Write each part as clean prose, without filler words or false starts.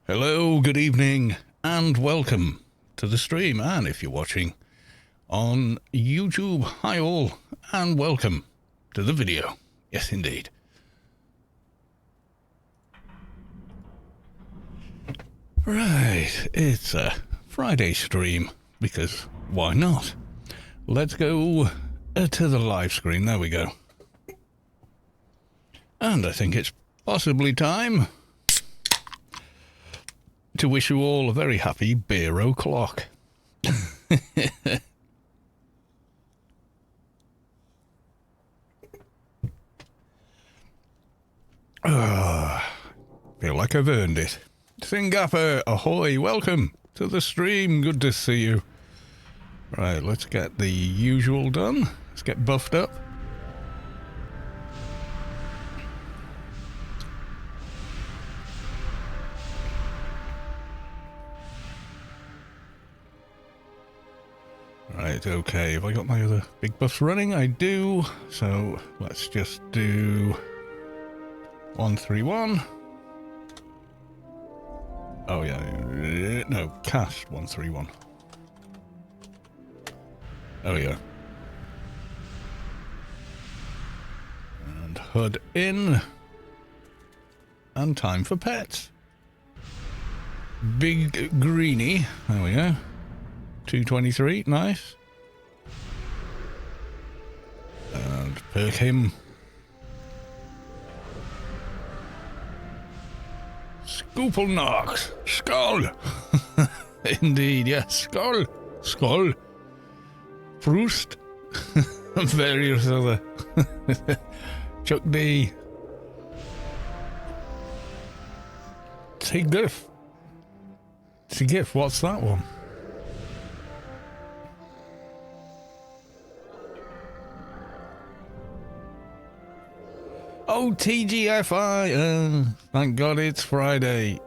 Hello, good evening, and welcome to the stream. And if you're watching on YouTube, hi all, and welcome to the video. Yes, indeed. Right, it's a Friday stream, because why not? Let's go to the live screen. There we go. And I think it's possibly time to wish you all a very happy beer o'clock. Feel like I've earned it. Singapore, ahoy, welcome to the stream. Good to see you. Right, let's get the usual done. Let's get buffed up. Right, okay, have I got my other big buffs running? I do, so let's just do 131. Oh yeah, no, cast 131. Oh yeah. And HUD in. And time for pets. Big Greenie, there we go. 223, nice. And perk him. Scoople Knox. Skull. Indeed, yes. Skull. Skull. Proust. And various other. Chuck D. Tigriff. Tigriff, what's that one? Oh, TGFI. Thank God it's Friday.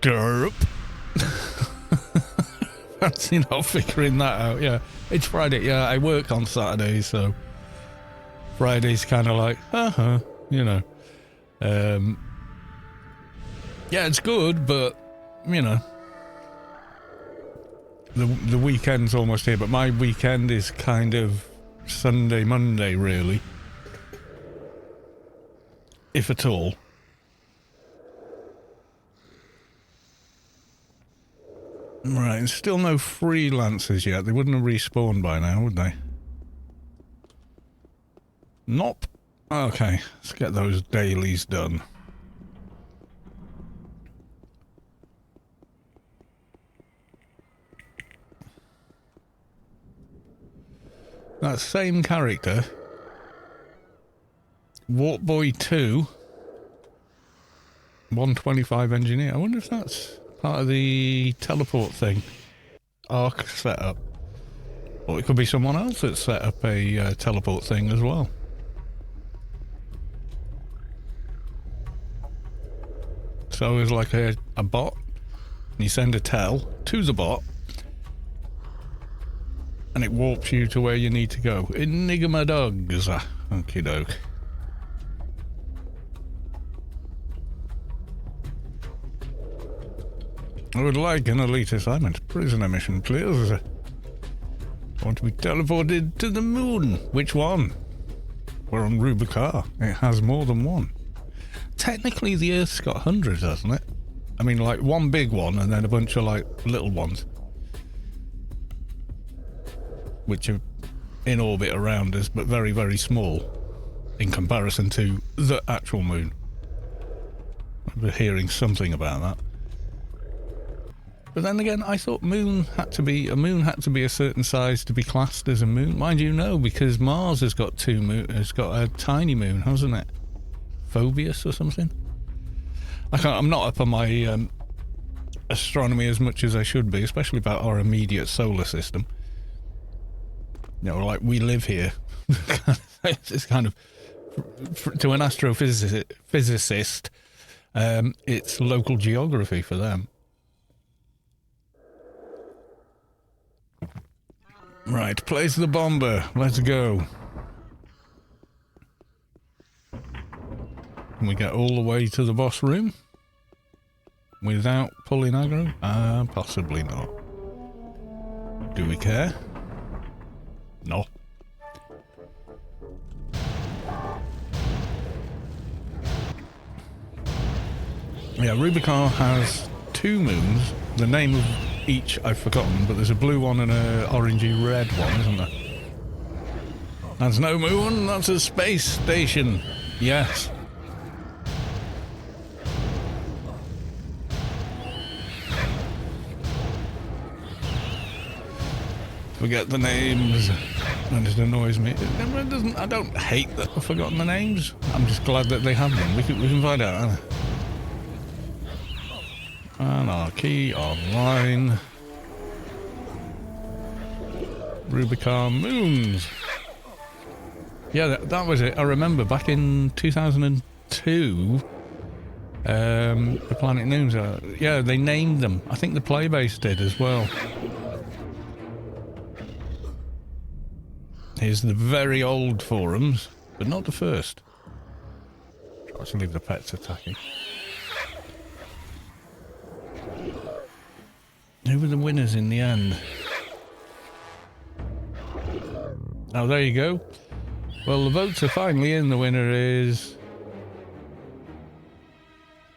Derp. Fancy not figuring that out. Yeah, it's Friday. Yeah, I work on Saturdays, so Friday's kind of like, you know. Yeah, it's good, but, you know. The weekend's almost here, but my weekend is kind of Sunday, Monday, really. If at all. Right, still no freelancers yet. They wouldn't have respawned by now, would they? Nope. Okay, let's get those dailies done. That same character, Warp Boy 2, 125 engineer. I wonder if that's part of the teleport thing. Arc setup. Or it could be someone else that set up a teleport thing as well. So it's like a bot, and you send a tell to the bot, and it warps you to where you need to go. Enigma dogs. Okie doke. I would like an elite assignment. Prisoner mission, please. I want to be teleported to the moon. Which one? We're on Rubicar. It has more than one. Technically, the Earth's got hundreds, hasn't it? I mean, like one big one and then a bunch of, like, little ones. Which are in orbit around us, but very, very small in comparison to the actual moon. We're hearing something about that. But then again, I thought a moon had to be a certain size to be classed as a moon. Mind you, no, because Mars has got has got a tiny moon, hasn't it? Phoebus or something. I'm not up on my astronomy as much as I should be, especially about our immediate solar system. You know, like, we live here. It's kind of, to an astrophysicist, it's local geography for them. Right, place the bomber. Let's go. Can we get all the way to the boss room without pulling aggro? Possibly not. Do we care? No. Yeah, Rubicon has 2 moons. The name of each I've forgotten, but there's a blue one and a orangey red one, isn't there? That's no moon, that's a space station. Yes. Forget the names. That just annoys me. It doesn't. I don't hate that I've forgotten the names. I'm just glad that they have them. We can find out. Anarchy Online Rubicon Moons. Yeah, that was it. I remember back in 2002, the Planet Moons. Yeah, they named them. I think the Playbase did as well. Here's the very old forums, but not the first. Try to leave the pets attacking. Who were the winners in the end? Oh, there you go. Well, the votes are finally in. The winner is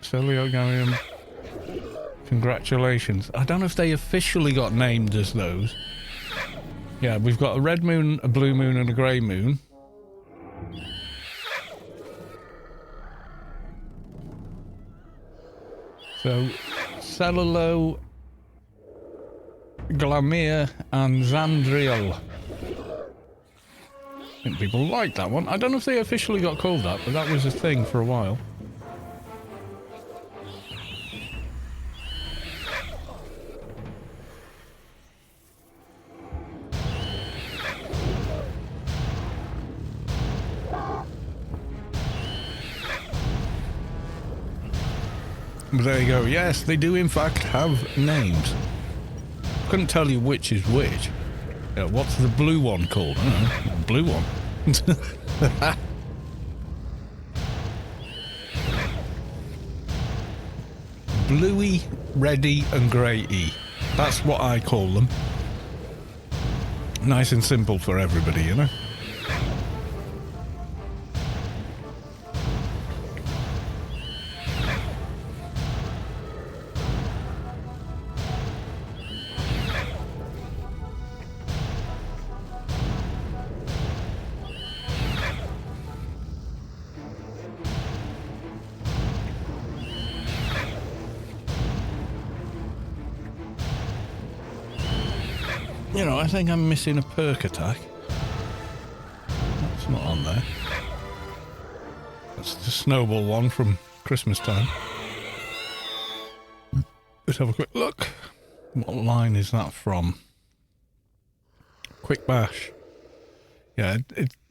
Celiogarium. Congratulations. I don't know if they officially got named as those. Yeah, we've got a red moon, a blue moon, and a grey moon. So, Cellulo, Glamir, and Zandriel. I think people like that one. I don't know if they officially got called that, but that was a thing for a while. But there you go. Yes, they do in fact have names. Couldn't tell you which is which. Yeah, what's the blue one called? I don't know. Blue one. Bluey, reddy, and grey-y. That's what I call them. Nice and simple for everybody, you know? You know, I think I'm missing a perk attack. That's not on there. That's the snowball one from Christmas time. Let's have a quick look. What line is that from? Quick bash. Yeah,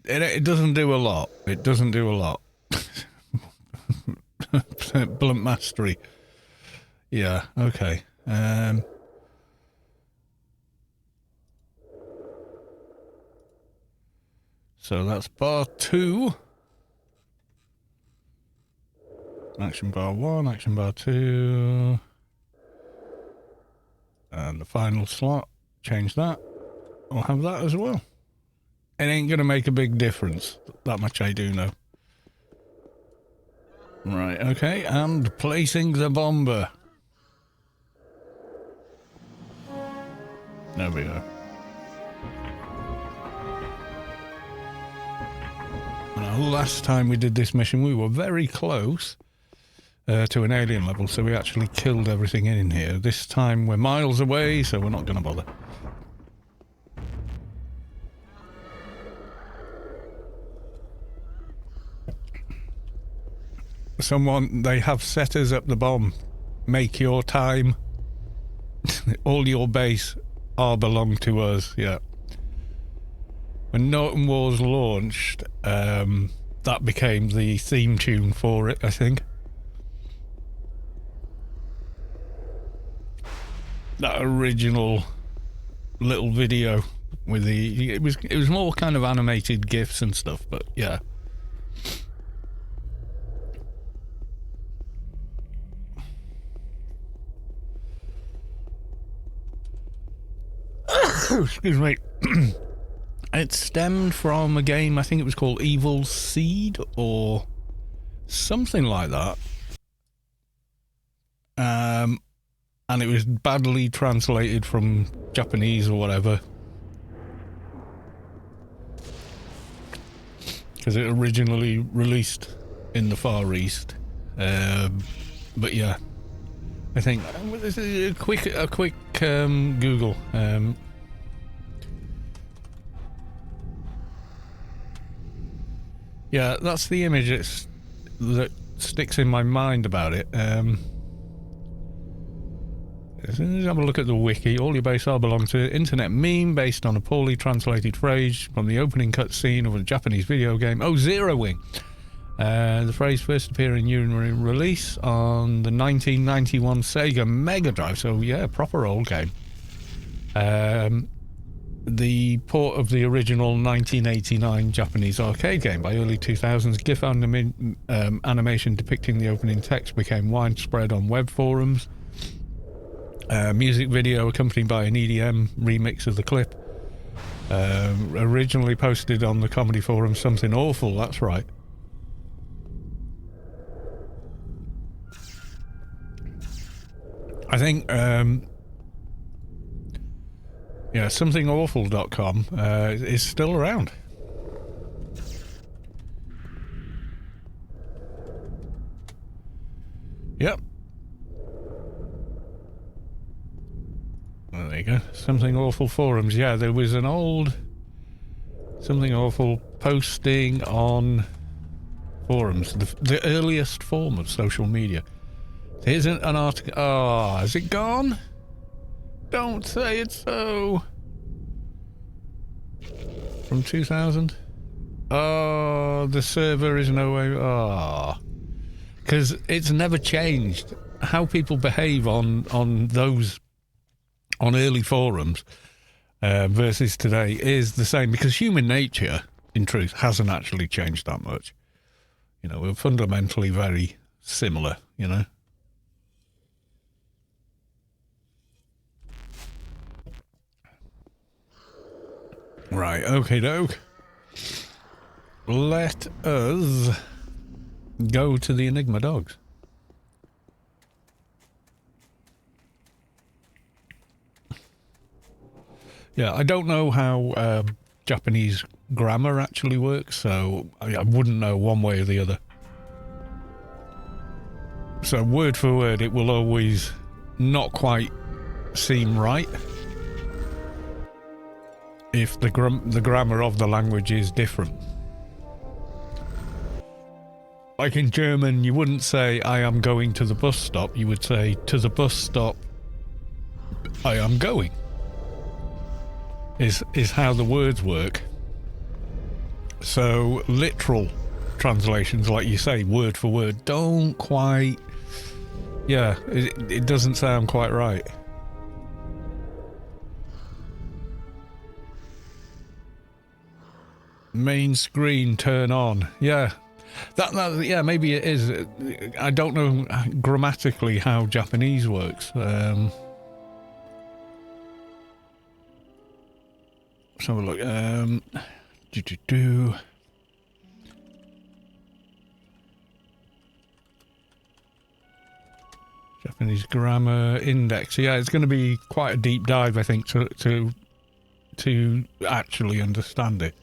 it doesn't do a lot. It doesn't do a lot. Blunt mastery. Yeah, okay. So that's bar 2. Action bar 1, action bar 2. And the final slot, change that. I'll have that as well. It ain't going to make a big difference. That much I do know. Right, okay, and placing the bomber. There we go. Now, last time we did this mission, we were very close to an alien level, so we actually killed everything in here. This time we're miles away, so we're not going to bother. They have set us up the bomb. Make your time. All your base are belong to us, yeah. When Norton Wars launched, that became the theme tune for it, I think. That original little video with it was more kind of animated GIFs and stuff, but yeah. excuse me. It stemmed from a game, I think it was called Evil Seed or something like that. And it was badly translated from Japanese or whatever. Because it originally released in the Far East. But yeah, I think a quick Google. Yeah, that's the image that sticks in my mind about it. Let's have a look at the wiki. All your base are belong to internet meme based on a poorly translated phrase from the opening cutscene of a Japanese video game. Oh, Zero Wing. The phrase first appeared in Unity release on the 1991 Sega Mega Drive. So yeah, proper old game. The port of the original 1989 Japanese arcade game by early 2000s. GIF animation depicting the opening text became widespread on web forums. Music video accompanied by an EDM remix of the clip. Originally posted on the comedy forum Something Awful, that's right. I think, somethingawful.com is still around. Yep. Well, there you go. Something Awful forums. Yeah, there was an old Something Awful posting on forums, the earliest form of social media. Here's an article. Oh, has it gone? Don't say it's so. From 2000? Oh, the server is no way. Oh. Because it's never changed. How people behave on those, on early forums versus today is the same. Because human nature, in truth, hasn't actually changed that much. You know, we're fundamentally very similar, you know. Right, okay, doke. Let us go to the Enigma dogs. Yeah, I don't know how Japanese grammar actually works, so I wouldn't know one way or the other. So word for word, it will always not quite seem right if the grammar of the language is different. Like in German, you wouldn't say, I am going to the bus stop. You would say, to the bus stop, I am going. Is how the words work. So literal translations, like you say, word for word, don't quite... Yeah, it doesn't sound quite right. Main screen turn on. Yeah. That yeah, maybe it is. I don't know grammatically how Japanese works. Let's have a look. Japanese grammar index. Yeah, it's going to be quite a deep dive, I think, to actually understand it.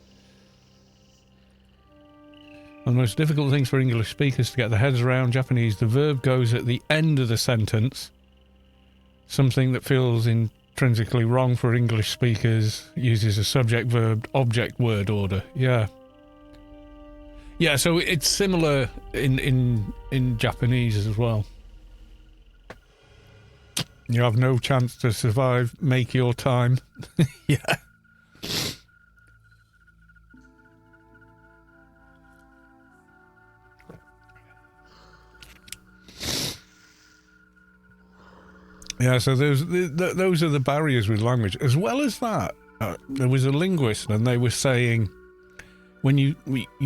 One of the most difficult things for English speakers to get their heads around Japanese, the verb goes at the end of the sentence. Something that feels intrinsically wrong for English speakers uses a subject, verb, object, word order. Yeah. Yeah, so it's similar in Japanese as well. You have no chance to survive, make your time. Yeah. Yeah, so those are the barriers with language. As well as that, there was a linguist, and they were saying, when you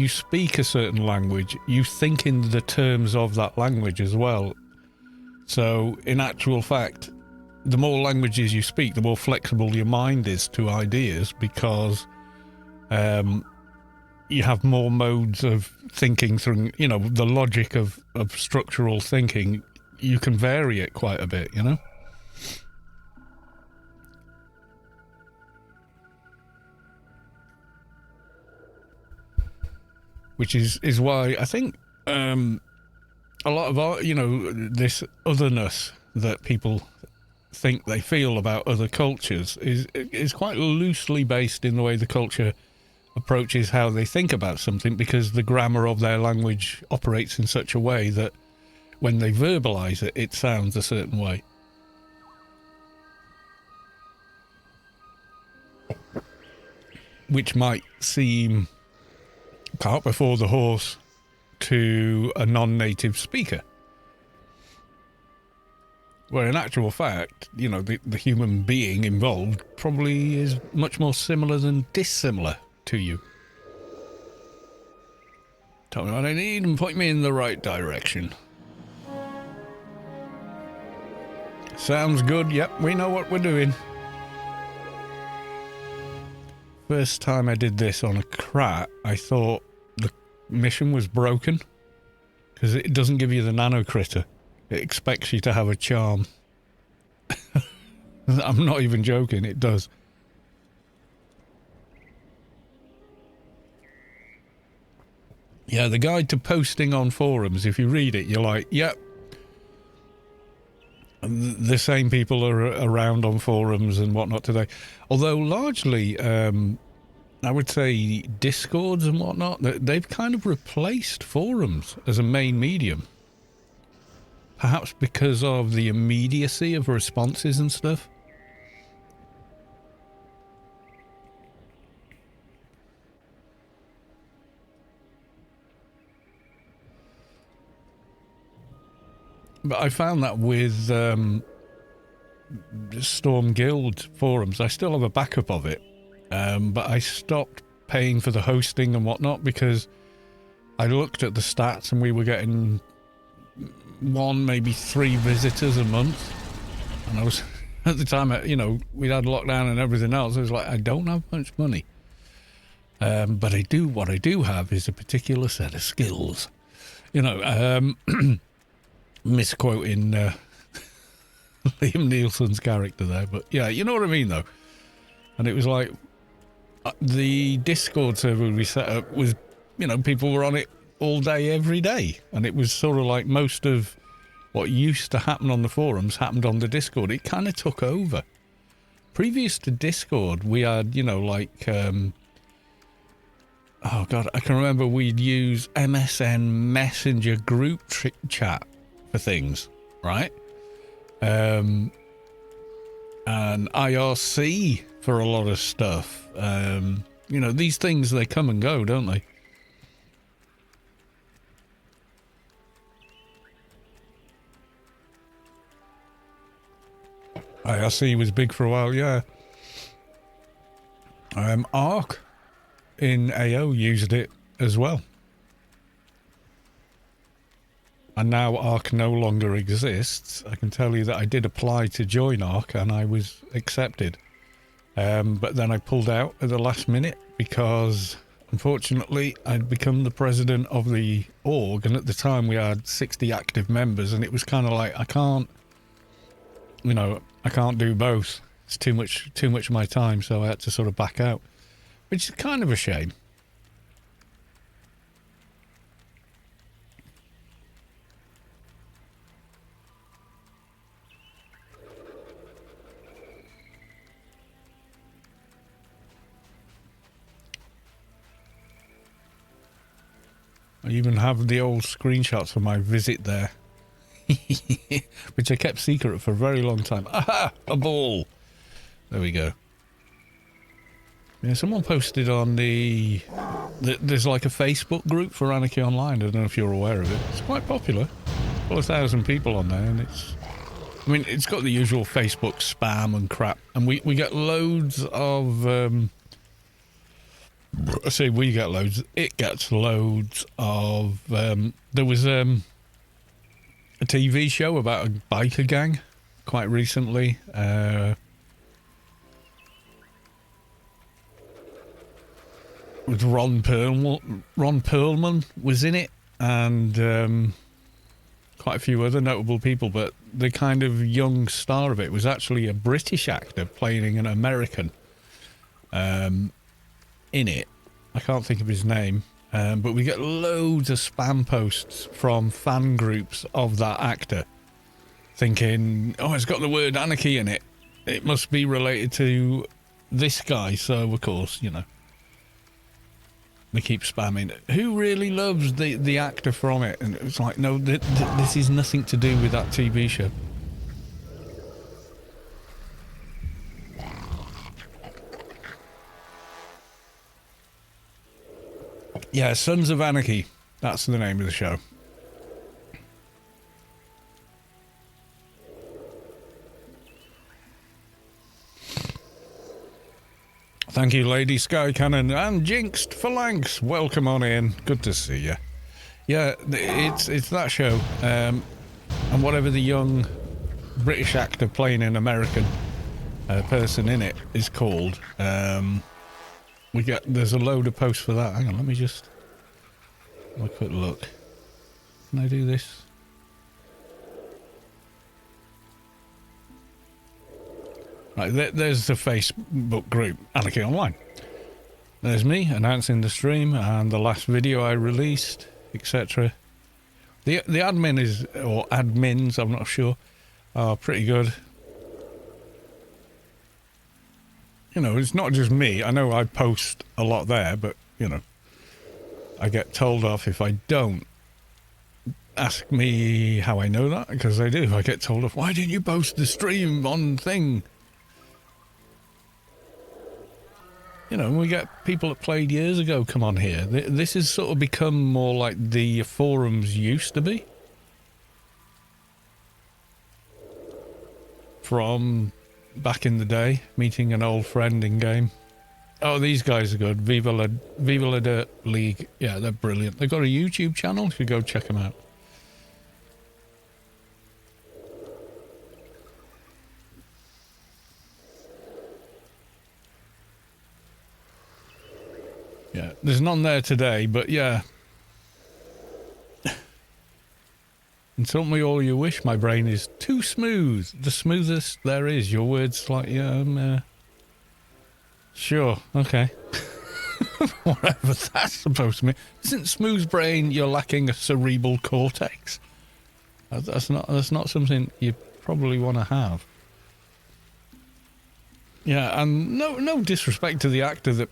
speak a certain language, you think in the terms of that language as well. So, in actual fact, the more languages you speak, the more flexible your mind is to ideas, because you have more modes of thinking through, you know, the logic of structural thinking. You can vary it quite a bit, you know? Which is why I think a lot of our, you know, this otherness that people think they feel about other cultures is quite loosely based in the way the culture approaches how they think about something, because the grammar of their language operates in such a way that when they verbalize it, it sounds a certain way. Which might seem cart before the horse to a non-native speaker. Where in actual fact, you know, the human being involved probably is much more similar than dissimilar to you. Tell me what I need and point me in the right direction. Sounds good. Yep, we know what we're doing. First time I did this on a Krat, I thought the mission was broken, because it doesn't give you the nano critter. It expects you to have a charm. I'm not even joking, it does. Yeah, the guide to posting on forums, if you read it, you're like, yep. The same people are around on forums and whatnot today. Although largely, I would say Discords and whatnot, they've kind of replaced forums as a main medium. Perhaps because of the immediacy of responses and stuff. But I found that with Storm Guild forums, I still have a backup of it. But I stopped paying for the hosting and whatnot, because I looked at the stats and we were getting 1, maybe 3 visitors a month. And I was, at the time, you know, we'd had lockdown and everything else. I was like, I don't have much money. But what I do have is a particular set of skills. You know, misquoting Liam Nielsen's character there. But yeah, you know what I mean, though. And it was like, the Discord server we set up was, you know, people were on it all day, every day. And it was sort of like most of what used to happen on the forums happened on the Discord. It kind of took over. Previous to Discord, we had, you know, like, oh God, I can remember we'd use MSN Messenger group chat for things, right? And IRC for a lot of stuff. You know, these things, they come and go, don't they? IRC was big for a while, yeah. Arc in AO used it as well. And now Arc no longer exists. I can tell you that I did apply to join Arc and I was accepted. But then I pulled out at the last minute because, unfortunately, I'd become the president of the org, and at the time we had 60 active members, and it was kind of like, I can't do both. It's too much of my time, so I had to sort of back out, which is kind of a shame. I even have the old screenshots from my visit there, which I kept secret for a very long time. Aha! A ball! There we go. Yeah, someone posted on there's like a Facebook group for Anarchy Online. I don't know if you're aware of it. It's quite popular. A couple of thousand people on there, and it's got the usual Facebook spam and crap. And we get loads of... I say we get loads. It gets loads of... there was a TV show about a biker gang quite recently. With Ron Perlman was in it, and quite a few other notable people, but the kind of young star of it was actually a British actor playing an American in it. I can't think of his name, but we get loads of spam posts from fan groups of that actor thinking, oh, it's got the word anarchy in it. It must be related to this guy. So, of course, you know, they keep spamming. Who really loves the actor from it? And it's like, no, this is nothing to do with that TV show. Yeah, Sons of Anarchy. That's the name of the show. Thank you, Lady Sky Cannon and Jinxed Phalanx. Welcome on in. Good to see you. Yeah, it's that show. And whatever the young British actor playing an American person in it is called, there's a load of posts for that. Hang on, let me just have a quick look. Can I do this? Right, there's the Facebook group, Anarchy Online. There's me announcing the stream and the last video I released, etc. The admin is, or admins, I'm not sure, are pretty good. You know, it's not just me. I know I post a lot there, but, you know, I get told off if I don't. Ask me how I know that, because I do. I get told off, why didn't you post the stream on thing? You know, we get people that played years ago come on here. This has sort of become more like the forums used to be. From back in the day, meeting an old friend in game. Oh, these guys are good. Viva La Dirt League. Yeah, they're brilliant. They've got a YouTube channel. You should go check them out. Yeah, there's none there today, but yeah. Insult me all you wish, my brain is too smooth. The smoothest there is. Your words like, sure, okay. Whatever that's supposed to mean. Isn't smooth brain you're lacking a cerebral cortex? That's not something you probably want to have. Yeah, and no disrespect to the actor that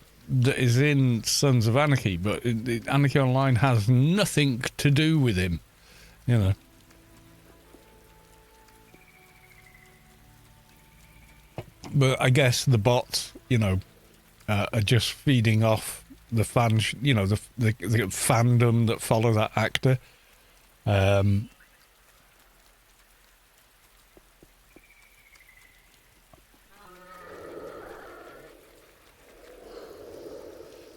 is in Sons of Anarchy, but Anarchy Online has nothing to do with him, you know. But I guess the bots, you know, are just feeding off the fans, you know, the fandom that follow that actor.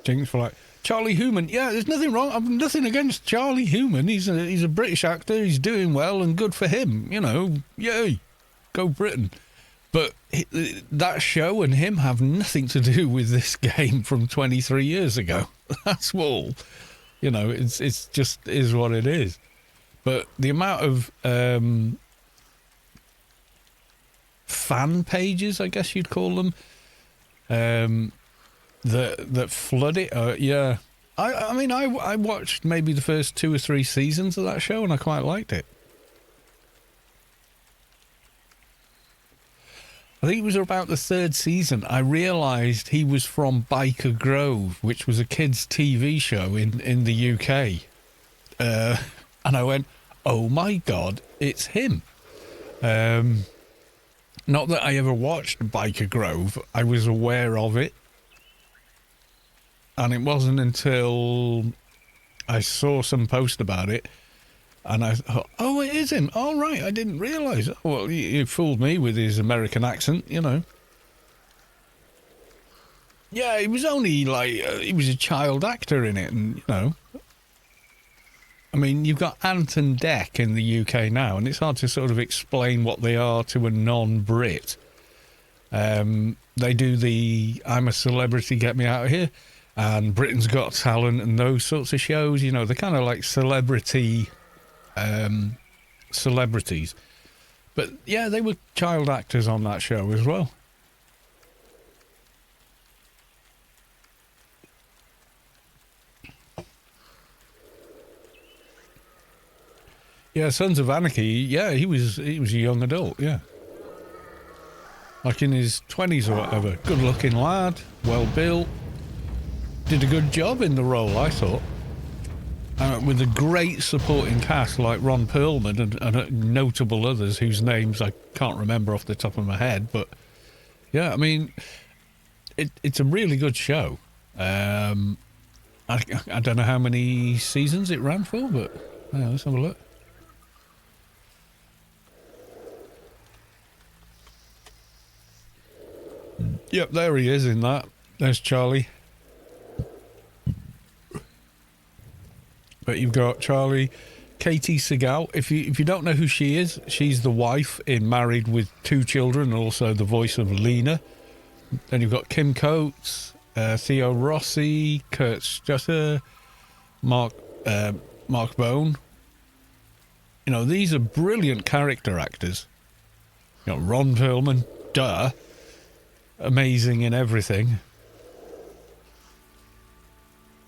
Jinx for like Charlie Human. Yeah, there's nothing wrong. I've nothing against Charlie Human. He's a British actor. He's doing well and good for him. You know, yay, go Britain. But that show and him have nothing to do with this game from 23 years ago. That's all. You know, it's just is what it is. But the amount of fan pages, I guess you'd call them, that flood it. Yeah, I mean, I watched maybe the first 2 or 3 seasons of that show, and I quite liked it. I think it was about the 3rd season. I realised he was from Biker Grove, which was a kids' TV show in the UK, and I went, "Oh my God, it's him!" Not that I ever watched Biker Grove. I was aware of it. And it wasn't until I saw some post about it and I thought, oh, it is him. Oh, right, I didn't realise. Oh, well, you fooled me with his American accent, you know. Yeah, he was only like, he was a child actor in it, and, you know. I mean, you've got Ant and Dec in the UK now, and it's hard to sort of explain what they are to a non-Brit. They do the I'm a Celebrity, Get Me Out of Here, and Britain's Got Talent and those sorts of shows. You know, they're kind of like celebrities. But yeah, they were child actors on that show as well. Yeah, Sons of Anarchy. Yeah, he was a young adult. Yeah, like in his 20s or whatever. Good-looking lad, well built. Did a good job in the role, I thought. With a great supporting cast like Ron Perlman and notable others whose names I can't remember off the top of my head. But yeah, I mean, it's a really good show. I don't know how many seasons it ran for, but yeah, let's have a look. Yep, there he is in that. There's Charlie. But you've got Charlie, Katie Segal. If you don't know who she is, she's the wife in Married with Two Children, and also the voice of Lena. Then you've got Kim Coates, Theo Rossi, Kurt Stutter, Mark Bone. You know, these are brilliant character actors. You know, Ron Perlman, duh. Amazing in everything.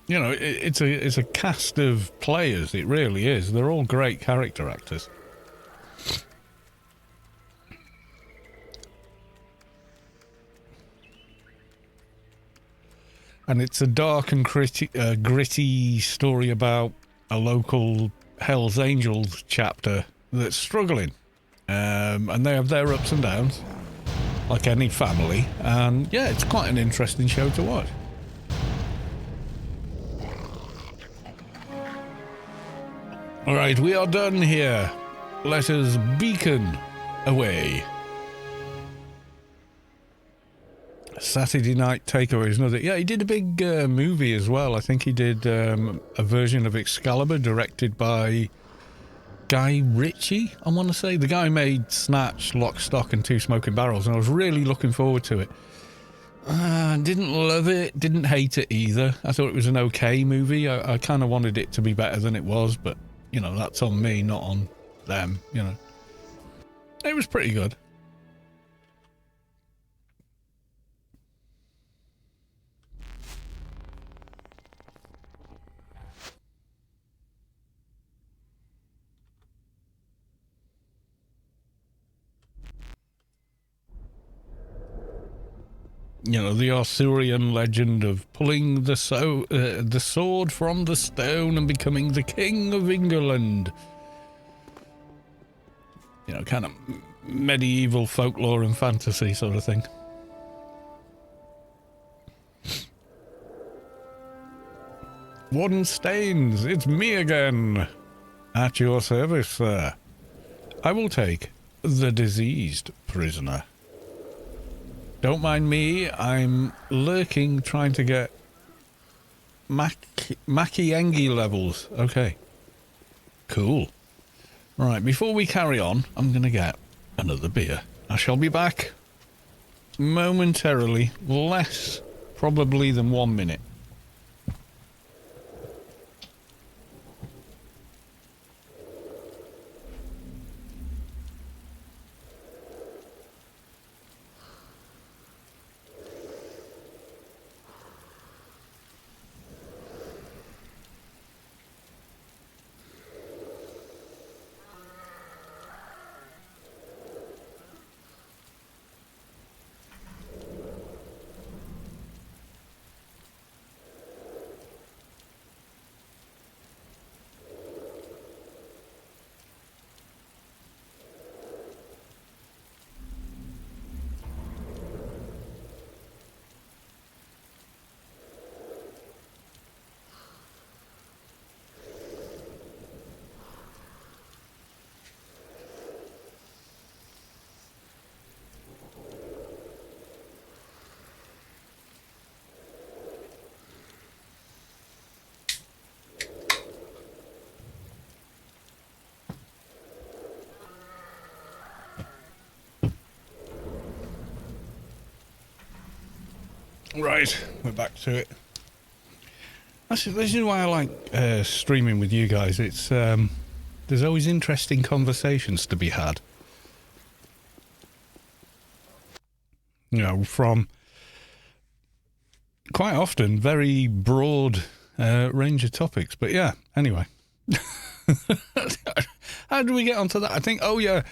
You know, it's a cast of players. It really is. They're all great character actors. And it's a dark and gritty story about a local Hell's Angels chapter that's struggling. And they have their ups and downs, like any family. And yeah, it's quite an interesting show to watch. All right, we are done here. Let us beacon away. Saturday Night Takeaway is another. Yeah, he did a big movie as well. I think he did a version of Excalibur directed by Guy Ritchie, I want to say. The guy made Snatch, Lock, Stock and Two Smoking Barrels, and I was really looking forward to it. Didn't love it, didn't hate it either. I thought it was an okay movie. I kind of wanted it to be better than it was, but you know, that's on me, not on them, you know. It was pretty good. You know, the Arthurian legend of pulling the sword from the stone and becoming the king of England. You know, kind of medieval folklore and fantasy sort of thing. Warden Staines, it's me again. At your service, sir. I will take the diseased prisoner. Don't mind me, I'm lurking trying to get Makiengi levels. Okay. Cool. Right, before we carry on, I'm going to get another beer. I shall be back momentarily, less probably than 1 minute. Right, we're back to it. This is why I like streaming with you guys. It's there's always interesting conversations to be had. You know, from quite often very broad range of topics. But yeah, anyway. How do we get onto that? I think, oh yeah,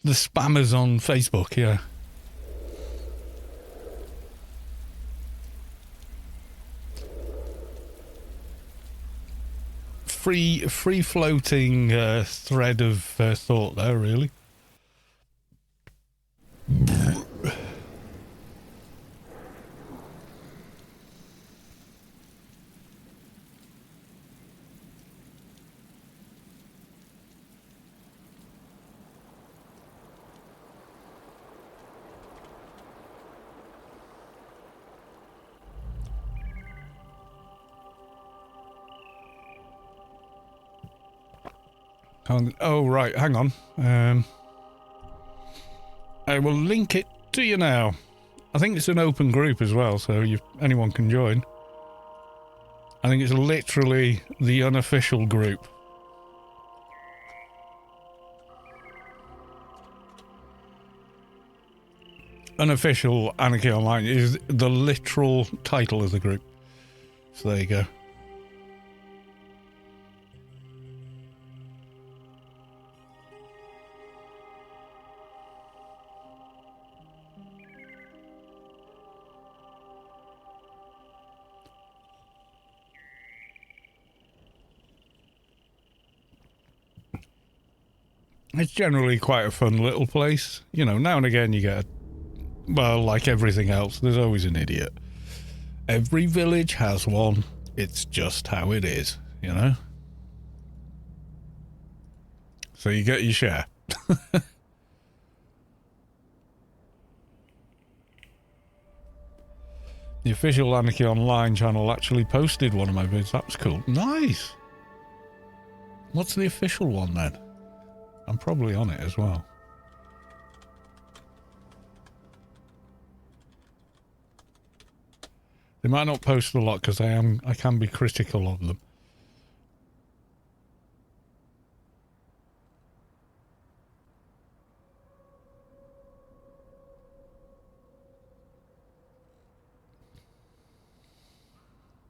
the spammers on Facebook, yeah. Free floating thread of thought there, really. Oh, right, hang on. I will link it to you now. I think it's an open group as well, so anyone can join. I think it's literally the unofficial group. Unofficial Anarchy Online is the literal title of the group. So there you go. It's generally quite a fun little place. You know, now and again you get, well, like everything else, there's always an idiot. Every village has one. It's just how it is, you know? So you get your share. The official Anarchy Online channel actually posted one of my vids. That was cool. Nice! What's the official one then? I'm probably on it as well. They might not post a lot because I can be critical of them.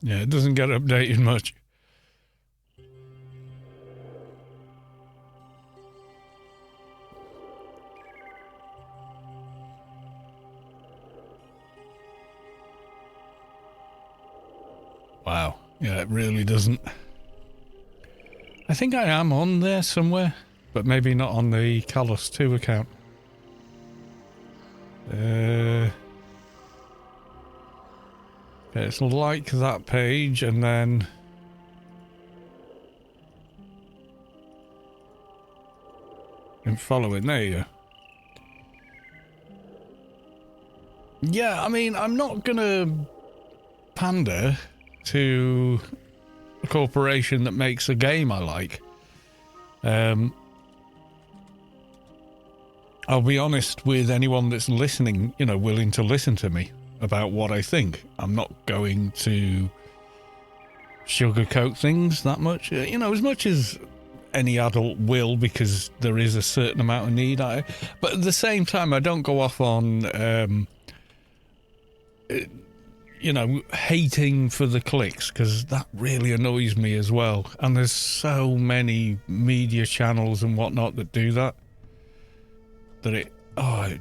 Yeah, it doesn't get updated much. Wow. Yeah, it really doesn't. I think I am on there somewhere, but maybe not on the Kalos 2 account. It's like that page and then and following. There you go. Yeah, I mean, I'm not gonna pander to a corporation that makes a game I like. I'll be honest with anyone that's listening, you know, willing to listen to me about what I think. I'm not going to sugarcoat things that much, you know, as much as any adult will, because there is a certain amount of need. But at the same time, I don't go off on, you know, hating for the clicks, because that really annoys me as well. And there's so many media channels and whatnot that do that, that it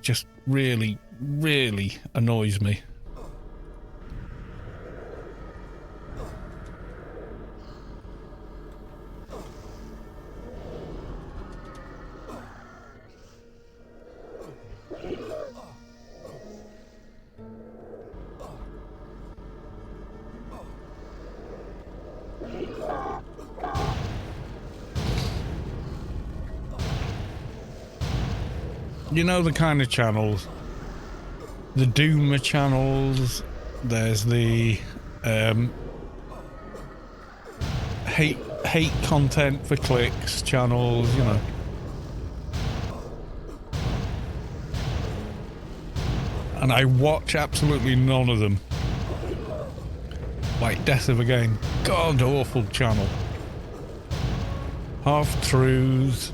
just really, really annoys me. You know the kind of channels, the Doomer channels, there's the hate content for clicks channels, you know. And I watch absolutely none of them. like Death of a Game, god awful channel. Half-truths,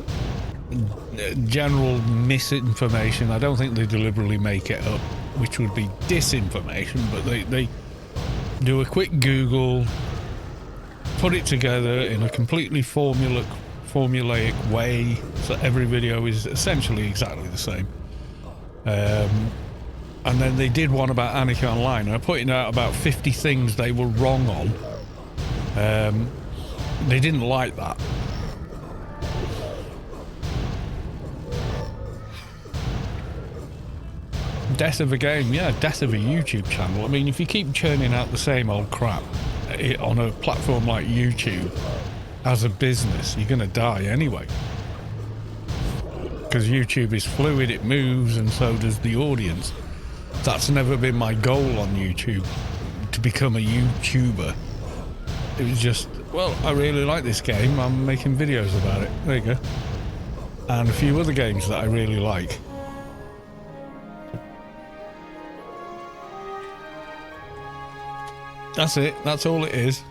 general misinformation. I don't think they deliberately make it up, which would be disinformation, but they do a quick Google, put it together in a completely formulaic way, so every video is essentially exactly the same. And then they did one about Anarchy Online, and I pointed out about 50 things they were wrong on. They didn't like that. Death of a Game, yeah, death of a YouTube channel. I mean, if you keep churning out the same old crap on a platform like YouTube as a business, you're gonna die anyway. Because YouTube is fluid, it moves, and so does the audience. That's never been my goal on YouTube, to become a YouTuber. It was just, well, I really like this game, I'm making videos about it. There you go. And a few other games that I really like. That's it. That's all it is.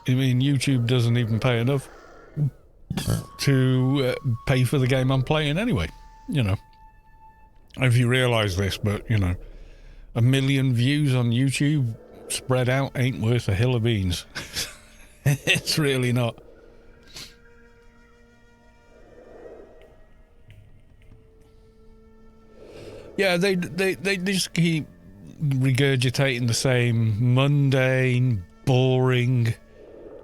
I mean, YouTube doesn't even pay enough to pay for the game I'm playing anyway. You know, if you realise this, but you know, 1 million views on YouTube spread out ain't worth a hill of beans. It's really not. Yeah, they just keep regurgitating the same mundane, boring.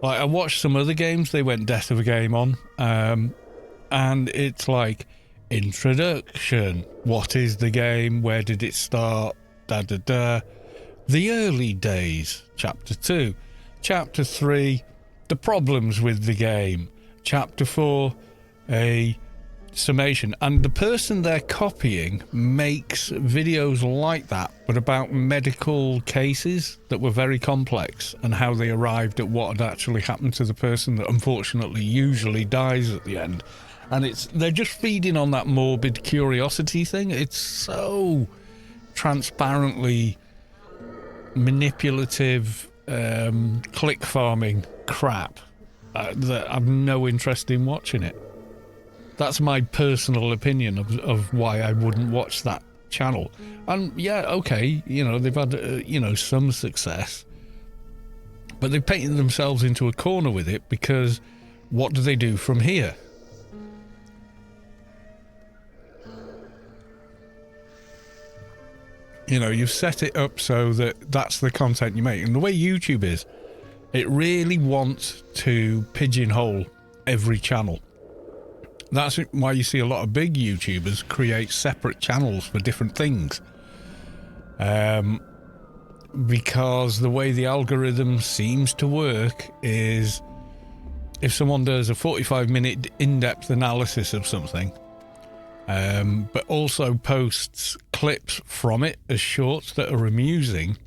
Like, I watched some other games they went Death of a Game on, and it's like introduction, what is the game, where did it start, the early days, chapter 2, chapter 3, the problems with the game, chapter 4, a summation. And the person they're copying makes videos like that, but about medical cases that were very complex and how they arrived at what had actually happened to the person that unfortunately usually dies at the end. And they're just feeding on that morbid curiosity thing. It's so transparently manipulative, click farming crap that I've no interest in watching it. That's my personal opinion of why I wouldn't watch that channel. And yeah, okay, you know, they've had, you know, some success, but they've painted themselves into a corner with it, because what do they do from here? You know, you've set it up so that that's the content you make. And the way YouTube is, it really wants to pigeonhole every channel. That's why you see a lot of big YouTubers create separate channels for different things. Because the way the algorithm seems to work is, if someone does a 45-minute in-depth analysis of something, but also posts clips from it as shorts that are amusing,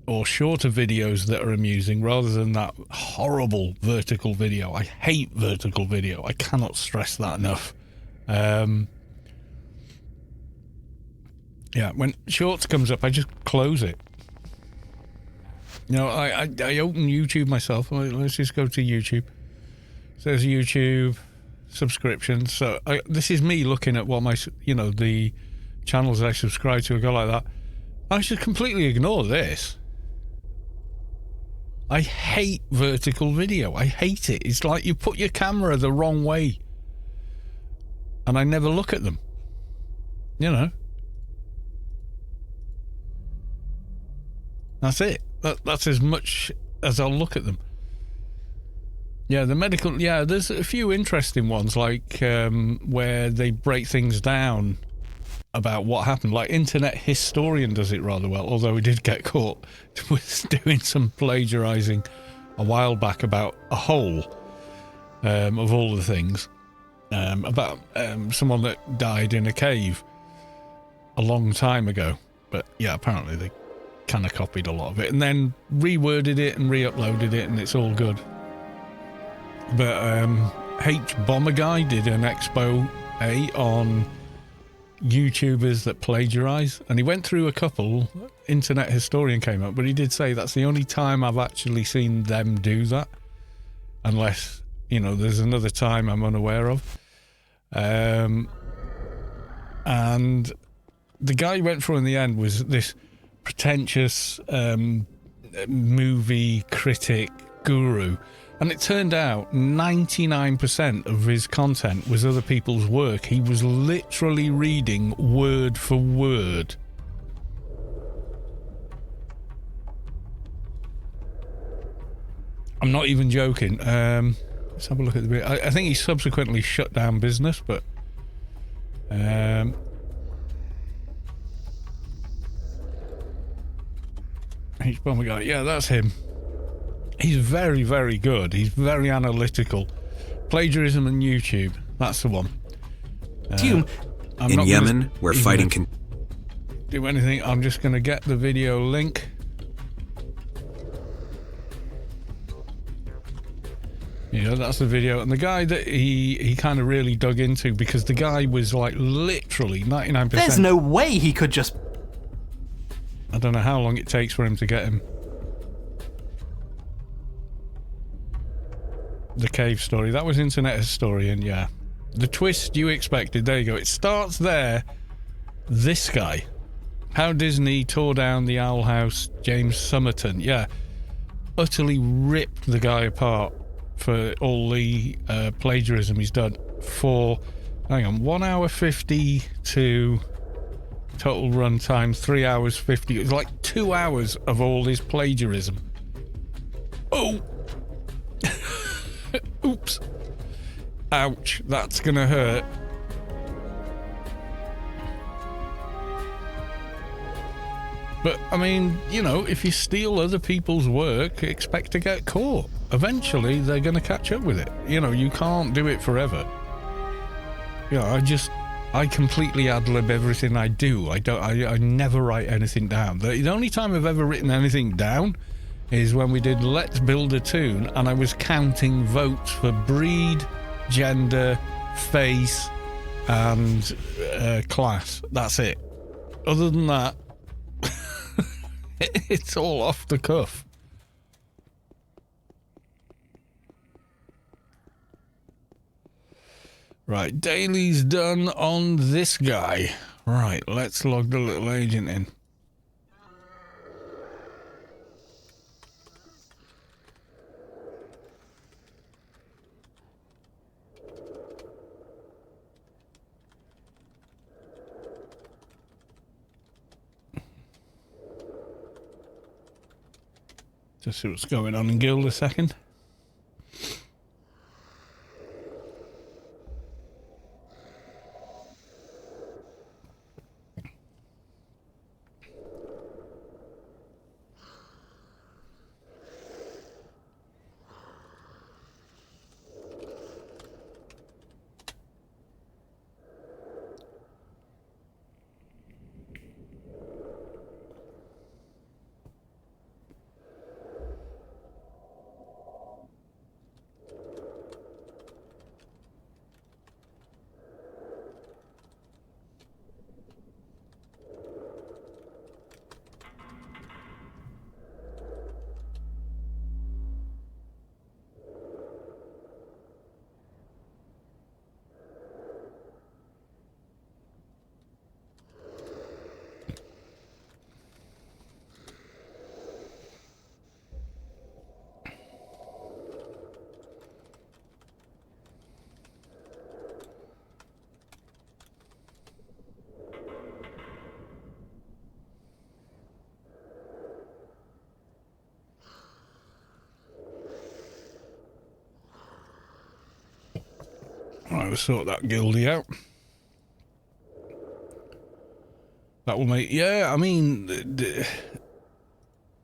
or shorter videos that are amusing, rather than that horrible vertical video. I hate vertical video. I cannot stress that enough. Yeah, when shorts comes up, I just close it. You know, I open YouTube myself. Let's just go to YouTube. It says YouTube subscriptions. So this is me looking at what my, you know, the channels I subscribe to. I go like that. I should completely ignore this. I hate vertical video. I hate it. It's like you put your camera the wrong way. And I never look at them. You know. That's it. That's as much as I'll look at them. Yeah, the medical... Yeah, there's a few interesting ones, like where they break things down about what happened. Like Internet Historian does it rather well, although he did get caught with doing some plagiarising a while back about a hole, of all the things, about someone that died in a cave a long time ago. But yeah, apparently they kind of copied a lot of it and then reworded it and re-uploaded it, and it's all good. But H Bomber Guy did an expo on YouTubers that plagiarize, and he went through a couple. Internet Historian came up, but he did say that's the only time I've actually seen them do that, unless, you know, there's another time I'm unaware of. And the guy he went for in the end was this pretentious movie critic guru, and it turned out 99% of his content was other people's work. He was literally reading word for word. I'm not even joking. Let's have a look at the video. I think he subsequently shut down business, but he's probably got, yeah, that's him. He's very, very good. He's very analytical. Plagiarism and YouTube. That's the one. In Yemen, where fighting can do anything. I'm just going to get the video link. Yeah, that's the video. And the guy that he kind of really dug into, because the guy was like literally 99%. There's no way he could just... I don't know how long it takes for him to get him. The cave story. That was Internet Historian, yeah. The twist you expected. There you go. It starts there. This guy. How Disney tore down the Owl House, James Somerton. Yeah. Utterly ripped the guy apart for all the plagiarism he's done. For, hang on, 1 hour 52 total run time, 3 hours 50. It was like 2 hours of all his plagiarism. Oh! Oops. Ouch, that's gonna hurt. But, I mean, you know, if you steal other people's work, expect to get caught. Eventually, they're gonna catch up with it. You know, you can't do it forever. You know, I completely ad-lib everything I do. I never write anything down. The only time I've ever written anything down is when we did Let's Build a Toon, and I was counting votes for breed, gender, face, and class. That's it. Other than that, it's all off the cuff. Right, daily's done on this guy. Right, let's log the little agent in. Just see what's going on in Guild a second. Right, we'll sort that guildie out. That will make... Yeah, I mean...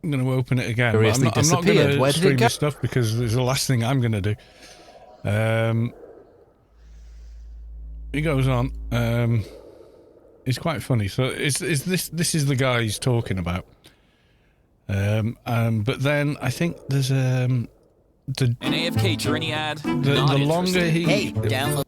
I'm going to open it again. I'm not going to stream this stuff because it's the last thing I'm going to do. He goes on. It's quite funny. So this is the guy he's talking about. But then I think there's an AFK journey ad. The longer he... Hey, download.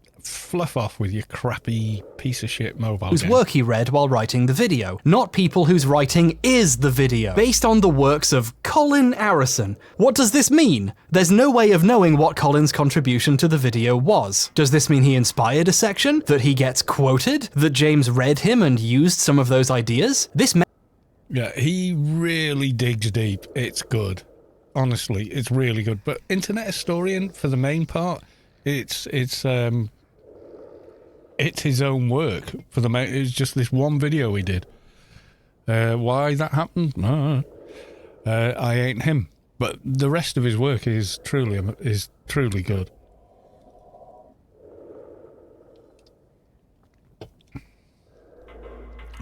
fluff off with your crappy piece of shit mobile whose game. work he read while writing the video, not people whose writing is the video, based on the works of Colin Arison. What does this mean? There's no way of knowing what Colin's contribution to the video was. Does this mean he inspired a section? That he gets quoted? That James read him and used some of those ideas? Yeah, he really digs deep. It's good. Honestly, it's really good. But Internet Historian, for the main part, it's his own work. For the main, it's just this one video he did. Why that happened? No, I ain't him. But the rest of his work is truly good.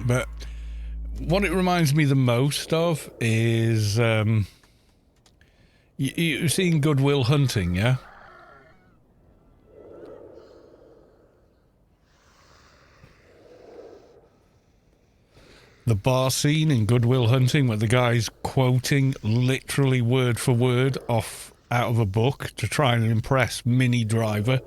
But what it reminds me the most of is you've seen Good Will Hunting, yeah? The bar scene in Good Will Hunting where the guy's quoting literally word for word out of a book to try and impress Minnie Driver.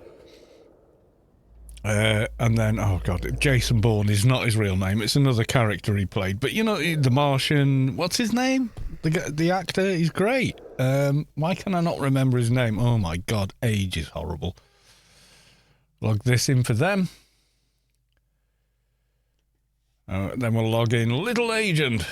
And then, oh God, Jason Bourne is not his real name. It's another character he played. But, you know, the Martian, what's his name? The actor, he's great. Why can I not remember his name? Oh, my God, age is horrible. Log this in for them. Then we'll log in Little Agent.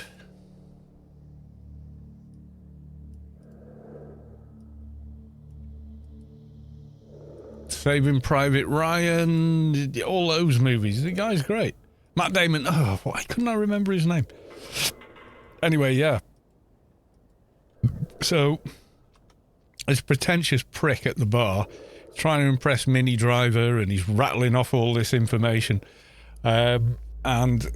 Saving Private Ryan, all those movies. The guy's great. Matt Damon, oh, why couldn't I remember his name? Anyway, yeah. So, this pretentious prick at the bar, trying to impress Minnie Driver, and he's rattling off all this information. And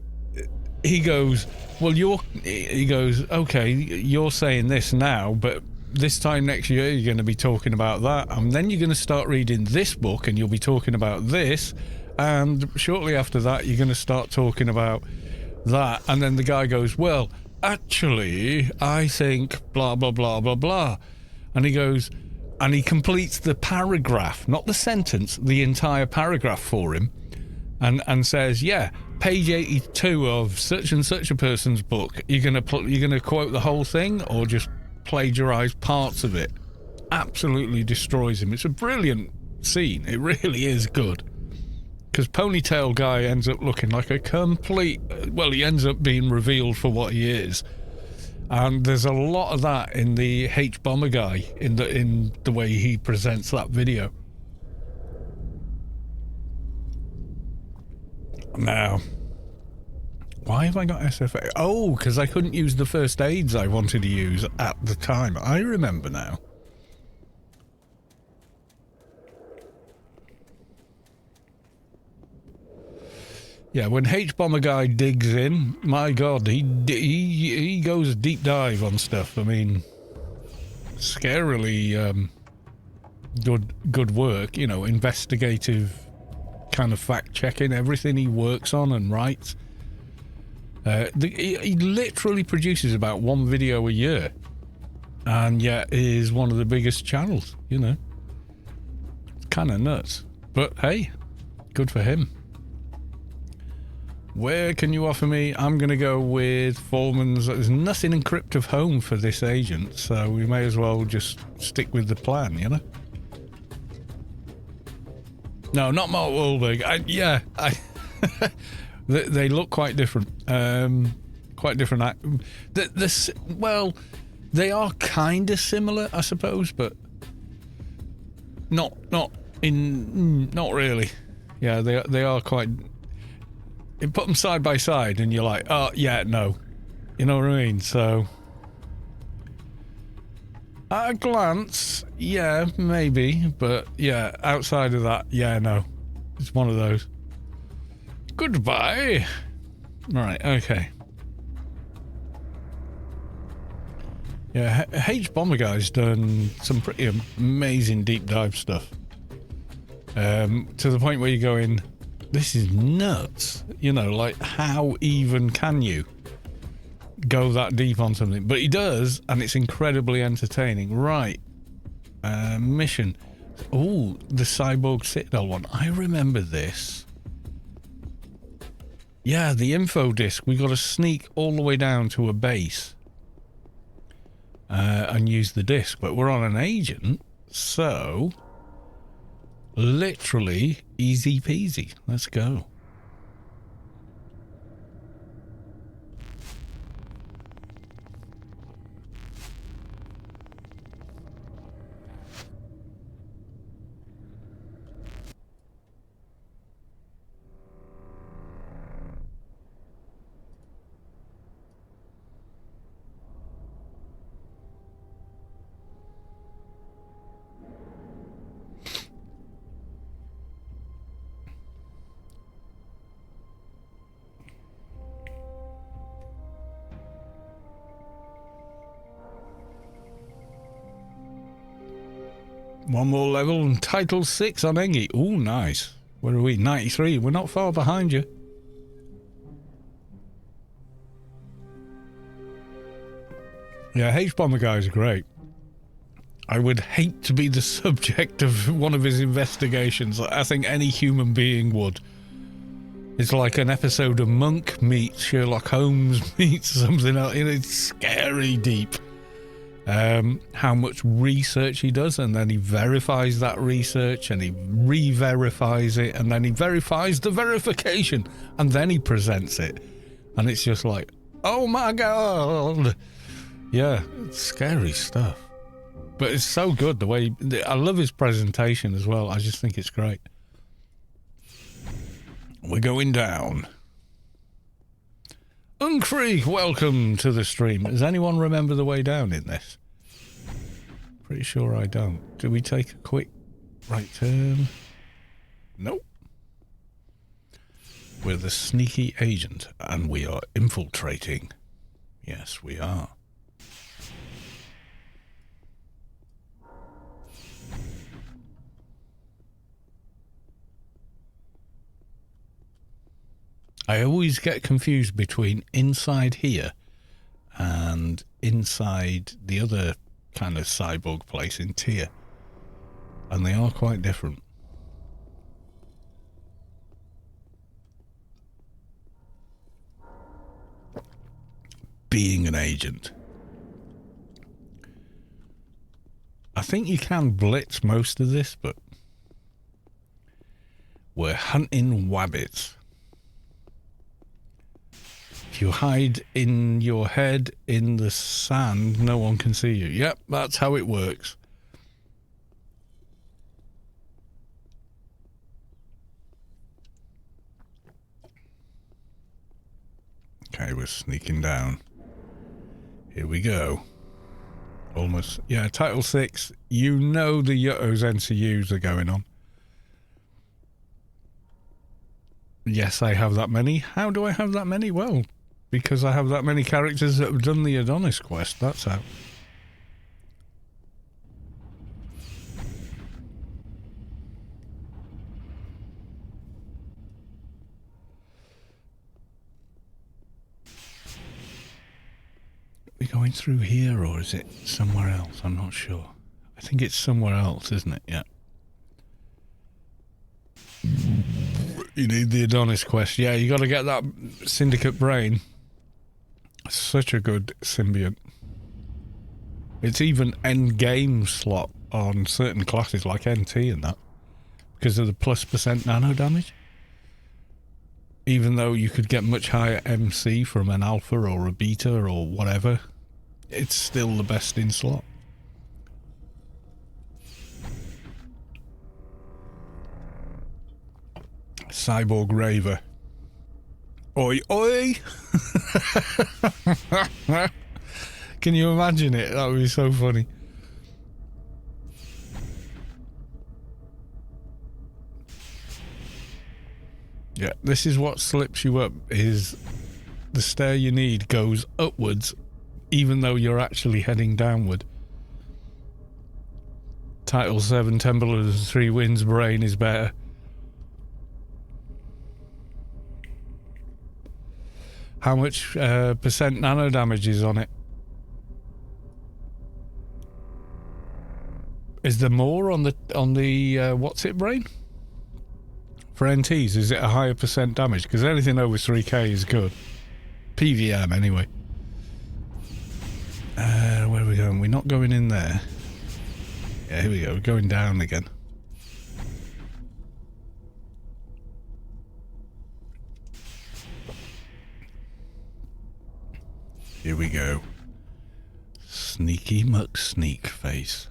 he goes, okay, you're saying this now, but this time next year you're going to be talking about that, and then you're going to start reading this book and you'll be talking about this, and shortly after that you're going to start talking about that. And then the guy goes, well, actually I think blah blah blah blah blah, and he goes and he completes the paragraph, not the sentence, the entire paragraph for him, and says, yeah, page 82 of such and such a person's book, you're going to quote the whole thing or just plagiarize parts of it. Absolutely destroys him. It's a brilliant scene. It really is good, because Ponytail Guy ends up looking like a complete, well, he ends up being revealed for what he is, and there's a lot of that in the H Bomber Guy in the way he presents that video. Now, why have I got SFA? Oh, because I couldn't use the first aids I wanted to use at the time. I remember now. Yeah, when H-Bomber Guy digs in, my God, he goes deep dive on stuff. I mean, scarily good work, you know, investigative kind of fact-checking everything he works on and writes. He literally produces about one video a year, and yet is one of the biggest channels, you know. It's kind of nuts, but hey, good for him. Where can you offer me? I'm going to go with Foreman's. There's nothing in Crypt of Home for this agent, so we may as well just stick with the plan, you know. No, not Mark Wahlberg. They look quite different. Quite different. Well, they are kind of similar, I suppose, but not really. Yeah, they are quite. You put them side by side, and you're like, oh yeah, no, you know what I mean. So, at a glance, yeah, maybe, but yeah, outside of that, yeah, no, it's one of those. Goodbye. Right, okay. Yeah, H Bomber Guy's done some pretty amazing deep dive stuff. To the point where you're going, this is nuts. You know, like, how even can you go that deep on something? But he does, and it's incredibly entertaining. Right. Mission. Oh, the Cyborg Citadel one. I remember this. Yeah, the info disc. We got to sneak all the way down to a base and use the disc. But we're on an agent, so literally easy peasy. Let's go. One more level and title 6 on Engie. Ooh, nice. Where are we? 93. We're not far behind you. Yeah, H-Bomber guys are great. I would hate to be the subject of one of his investigations. I think any human being would. It's like an episode of Monk meets Sherlock Holmes meets something else. It's scary deep. How much research he does, and then he verifies that research, and he re-verifies it, and then he verifies the verification, and then he presents it. And it's just like, oh my god. Yeah, it's scary stuff. But it's so good the way... I love his presentation as well. I just think it's great. We're going down. Uncree, welcome to the stream. Does anyone remember the way down in this? Pretty sure I don't. Do we take a quick right turn? Nope. We're the sneaky agent, and we are infiltrating. Yes, we are. I always get confused between inside here and inside the other kind of cyborg place in Tyr. And they are quite different. Being an agent. I think you can blitz most of this, but we're hunting wabbits. If you hide in your head in the sand, no one can see you. Yep, that's how it works. Okay, we're sneaking down. Here we go. Almost. Yeah, Title 6. You know the Yutto's NCUs are going on. Yes, I have that many. How do I have that many? Well, because I have that many characters that have done the Adonis quest, that's how. Are we going through here or is it somewhere else? I'm not sure. I think it's somewhere else, isn't it? Yeah. You need the Adonis quest. Yeah, you got to get that syndicate brain. Such a good symbiont. It's even end game slot on certain classes like NT and that because of the +% nano damage. Even though you could get much higher MC from an alpha or a beta or whatever, it's still the best in slot. Cyborg Raver. Oi, oi! Can you imagine it? That would be so funny. Yeah, this is what slips you up, is the stair you need goes upwards even though you're actually heading downward. Title 7, Temple of the Three Winds brain is better. How much percent nano damage is on it? Is there more on the what's it brain? For NTs, is it a higher percent damage? Because anything over 3k is good. PVM anyway. Where are we going? We're not going in there. Yeah, here we go. We're going down again. Here we go. Sneaky muck sneak face.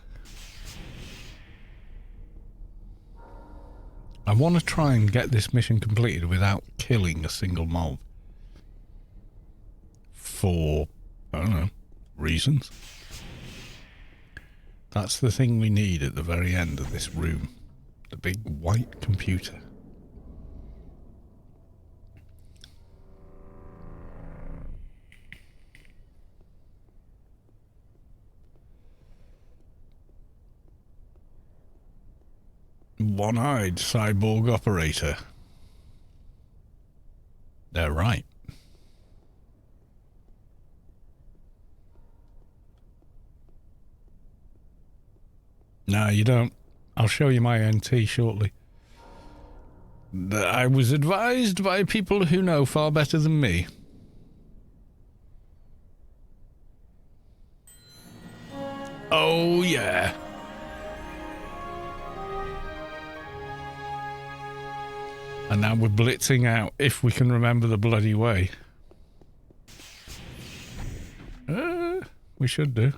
I want to try and get this mission completed without killing a single mob. For, I don't know, reasons. That's the thing we need at the very end of this room. The big white computer. One-eyed cyborg operator. They're right. No, you don't. I'll show you my NT shortly. I was advised by people who know far better than me. Oh, yeah. And now we're blitzing out, if we can remember the bloody way. We should do.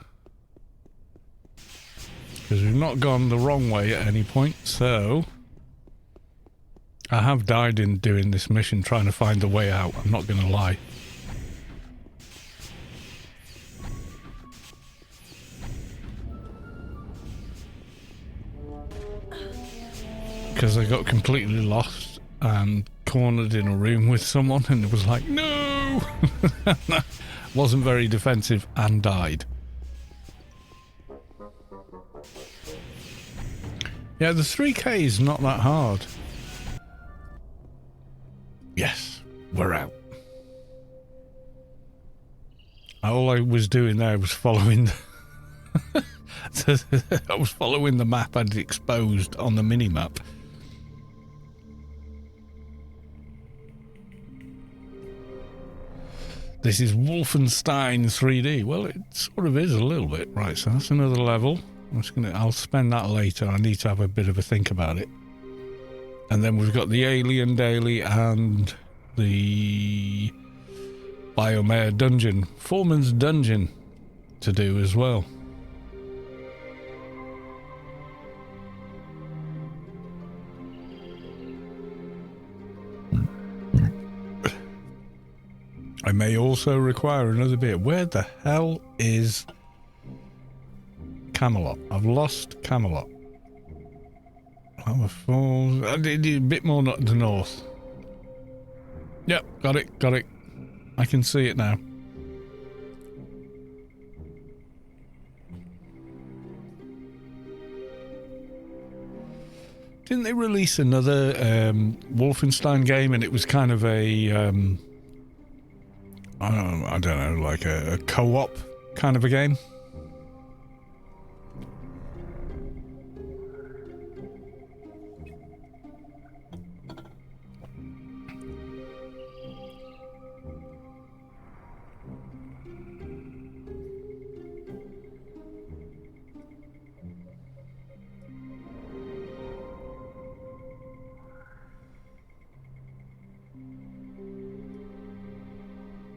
Because we've not gone the wrong way at any point, so... I have died in doing this mission trying to find the way out, I'm not going to lie. Because I got completely lost and cornered in a room with someone and it was like, no! Wasn't very defensive and died. Yeah, the 3k is not that hard. Yes, we're out. All I was doing there was following I was following the map I'd exposed on the mini-map. This is Wolfenstein 3D. Well, it sort of is a little bit. Right, so that's another level. I'll spend that later. I need to have a bit of a think about it. And then we've got the Alien Daily and the Biomare Dungeon, Foreman's Dungeon to do as well. I may also require another beer. Where the hell is Camelot? I've lost Camelot. Hammer Falls. I did a bit more to the north. Yep, got it. I can see it now. Didn't they release another Wolfenstein game and it was kind of a I don't know, like a co-op kind of a game?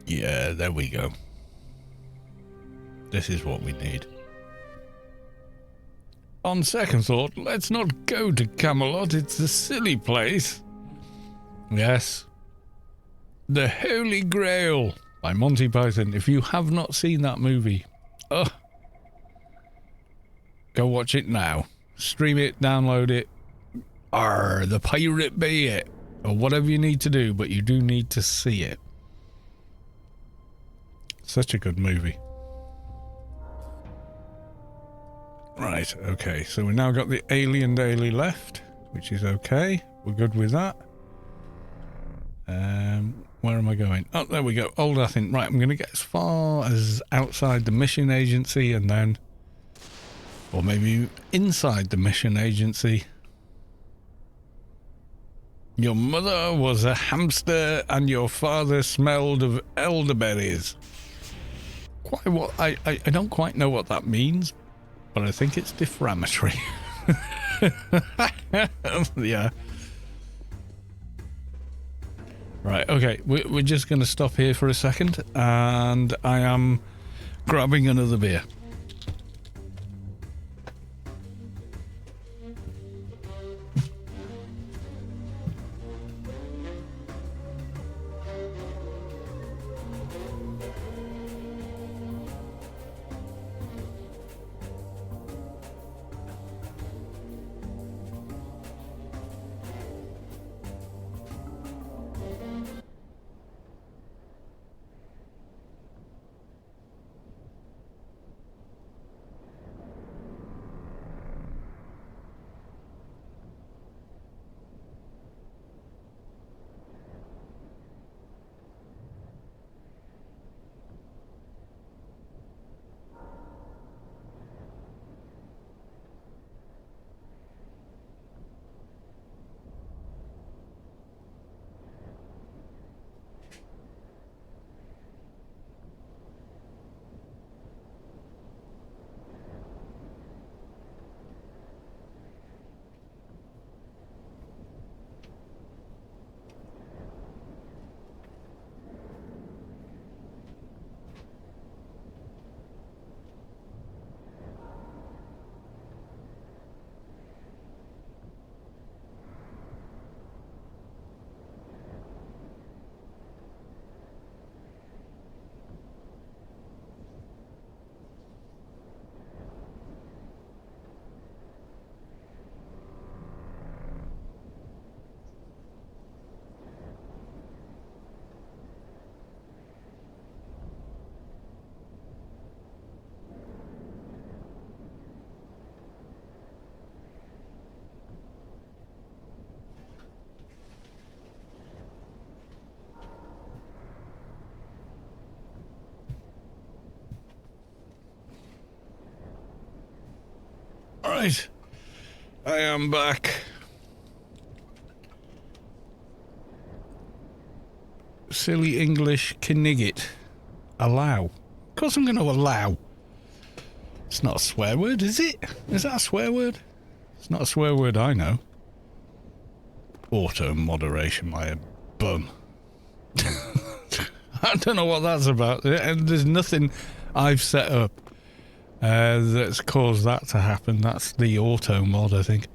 Yeah, there we go. This is what we need. On second thought, let's not go to Camelot. It's a silly place. Yes. The Holy Grail by Monty Python. If you have not seen that movie, go watch it now. Stream it, download it. The Pirate Bay it. Or whatever you need to do, but you do need to see it. Such a good movie. Right, okay, so we now got the Alien Daily left, which is okay. We're good with that. Where am I going? Oh, there we go. Old Athens. Right, I'm going to get as far as outside the mission agency and then Or maybe inside the mission agency. Your mother was a hamster and your father smelled of elderberries. Quite what I don't quite know what that means, but I think it's defamatory. Yeah. Right, okay, we're just going to stop here for a second, and I am grabbing another beer. Right, I am back. Silly English Knigget. Allow. Of course I'm going to allow. It's not a swear word, is it? Is that a swear word? It's not a swear word I know. Auto moderation, my bum. I don't know what that's about. And there's nothing I've set up that's caused that to happen. That's the auto mod, I think.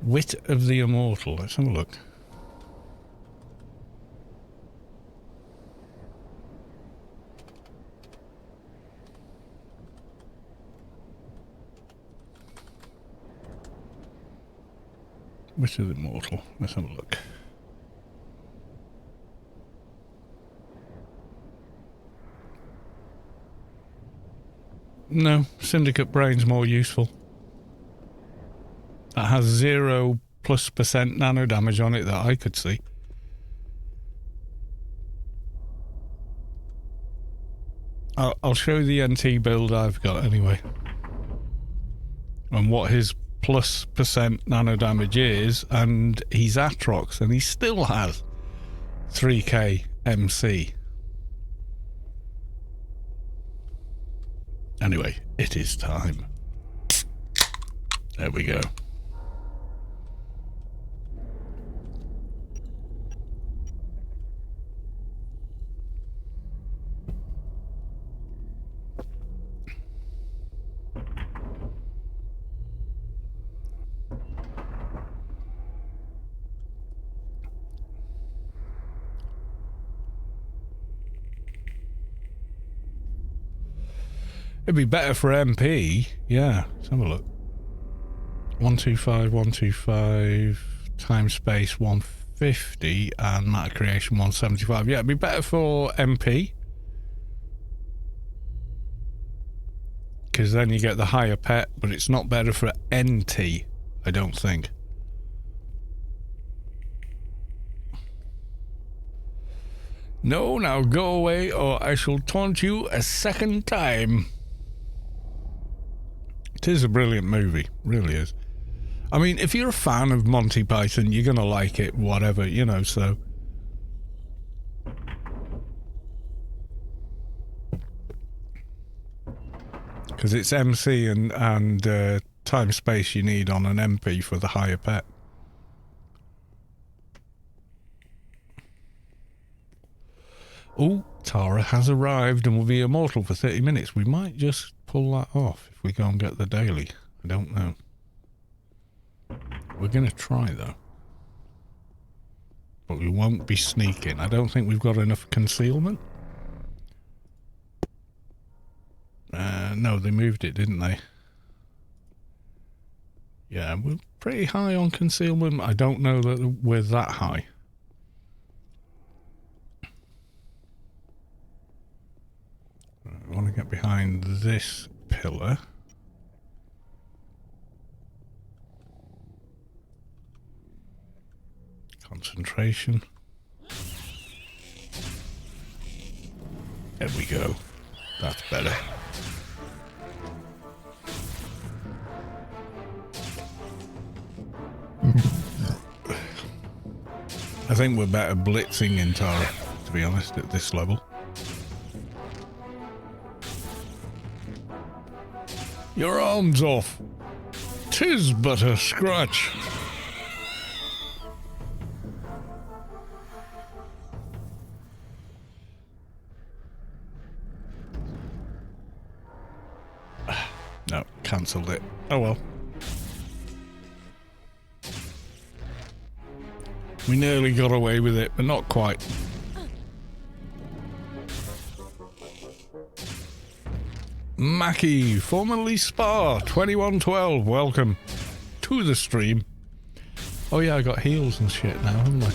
Wit of the Immortal. Let's have a look. Wit of the Immortal. Let's have a look. No, Syndicate Brain's more useful. That has 0+% nano damage on it that I could see. I'll show you the NT build I've got anyway. And what his +% nano damage is, and he's Atrox, and he still has 3k MC. Anyway, it is time. There we go. It'd be better for MP. Yeah, let's have a look. 125, 125, time space 150, and matter creation 175. Yeah, it'd be better for MP. Because then you get the higher pet, but it's not better for NT, I don't think. No, now go away or I shall taunt you a second time. It is a brilliant movie, really is. I mean, if you're a fan of Monty Python, you're gonna like it, whatever, you know, so... Because it's MC and time space you need on an MP for the higher pet. Oh, Tara has arrived and will be immortal for 30 minutes. We might just pull that off if we go and get the daily. I don't know. We're going to try, though. But we won't be sneaking. I don't think we've got enough concealment. No, they moved it, didn't they? Yeah, we're pretty high on concealment. I don't know that we're that high. I want to get behind this pillar. Concentration. There we go. That's better. I think we're better blitzing in Tara, to be honest, at this level. Your arm's off. 'Tis but a scratch. No, cancelled it. Oh well. We nearly got away with it, but not quite. Mackie, formerly Spa, 2112, welcome to the stream. Oh yeah, I got heals and shit now, haven't I?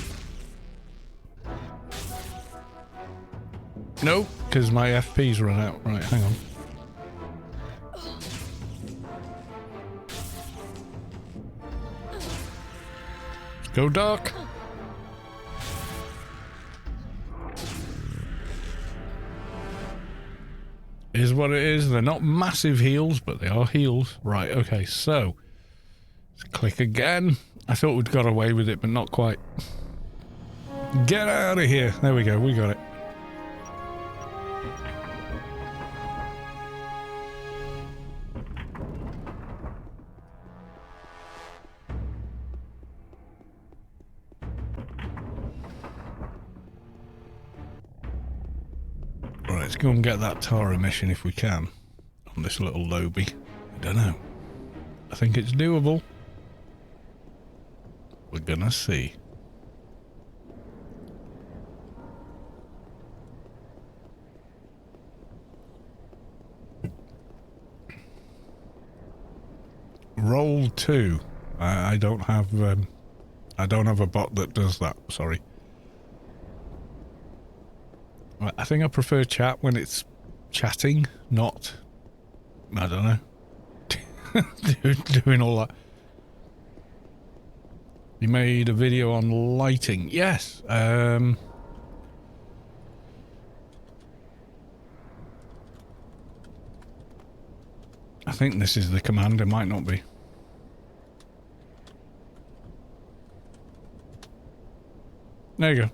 Nope, because my FP's run out. Right, hang on. Go dark. Is what it is. They're not massive heals, but they are heals. Right, okay, so let's click again. I thought we'd got away with it, but not quite. Get out of here. There we go, we got it. Let's go and get that Tara mission if we can on this little lobby. I don't know. I think it's doable. We're gonna see. Roll 2. I don't have a bot that does that. Sorry. I think I prefer chat when it's chatting, not, I don't know, doing all that. You made a video on lighting. Yes. I think this is the command. It might not be. There you go.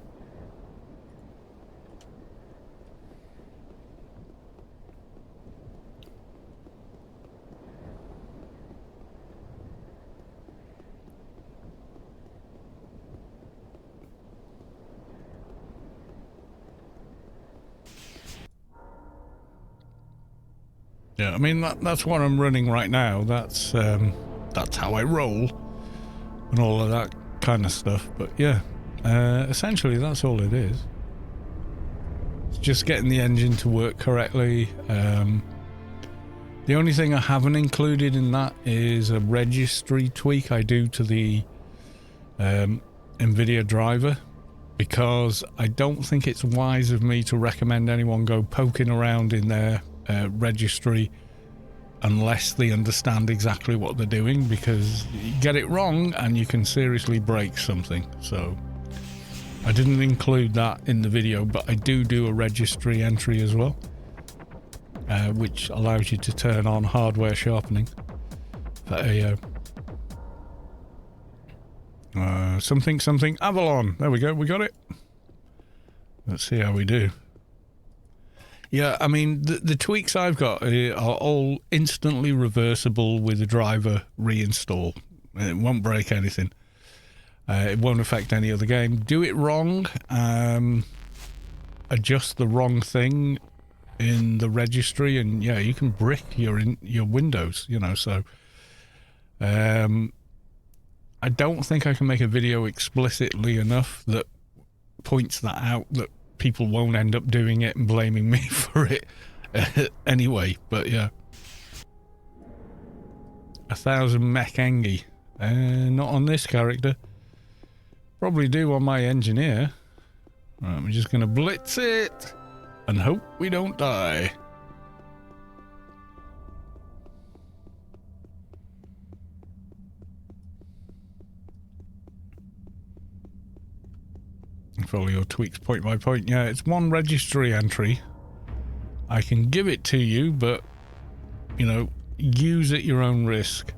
Yeah, I mean that's what I'm running right now. That's how I roll and all of that kind of stuff. But yeah, essentially that's all it is. It's just getting the engine to work correctly. The only thing I haven't included in that is a registry tweak I do to the NVIDIA driver, because I don't think it's wise of me to recommend anyone go poking around in their registry unless they understand exactly what they're doing, because you get it wrong and you can seriously break something. So I didn't include that in the video, but I do a registry entry as well, which allows you to turn on hardware sharpening for AO. Something Avalon. There we go. We got it. Let's see how we do. Yeah, I mean, the tweaks I've got are all instantly reversible with a driver reinstall. It won't break anything. It won't affect any other game. Do it wrong, adjust the wrong thing in the registry, and yeah, you can brick your Windows, you know, so... I don't think I can make a video explicitly enough that points that out, that people won't end up doing it and blaming me for it anyway, but yeah. 1,000 mech Engie. Not on this character. Probably do on my engineer. Right, I'm just gonna blitz it and hope we don't die. Follow your tweaks point by point. Yeah, it's one registry entry. I can give it to you, but, you know, use at your own risk.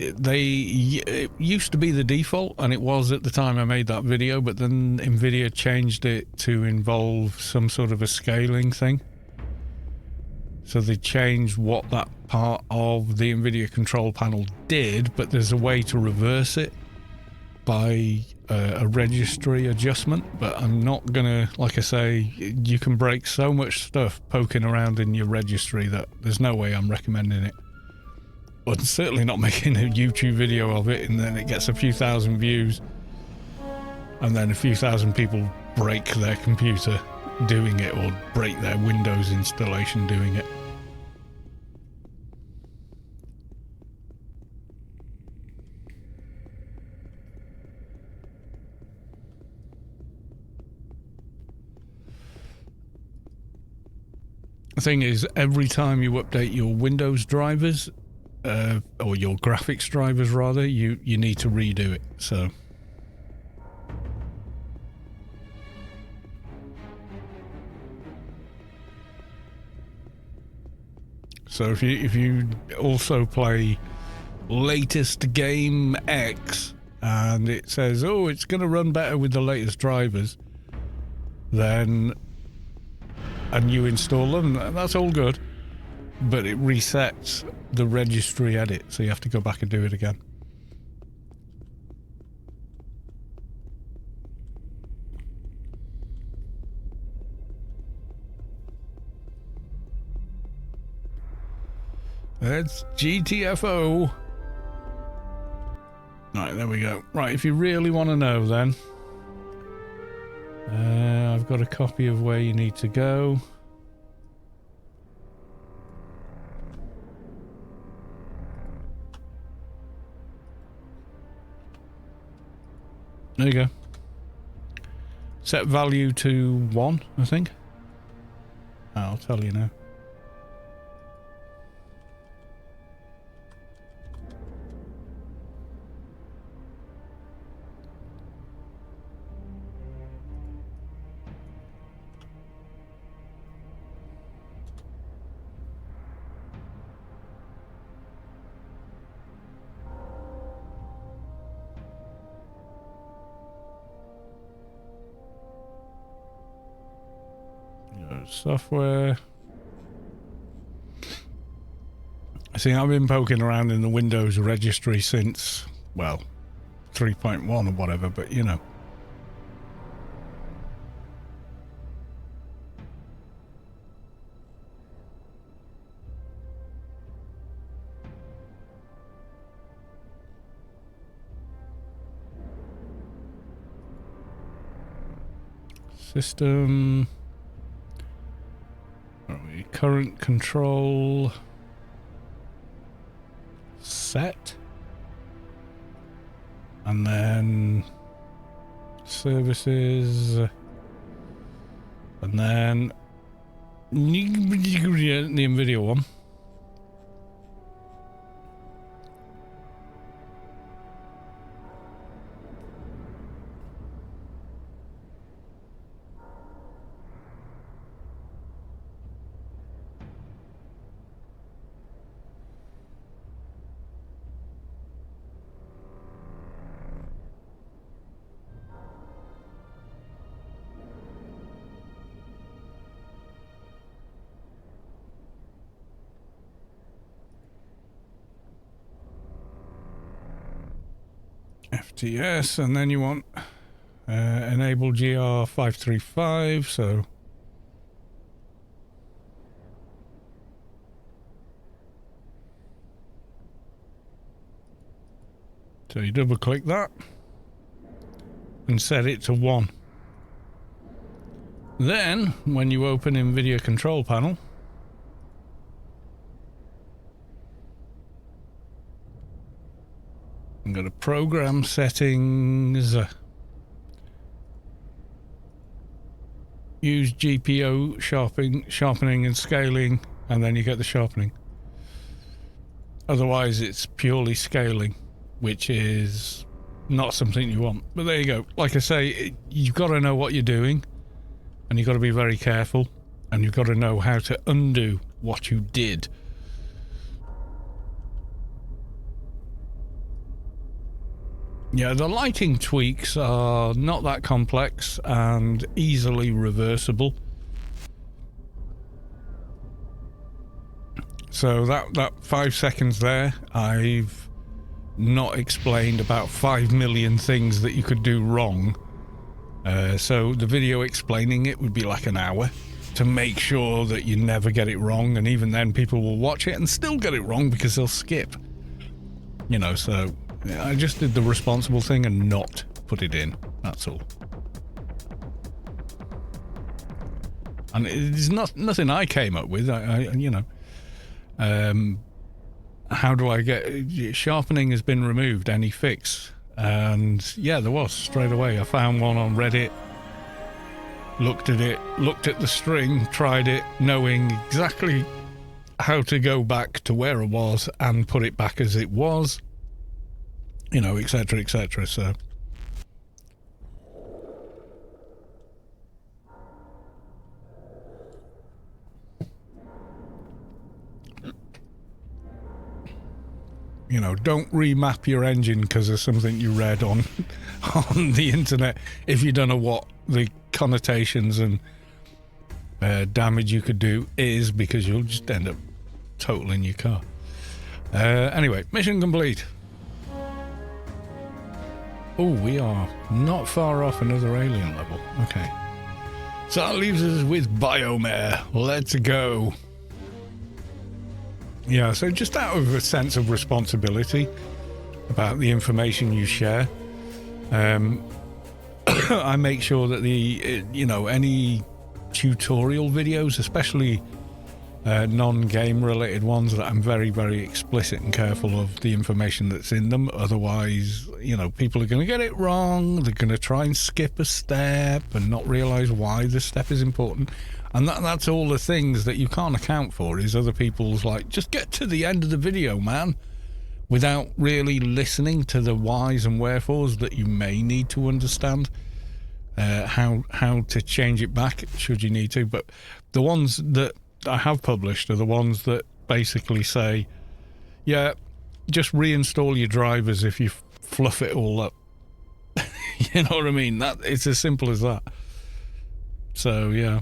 It used to be the default, and it was at the time I made that video, but then NVIDIA changed it to involve some sort of a scaling thing. So they changed what that part of the NVIDIA control panel did, but there's a way to reverse it by a registry adjustment, but I'm not gonna, like I say, you can break so much stuff poking around in your registry that there's no way I'm recommending it. But certainly not making a YouTube video of it and then it gets a few thousand views and then a few thousand people break their computer doing it or break their Windows installation doing it. The thing is, every time you update your Windows drivers, or your graphics drivers rather, you need to redo it, so... So if you also play latest game X, and it says, oh, it's going to run better with the latest drivers, then... and you install them, that's all good, but it resets the registry edit, so you have to go back and do it again. It's GTFO. Right, there we go. Right, if you really want to know then, I've got a copy of where you need to go. There you go. Set value to 1, I think. I'll tell you now. Software. See, I've been poking around in the Windows registry since, well, 3.1 or whatever, but you know. System. Current control set, and then services, and then the NVIDIA one. FTS, and then you want enable GR535, so you double click that and set it to 1. Then when you open in video control panel, I'm going to program settings, use GPO sharpening and scaling, and then you get the sharpening. Otherwise it's purely scaling, which is not something you want. But there you go. Like I say, you've got to know what you're doing, and you've got to be very careful, and you've got to know how to undo what you did. Yeah, the lighting tweaks are not that complex and easily reversible. So that 5 seconds there, I've not explained about 5 million things that you could do wrong. So the video explaining it would be like an hour to make sure that you never get it wrong, and even then people will watch it and still get it wrong because they'll skip. You know, so I just did the responsible thing and not put it in, that's all. And it's nothing I came up with. How do I get sharpening has been removed, any fix? And yeah, there was straight away. I found one on Reddit, looked at it, looked at the string, tried it, knowing exactly how to go back to where it was and put it back as it was, you know, etc., etc. So you know, don't remap your engine because of something you read on the internet if you don't know what the connotations and damage you could do is, because you'll just end up totaling your car. Anyway, mission complete. Oh, we are not far off another alien level. Okay. So that leaves us with Biomare. Let's go. Yeah, so just out of a sense of responsibility about the information you share, I make sure that any tutorial videos, especially non-game related ones, that I'm very, very explicit and careful of the information that's in them. Otherwise, you know, people are going to get it wrong. They're going to try and skip a step and not realize why the step is important. And that's all the things that you can't account for, is other people's like, just get to the end of the video, man, without really listening to the whys and wherefores that you may need to understand, how to change it back should you need to. But the ones that I have published are the ones that basically say, yeah, just reinstall your drivers if you fluff it all up. You know what I mean? That it's as simple as that. So yeah.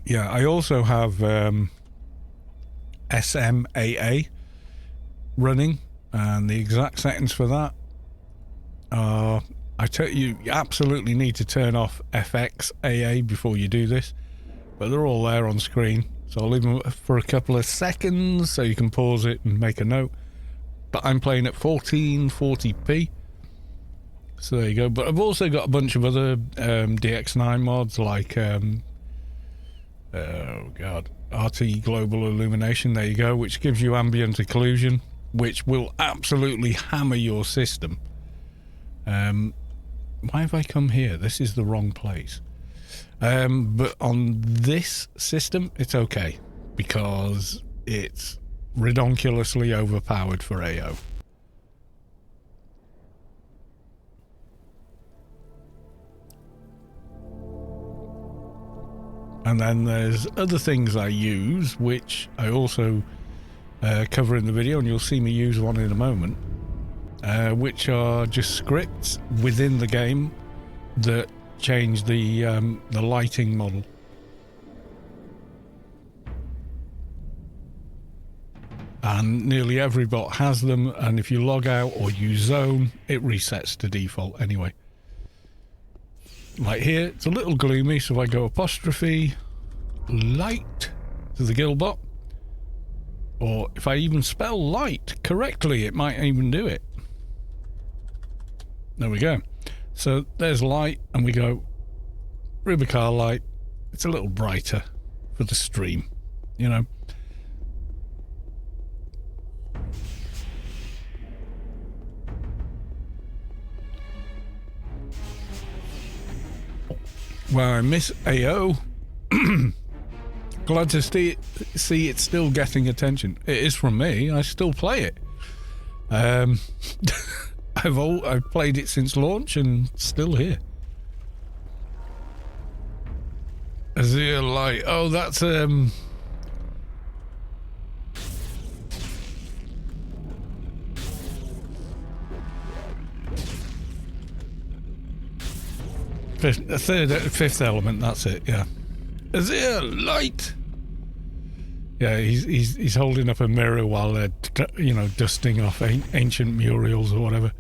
Yeah, I also have SMAA running, and the exact settings for that are, you absolutely need to turn off FXAA before you do this, but they're all there on screen, so I'll leave them for a couple of seconds so you can pause it and make a note. But I'm playing at 1440p, so there you go. But I've also got a bunch of other DX9 mods, like RT Global Illumination, there you go, which gives you ambient occlusion, which will absolutely hammer your system. Why have I come here? This is the wrong place. But on this system, it's okay, because it's redonkulously overpowered for AO. And then there's other things I use, which I also cover in the video, and you'll see me use one in a moment, which are just scripts within the game that change the lighting model. and nearly every bot has them, and if you log out or use zone, it resets to default anyway. Like here, it's a little gloomy, so if I go apostrophe light to the guild bot, or if I even spell light correctly, it might even do it. There we go. So there's light, and we go Rubicar light. It's a little brighter for the stream, you know. Well, I miss AO. Glad to see it still getting attention. It is from me. I still play it. I've played it since launch and still here. Azure Light. Oh, that's fifth element. That's it. Yeah. Azure Light. Yeah, he's holding up a mirror while they're, you know, dusting off ancient murals or whatever.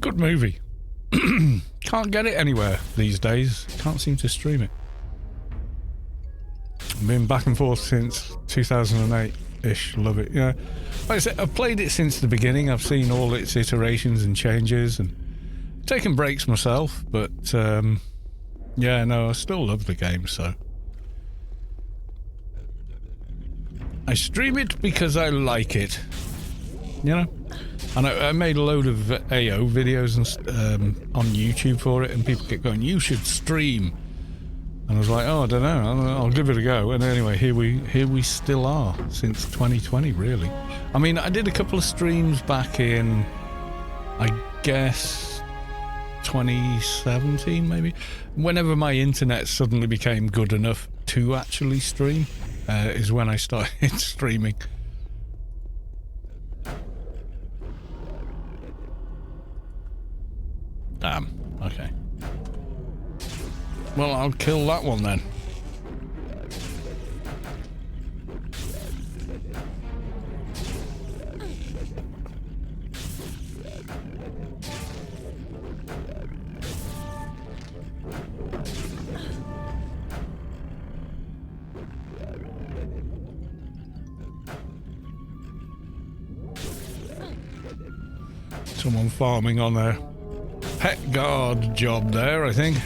Good movie. Can't get it anywhere these days. Can't seem to stream it. I've been back and forth since 2008-ish. Love it. Yeah, like I said, I've played it since the beginning. I've seen all its iterations and changes, and taken breaks myself. But yeah, no, I still love the game. So I stream it because I like it. You know. And I made a load of AO videos on YouTube for it, and people kept going, "You should stream." And I was like, "Oh, I don't know. I'll give it a go." And anyway, here we still are since 2020, really. I mean, I did a couple of streams back in, I guess, 2017, maybe. Whenever my internet suddenly became good enough to actually stream, is when I started streaming. Damn, okay. Well, I'll kill that one then. Someone farming on their pet guard job there, I think.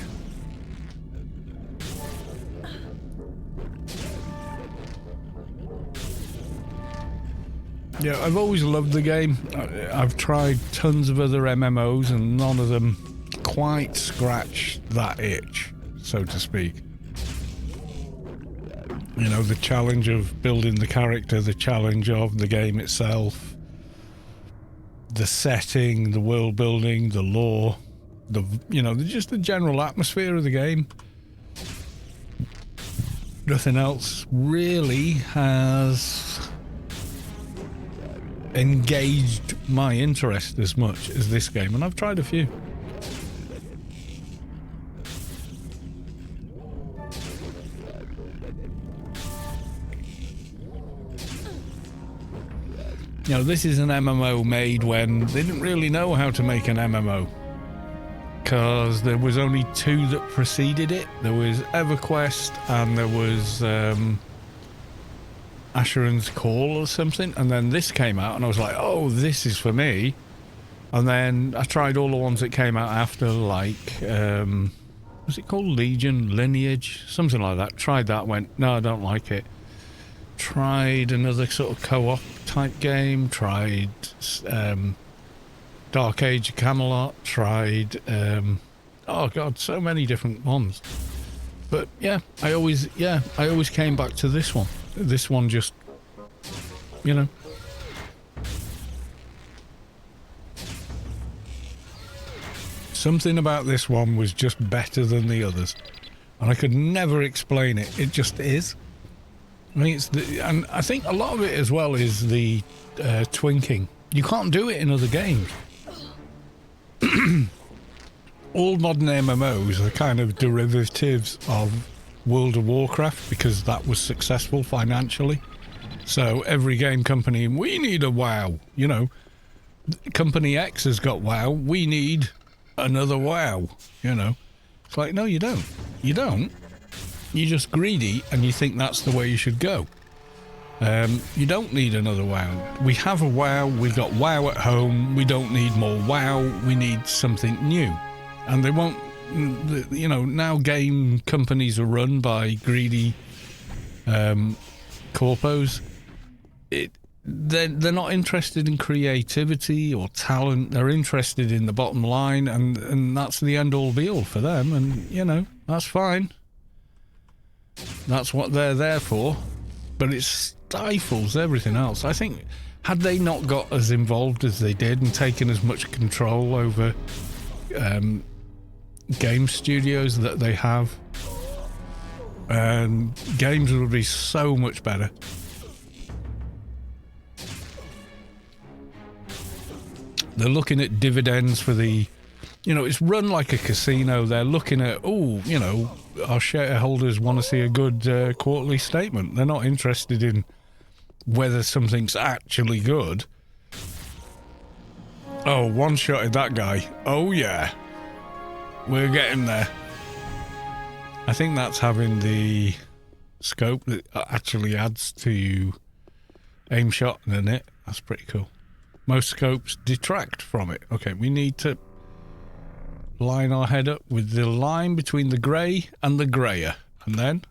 Yeah, I've always loved the game. I've tried tons of other MMOs and none of them quite scratch that itch, so to speak. You know, the challenge of building the character, the challenge of the game itself, the setting, the world building, the lore, just the general atmosphere of the game. Nothing else really has engaged my interest as much as this game, and I've tried a few. You know, this is an MMO made when they didn't really know how to make an MMO, because there was only two that preceded it. There was EverQuest and there was Asheron's Call or something, and then this came out and I was like, oh, this is for me. And then I tried all the ones that came out after, like was it called Legion, Lineage, something like that. Tried that, went, no, I don't like it. Tried another sort of co-op type game, tried Dark Age of Camelot, tried oh god, so many different ones. But yeah, I always came back to this one. This one just, you know. Something about this one was just better than the others. And I could never explain it. It just is. I mean, and I think a lot of it as well is the twinking. You can't do it in other games. All modern MMOs are kind of derivatives of World of Warcraft because that was successful financially. So every game company, we need a WoW. You know, Company X has got WoW. We need another WoW. You know, it's like, no, you don't. You don't. You're just greedy and you think that's the way you should go. You don't need another WoW. We have a WoW. We got WoW at home. We don't need more WoW. We need something new. And they won't, you know, now game companies are run by greedy corpos. They're not interested in creativity or talent. They're interested in the bottom line, and that's the end-all be-all for them. And, you know, that's fine. That's what they're there for. But it stifles everything else. I think, had they not got as involved as they did and taken as much control over game studios that they have, games would be so much better. They're looking at dividends for the, you know, it's run like a casino. They're looking at, oh, you know, our shareholders want to see a good quarterly statement. They're not interested in whether something's actually good. Oh, one-shotted that guy. Oh, yeah. We're getting there. I think that's having the scope that actually adds to aim shot in it. That's pretty cool. Most scopes detract from it. Okay, we need to line our head up with the line between the grey and the greyer. And then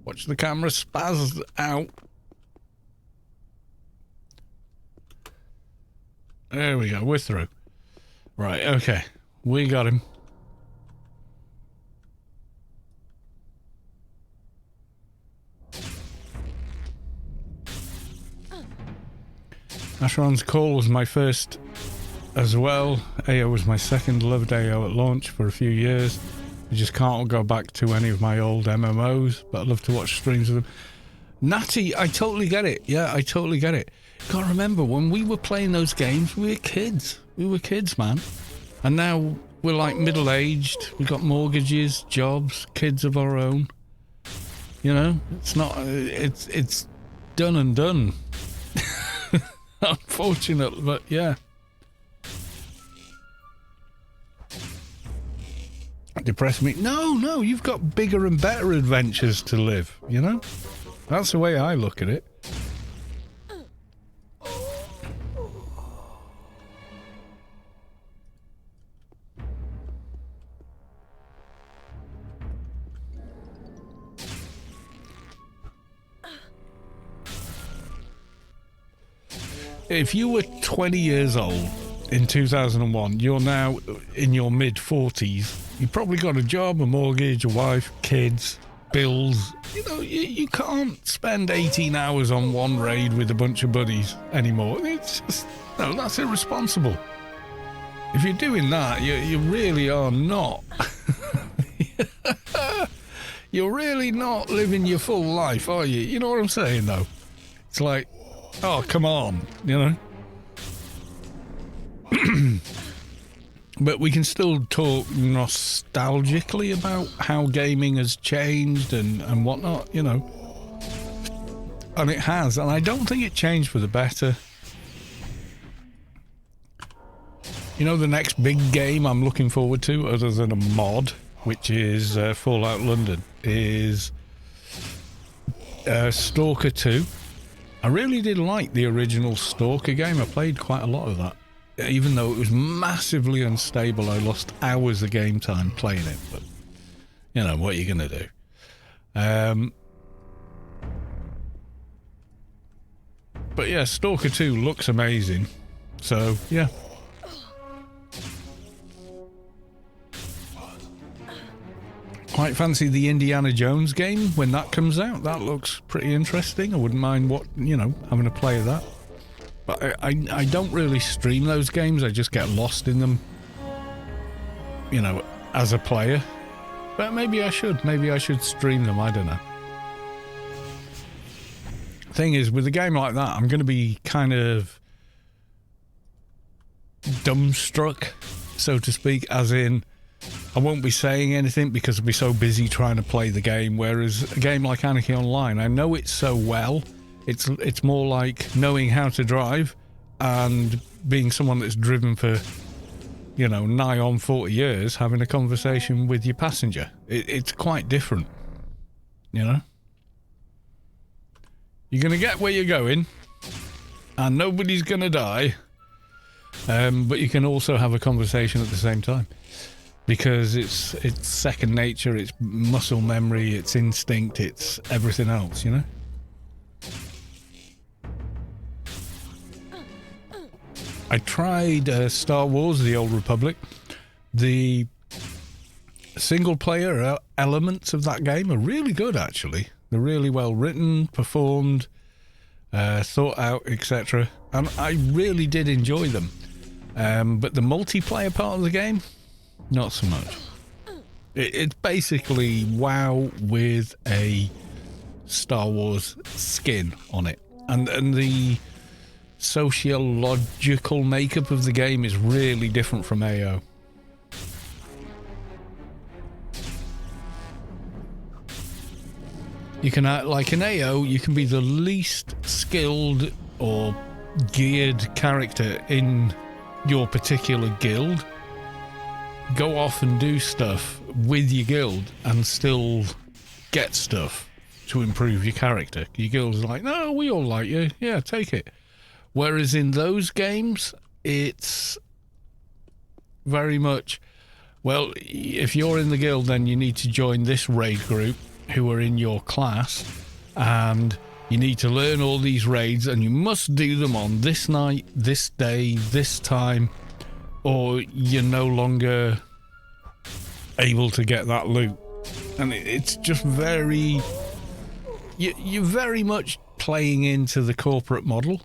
watch the camera spaz out. There we go, we're through. Right, okay. We got him. Asheron's Call was my first as well. AO was my second. Loved AO at launch for a few years. I just can't go back to any of my old MMOs, but I love to watch streams of them. Natty, I totally get it. Yeah, I totally get it. Can't remember when we were playing those games, we were kids. We were kids, man. And now we're like middle-aged. We've got mortgages, jobs, kids of our own. You know, it's not, it's done and done. Unfortunate, but yeah. Depress me? No, you've got bigger and better adventures to live, you know? That's the way I look at it. If you were 20 years old in 2001, you're now in your mid-40s. You've probably got a job, a mortgage, a wife, kids, bills. You know, you can't spend 18 hours on one raid with a bunch of buddies anymore. It's just, no, that's irresponsible. If you're doing that, you really are not. You're really not living your full life, are you? You know what I'm saying, though? It's like, oh, come on, you know? But we can still talk nostalgically about how gaming has changed and whatnot, you know? And it has, and I don't think it changed for the better. You know, the next big game I'm looking forward to, other than a mod, which is Fallout London, is Stalker 2. I really did like the original Stalker game. I played quite a lot of that. Even though it was massively unstable, I lost hours of game time playing it. But, you know, what are you going to do? But yeah, Stalker 2 looks amazing. So, yeah. Quite fancy the Indiana Jones game when that comes out. That looks pretty interesting. I wouldn't mind having a play of that. But I don't really stream those games. I just get lost in them, you know, as a player. But maybe I should. Maybe I should stream them. I don't know. Thing is, with a game like that, I'm going to be kind of dumbstruck so to speak, as in I won't be saying anything because I'll be so busy trying to play the game, whereas a game like Anarchy Online, I know it so well. It's more like knowing how to drive and being someone that's driven for, you know, nigh on 40 years, having a conversation with your passenger. It's quite different, you know? You're going to get where you're going, and nobody's going to die, but you can also have a conversation at the same time. Because it's second nature, it's muscle memory, it's instinct, it's everything else, you know? I tried Star Wars, The Old Republic. The single-player elements of that game are really good, actually. They're really well written, performed, thought out, etc. And I really did enjoy them. But the multiplayer part of the game, not so much. It's basically WoW with a Star Wars skin on it. And the sociological makeup of the game is really different from AO. You can, like in AO, you can be the least skilled or geared character in your particular guild, go off and do stuff with your guild and still get stuff to improve your character. Your guild's like, no, we all like you. Yeah, take it. Whereas in those games, it's very much, well, if you're in the guild, then you need to join this raid group who are in your class, and you need to learn all these raids, and you must do them on this night, this day, this time, or you're no longer able to get that loot. And it's just very... You're very much playing into the corporate model,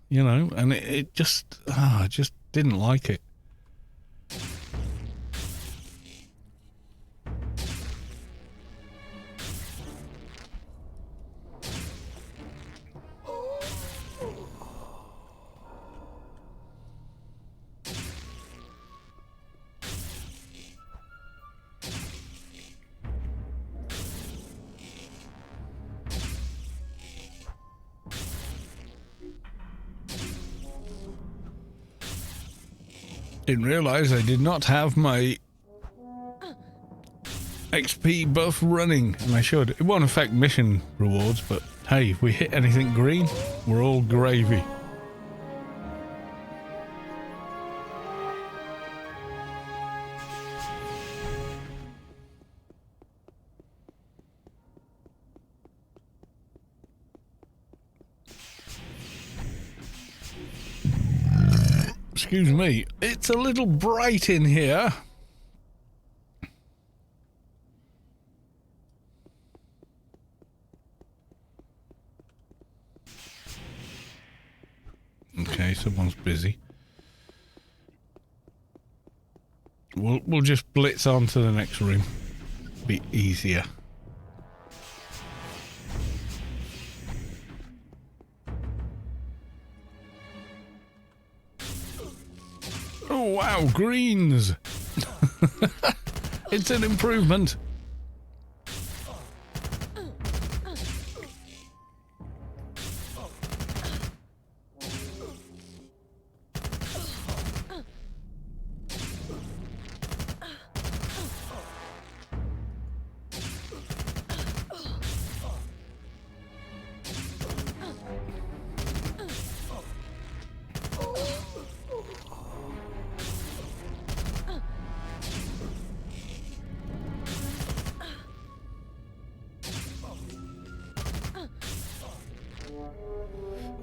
you know, and it just... I just didn't like it. Didn't realise I did not have my XP buff running, and I should. It won't affect mission rewards, but hey, if we hit anything green, we're all gravy. Excuse me, it's a little bright in here. Okay, someone's busy. We'll just blitz on to the next room. Be easier. Oh wow, greens! It's an improvement.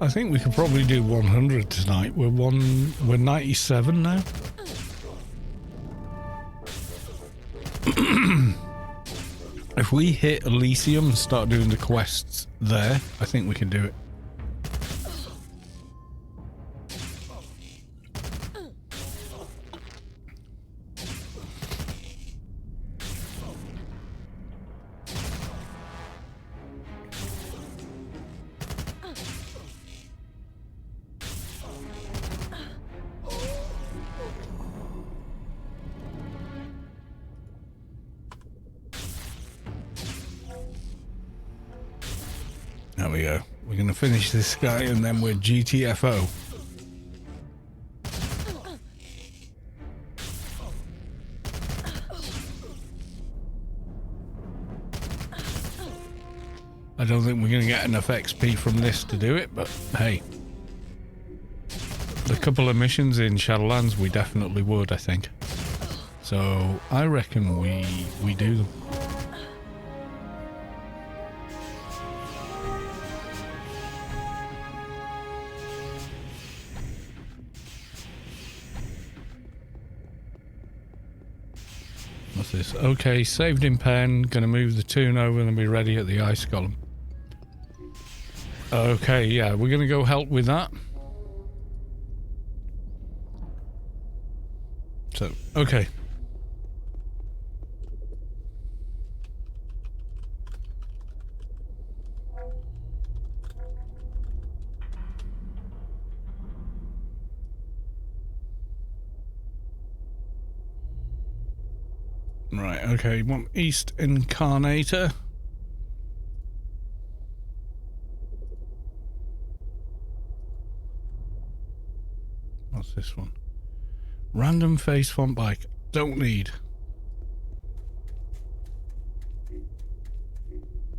I think we could probably do 100 tonight. We're 97 now. If we hit Elysium and start doing the quests there, I think we can do it. There we go. We're going to finish this guy and then we're GTFO. I don't think we're going to get enough XP from this to do it, but hey. The couple of missions in Shadowlands, we definitely would, I think. So, I reckon we do them. What's this? Okay, saved in pen. Gonna move the toon over and be ready at the ice column. Okay, yeah, we're gonna go help with that. So, okay. Right, okay, want East Incarnator. What's this one? Random face font bike. Don't need.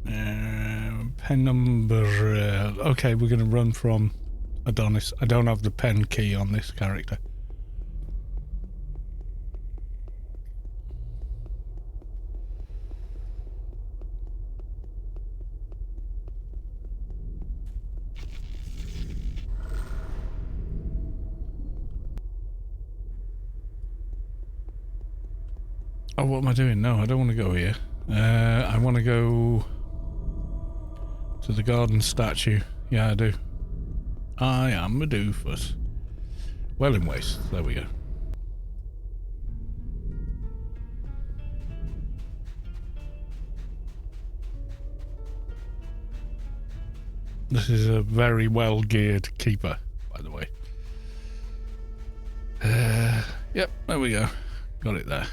Pen number... okay, we're going to run from Adonis. I don't have the pen key on this character. Oh, what am I doing? No, I don't want to go here. I want to go to the garden statue. Yeah, I do. I am a doofus. Well in waste. There we go. This is a very well geared keeper, by the way. Yep, there we go. Got it there.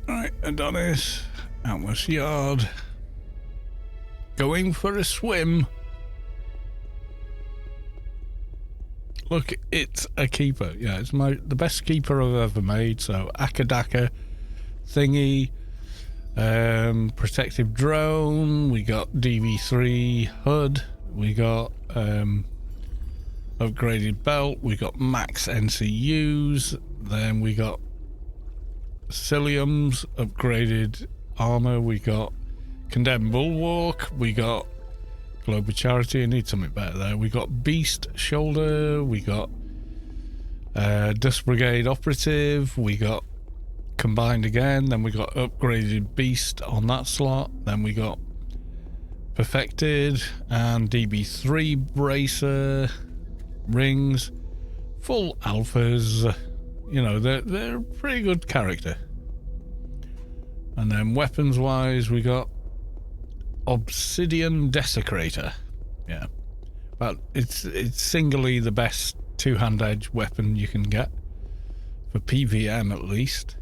Right, Adonis, Atlas Yard. Going for a swim. Look, it's a keeper. Yeah, it's the best keeper I've ever made. So, Akadaka, Thingy, Protective Drone, we got DV3 HUD, we got upgraded belt, we got max NCUs, then we got Ciliums, upgraded armor, we got Condemned Bulwark, we got Globe of Charity. I need something better there. We got Beast Shoulder, we got Dust Brigade Operative, we got Combined again, then we got upgraded Beast on that slot, then we got Perfected and DB3 Bracer rings, full alphas. You know, they're a pretty good character. And then weapons wise, we got Obsidian Desecrator. Yeah, but it's singly the best two-hand edge weapon you can get for PVM at least.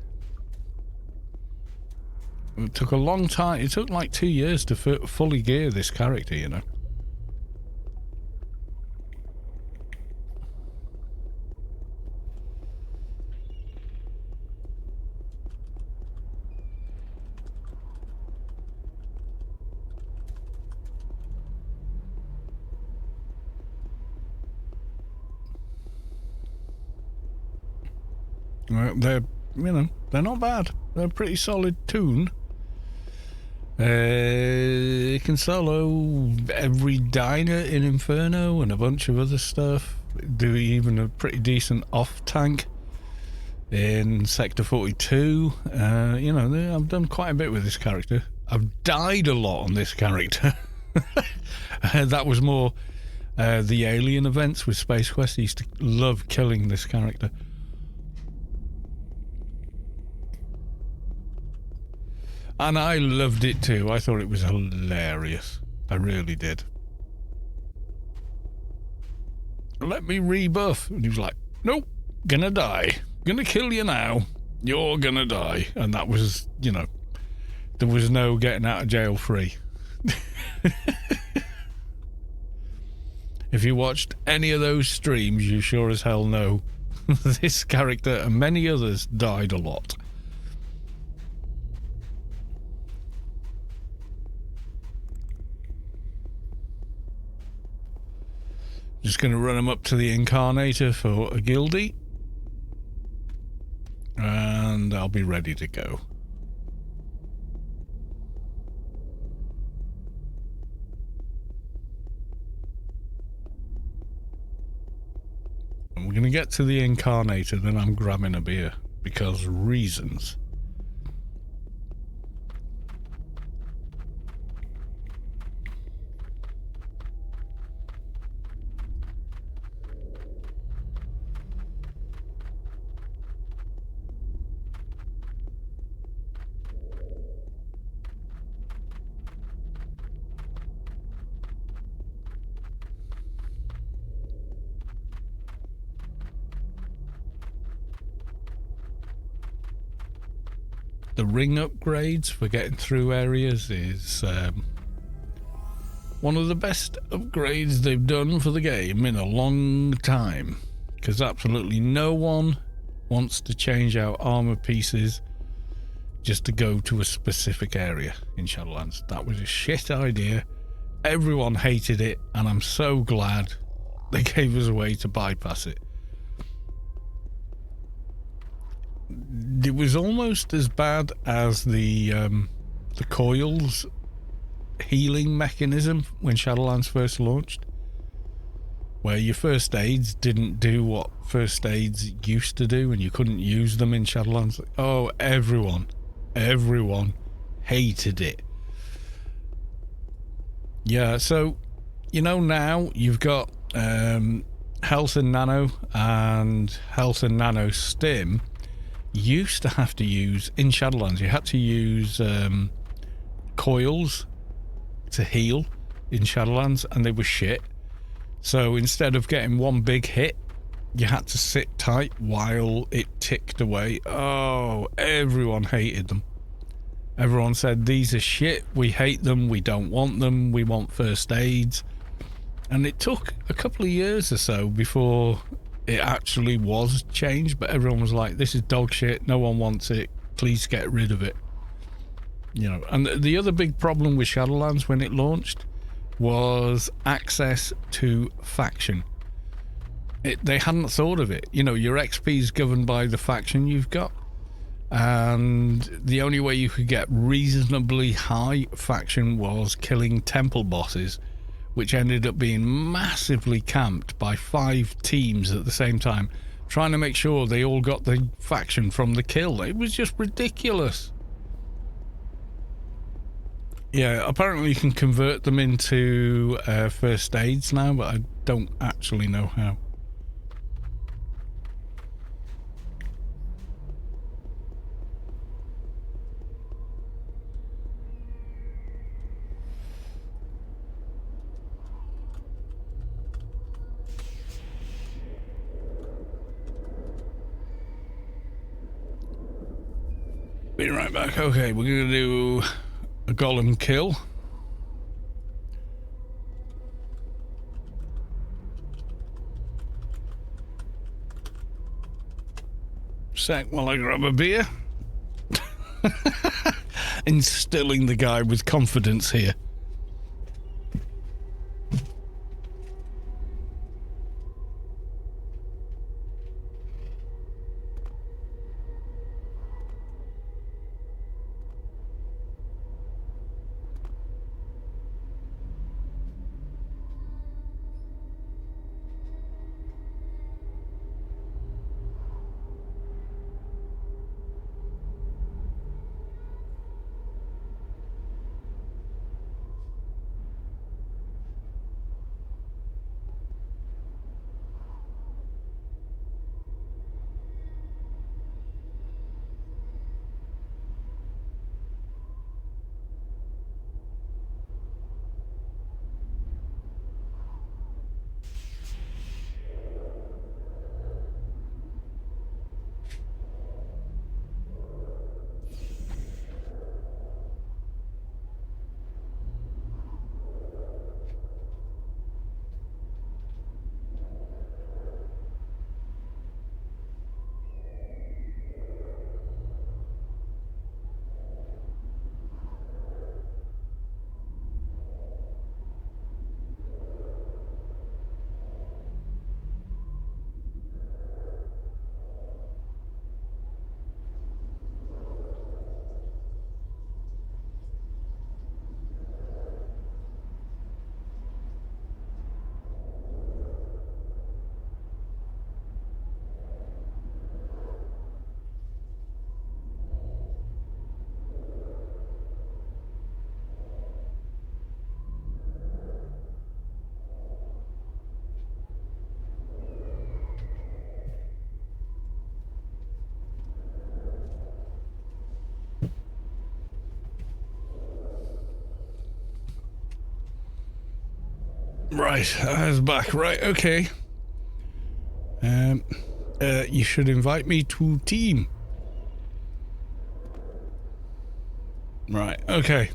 It took a long time. It took like 2 years to fully gear this character, you know. They're, you know, they're not bad. They're a pretty solid toon. It can solo every diner in Inferno and a bunch of other stuff. Do even a pretty decent off tank in Sector 42. You know, I've done quite a bit with this character. I've died a lot on this character. That was more the Alien events with Space Quest. I used to love killing this character. And I loved it too. I thought it was hilarious. I really did. Let me rebuff. And he was like, nope, gonna die. Gonna kill you now. You're gonna die. And that was, you know, there was no getting out of jail free. If you watched any of those streams, you sure as hell know this character and many others died a lot. Just going to run him up to the Incarnator for a guildie. And I'll be ready to go. And we're going to get to the Incarnator, then I'm grabbing a beer. Because reasons. The ring upgrades for getting through areas is one of the best upgrades they've done for the game in a long time, because absolutely no one wants to change out armor pieces just to go to a specific area in Shadowlands. That was a shit idea. Everyone hated it, and I'm so glad they gave us a way to bypass it. It was almost as bad as the coils healing mechanism when Shadowlands first launched, where your first aids didn't do what first aids used to do and you couldn't use them in Shadowlands. Oh, everyone hated it. Yeah, so you know, now you've got Health and Nano and Health and Nano Stim. Used to have to use in Shadowlands, you had to use coils to heal in Shadowlands, and they were shit. So instead of getting one big hit, you had to sit tight while it ticked away. Oh, everyone hated them. Everyone said, these are shit, we hate them, we don't want them, we want first aids. And it took a couple of years or so before it actually was changed, but everyone was like, this is dog shit, no one wants it, please get rid of it. You know, and the other big problem with Shadowlands when it launched was access to faction. They hadn't thought of it. You know, your XP is governed by the faction you've got, and the only way you could get reasonably high faction was killing temple bosses, which ended up being massively camped by 5 teams at the same time, trying to make sure they all got the faction from the kill. It was just ridiculous. Yeah, apparently you can convert them into first aids now, but I don't actually know how. Be right back. Okay, we're going to do a golem kill. Sec while I grab a beer. Instilling the guy with confidence here. Right, I was back. Right, okay. You should invite me to team. Right, okay.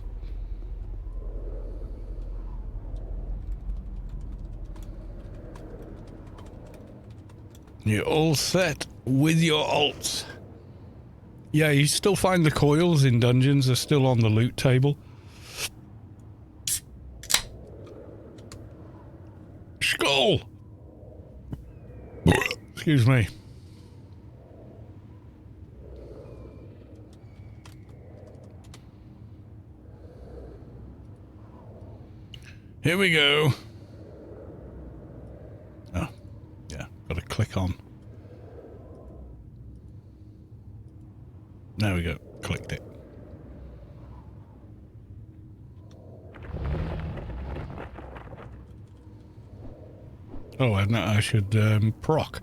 You're all set with your alts. Yeah, you still find the coils in dungeons. They're still on the loot table. Skull! Excuse me. Here we go. Oh, yeah, got to click on. There we go, clicked it. Oh, I should proc.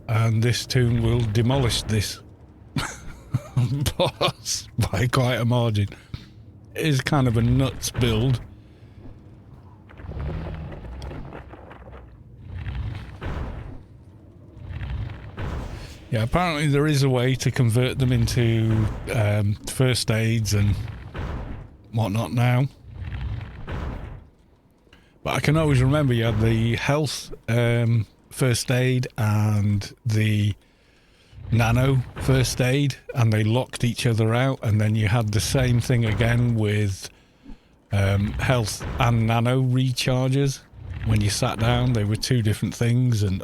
And this toon will demolish this boss by quite a margin. It is kind of a nuts build. Yeah, apparently there is a way to convert them into first aids and whatnot now. But I can always remember you had the health first aid and the nano first aid, and they locked each other out, and then you had the same thing again with health and nano recharges. When you sat down, they were two different things, and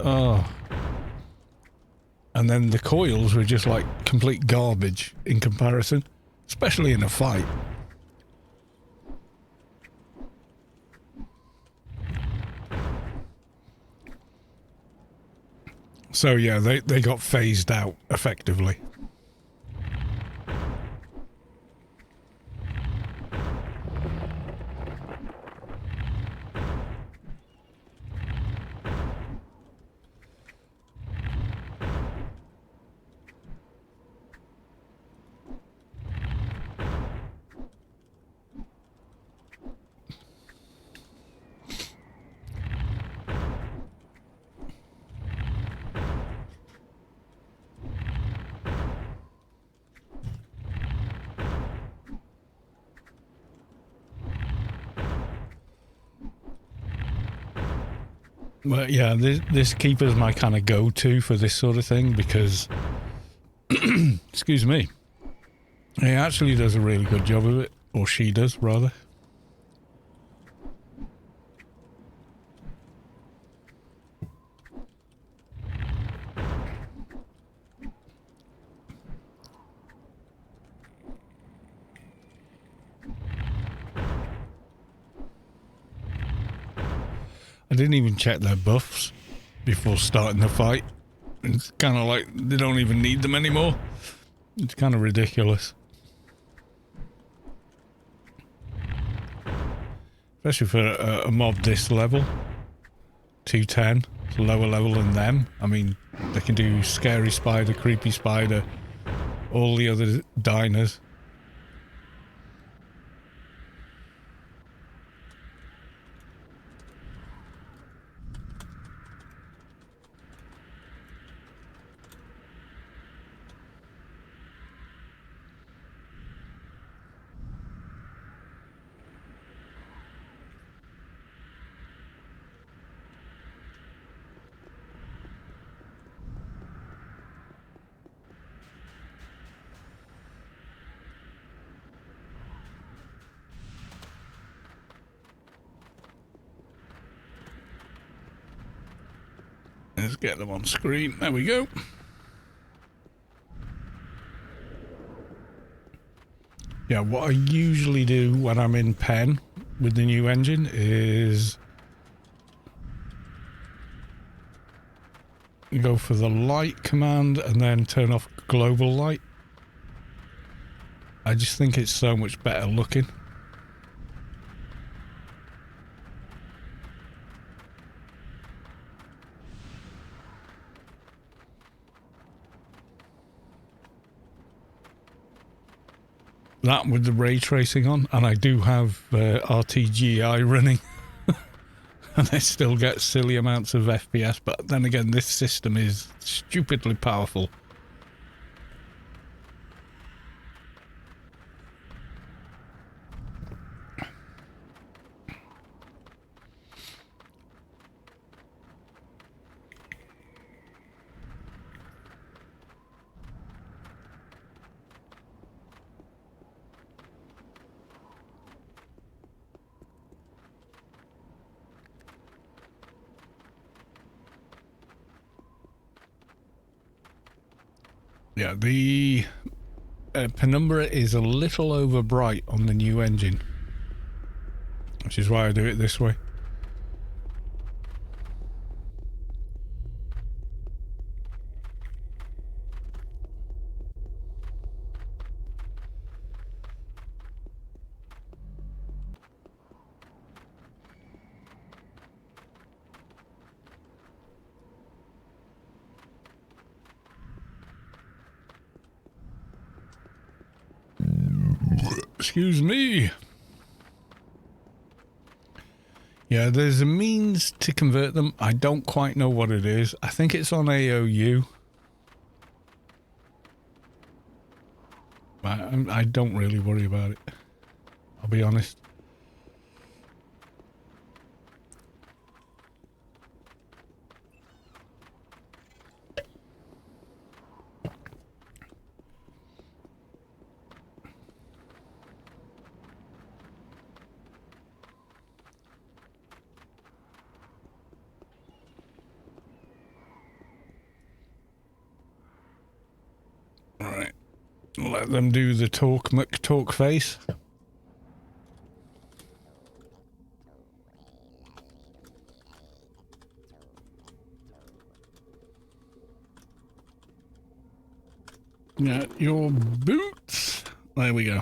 and then the coils were just like complete garbage in comparison, especially in a fight. So yeah, they got phased out effectively. But yeah, this keeper's my kind of go-to for this sort of thing because, excuse me, he actually does a really good job of it, or she does, rather. I didn't even check their buffs before starting the fight. It's kind of like they don't even need them anymore. It's kind of ridiculous. Especially for a mob this level. 210. It's a lower level than them. I mean, they can do Scary Spider, Creepy Spider, all the other diners. Let's get them on screen. There we go. Yeah, what I usually do when I'm in pen with the new engine is you go for the light command and then turn off global light. I just think it's so much better looking. That with the ray tracing on, and I do have RTGI running, and I still get silly amounts of FPS, but then again, this system is stupidly powerful. Yeah, the penumbra is a little over bright on the new engine, which is why I do it this way. Excuse me. Yeah, there's a means to convert them. I don't quite know what it is. I think it's on AOU. I don't really worry about it, I'll be honest. Alright, let them do the talk face. Yeah, your boots. There we go.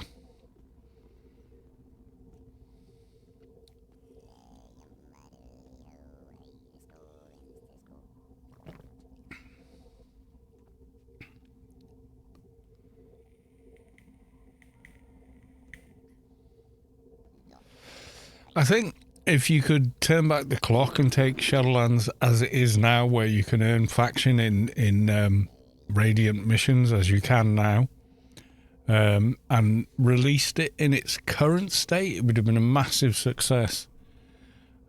I think if you could turn back the clock and take Shadowlands as it is now, where you can earn faction in Radiant missions as you can now, and released it in its current state, it would have been a massive success.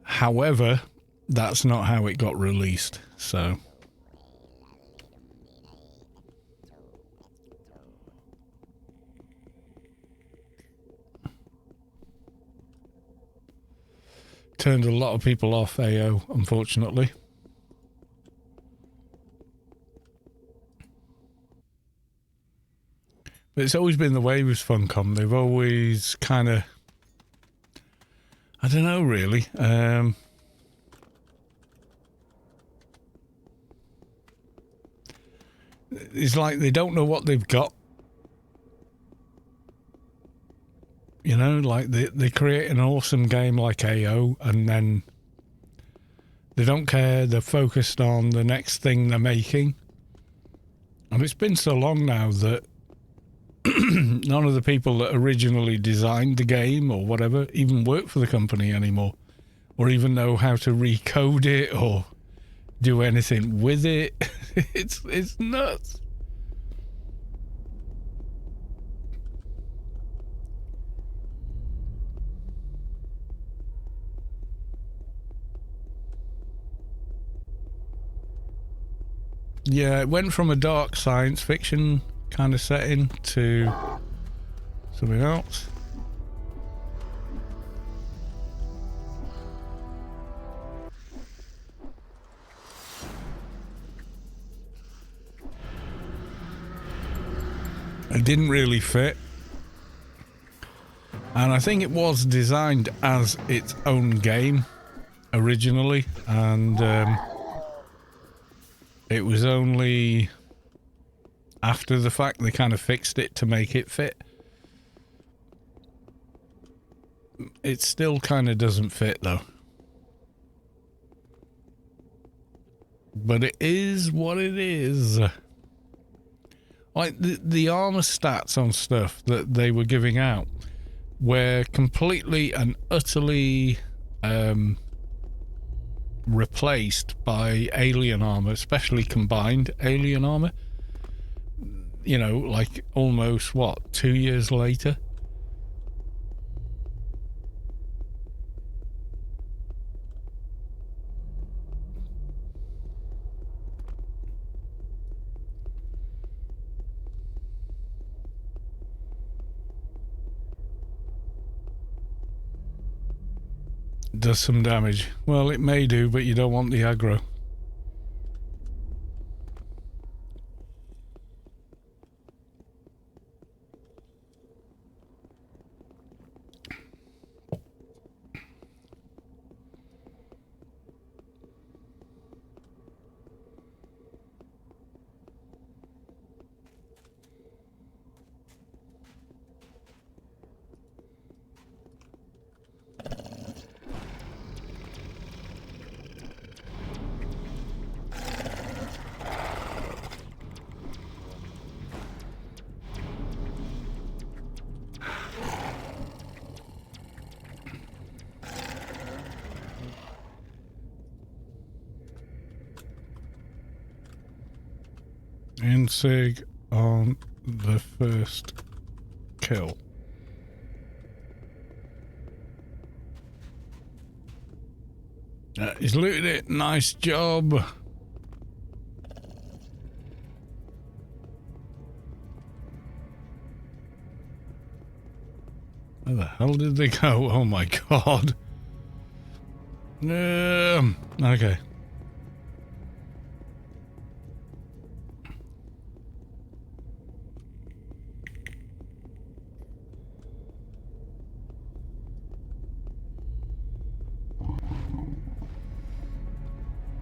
However, that's not how it got released, so... Turned a lot of people off AO, unfortunately. But it's always been the way with Funcom. They've always kind of... I don't know, really. It's like they don't know what they've got. You know, like they create an awesome game like AO and then they don't care, they're focused on the next thing they're making. And it's been so long now that none of the people that originally designed the game or whatever even work for the company anymore, or even know how to recode it or do anything with it. It's nuts. Yeah, it went from a dark science fiction kind of setting to something else. It didn't really fit. And I think it was designed as its own game originally, and it was only after the fact they kind of fixed it to make it fit. It still kind of doesn't fit though. But it is what it is. Like the armor stats on stuff that they were giving out were completely and utterly replaced by alien armor, especially combined alien armor. You know, like almost, what, 2 years later? Does some damage. Well, it may do, but you don't want the aggro. Insig on the first kill. He's looted it. Nice job. Where the hell did they go? Oh my god. Okay.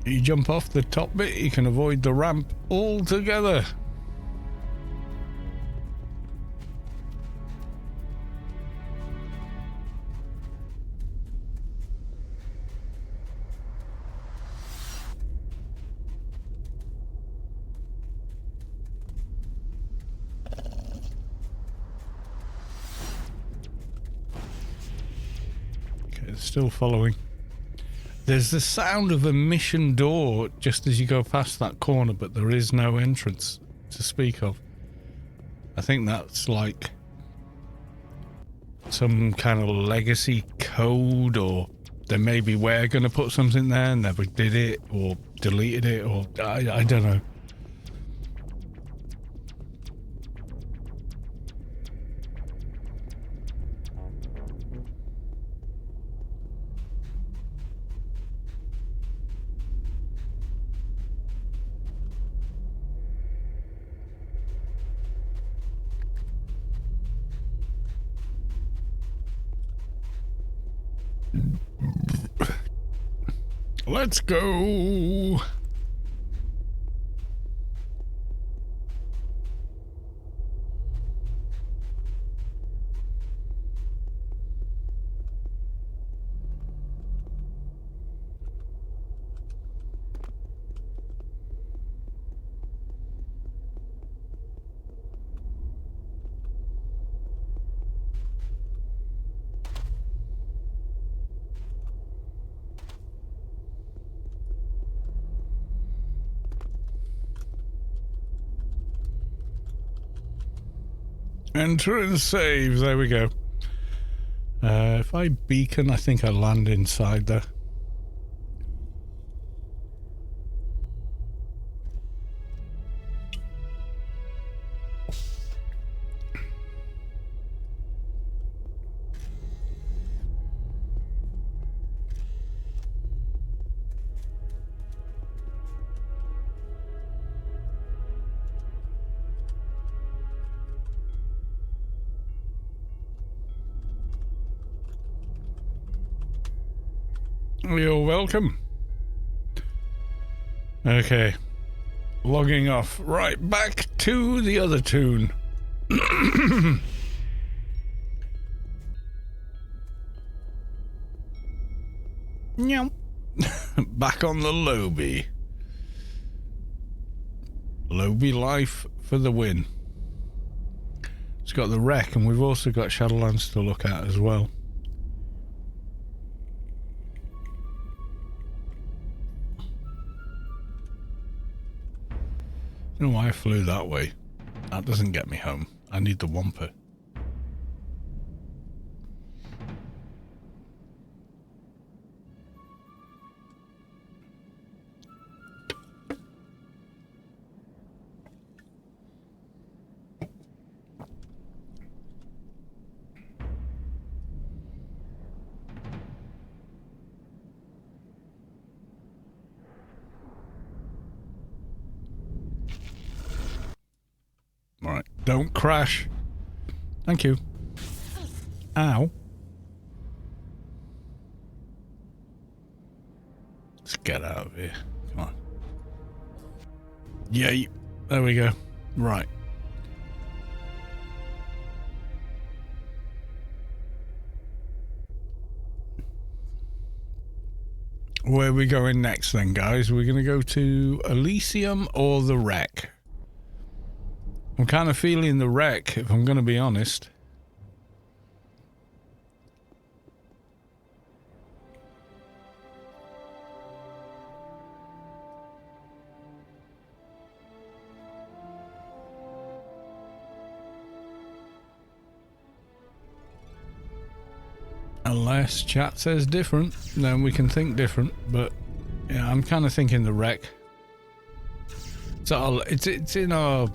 You jump off the top bit, you can avoid the ramp altogether. Okay, it's still following. There's the sound of a mission door just as you go past that corner, but there is no entrance to speak of. I think that's like some kind of legacy code, or they maybe were going to put something there and never did it, or deleted it, or I don't know. Let's go. Enter and save. There we go. If I beacon, I think I land inside there. You're welcome. Okay. Logging off. Right, back to the other toon. Meow. Back on the Lobby. Lobby life for the win. It's got the wreck, and we've also got Shadowlands to look at as well. I don't know why I flew that way. That doesn't get me home. I need the Wampa. Alright, don't crash. Thank you. Ow. Let's get out of here. Come on. Yeah, there we go. Right. Where are we going next then, guys? We're going to go to Elysium or the wreck? I'm kind of feeling the wreck, if I'm going to be honest. Unless chat says different, then we can think different. But yeah, I'm kind of thinking the wreck. So it's in our...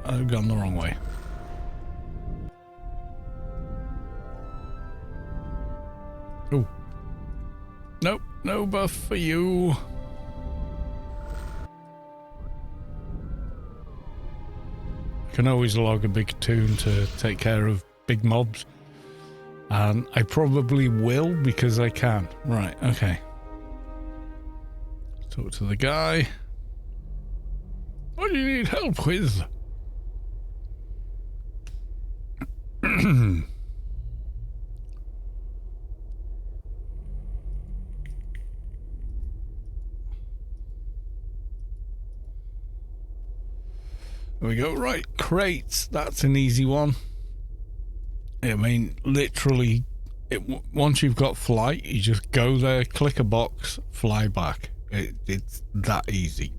I've gone the wrong way. Oh. Nope, no buff for you. I can always log a big toon to take care of big mobs. And I probably will because I can. Right, okay. Talk to the guy. What do you need help with? There we go. Right, crates. That's an easy one. I mean, literally, once you've got flight, you just go there, click a box, fly back. It's that easy.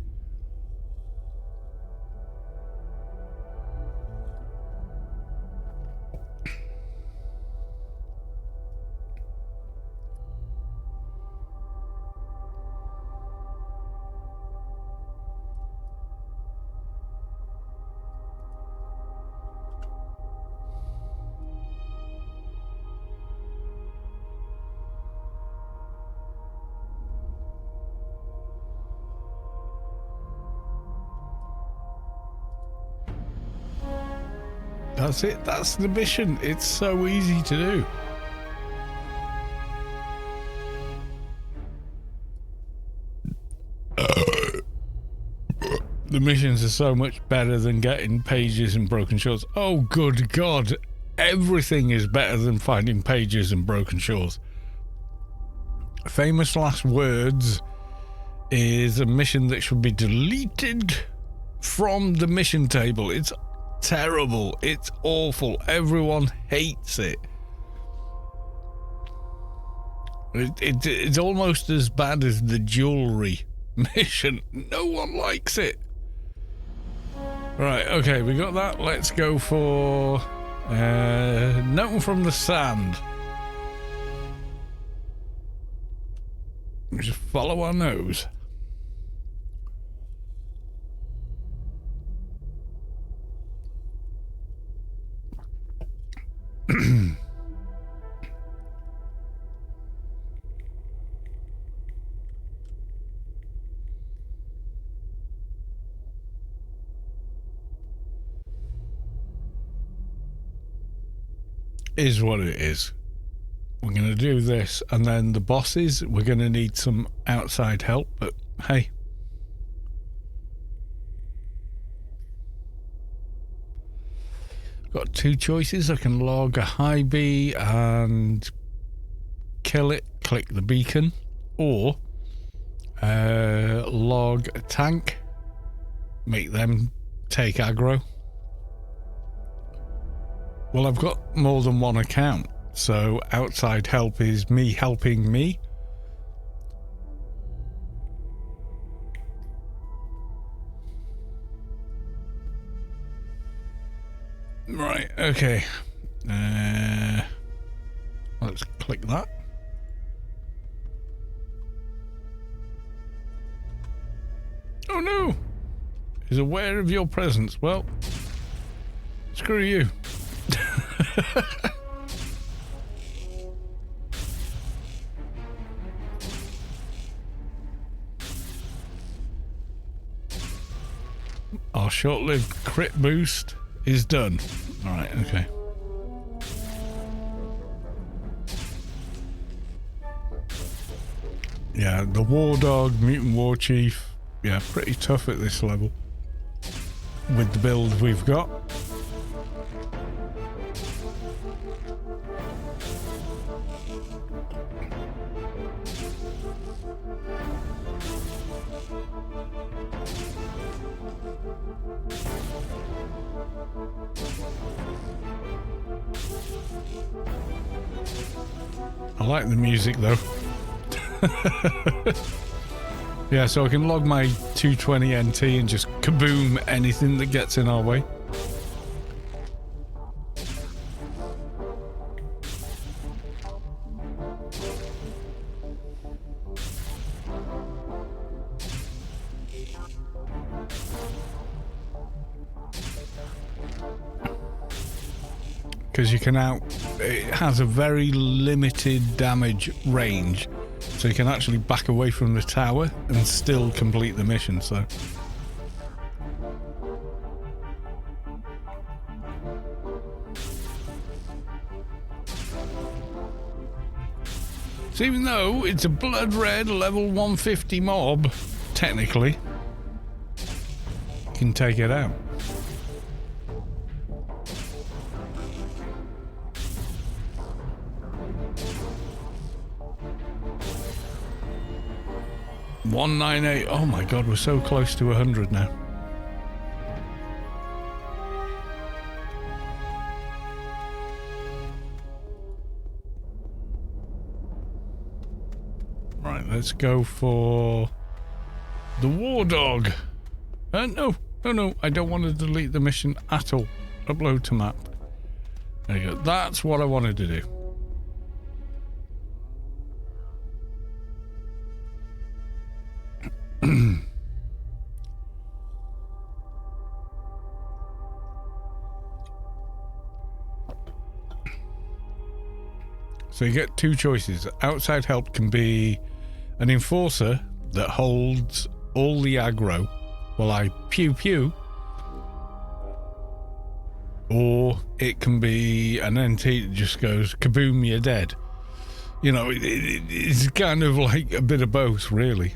That's it. That's the mission. It's so easy to do. The missions are so much better than getting pages and broken shores. Oh, good God. Everything is better than finding pages and broken shores. Famous last words is a mission that should be deleted from the mission table. It's terrible. It's awful. Everyone hates it. It's almost as bad as the jewelry mission. No one likes it. Right, okay, we got that. Let's go for nothing from the sand. We just follow our nose. Is what it is. we're going to do this, and then the bosses, we're going to need some outside help, but hey. Got two choices. I can log a high bee and kill it, click the beacon, or log a tank, make them take aggro. Well, I've got more than one account, so outside help is me helping me. Right, okay. Let's click that. Oh no! Is aware of your presence. Well, screw you. Our short-lived crit boost is done. Alright, okay. Yeah, the War Dog, Mutant War Chief, yeah, pretty tough at this level. With the build we've got. I like the music though. Yeah, so I can log my 220 NT and just kaboom anything that gets in our way. Because you can it has a very limited damage range, so you can actually back away from the tower and still complete the mission, so. So even though it's a blood red level 150 mob, technically, you can take it out. $198. Oh my god, we're so close to 100 now. Right, let's go for the War Dog. No, I don't want to delete the mission at all. Upload to map. There you go. That's what I wanted to do. So you get two choices. Outside help can be an enforcer that holds all the aggro while I pew pew, or it can be an NT that just goes kaboom, you're dead. You know, it's kind of like a bit of both, really,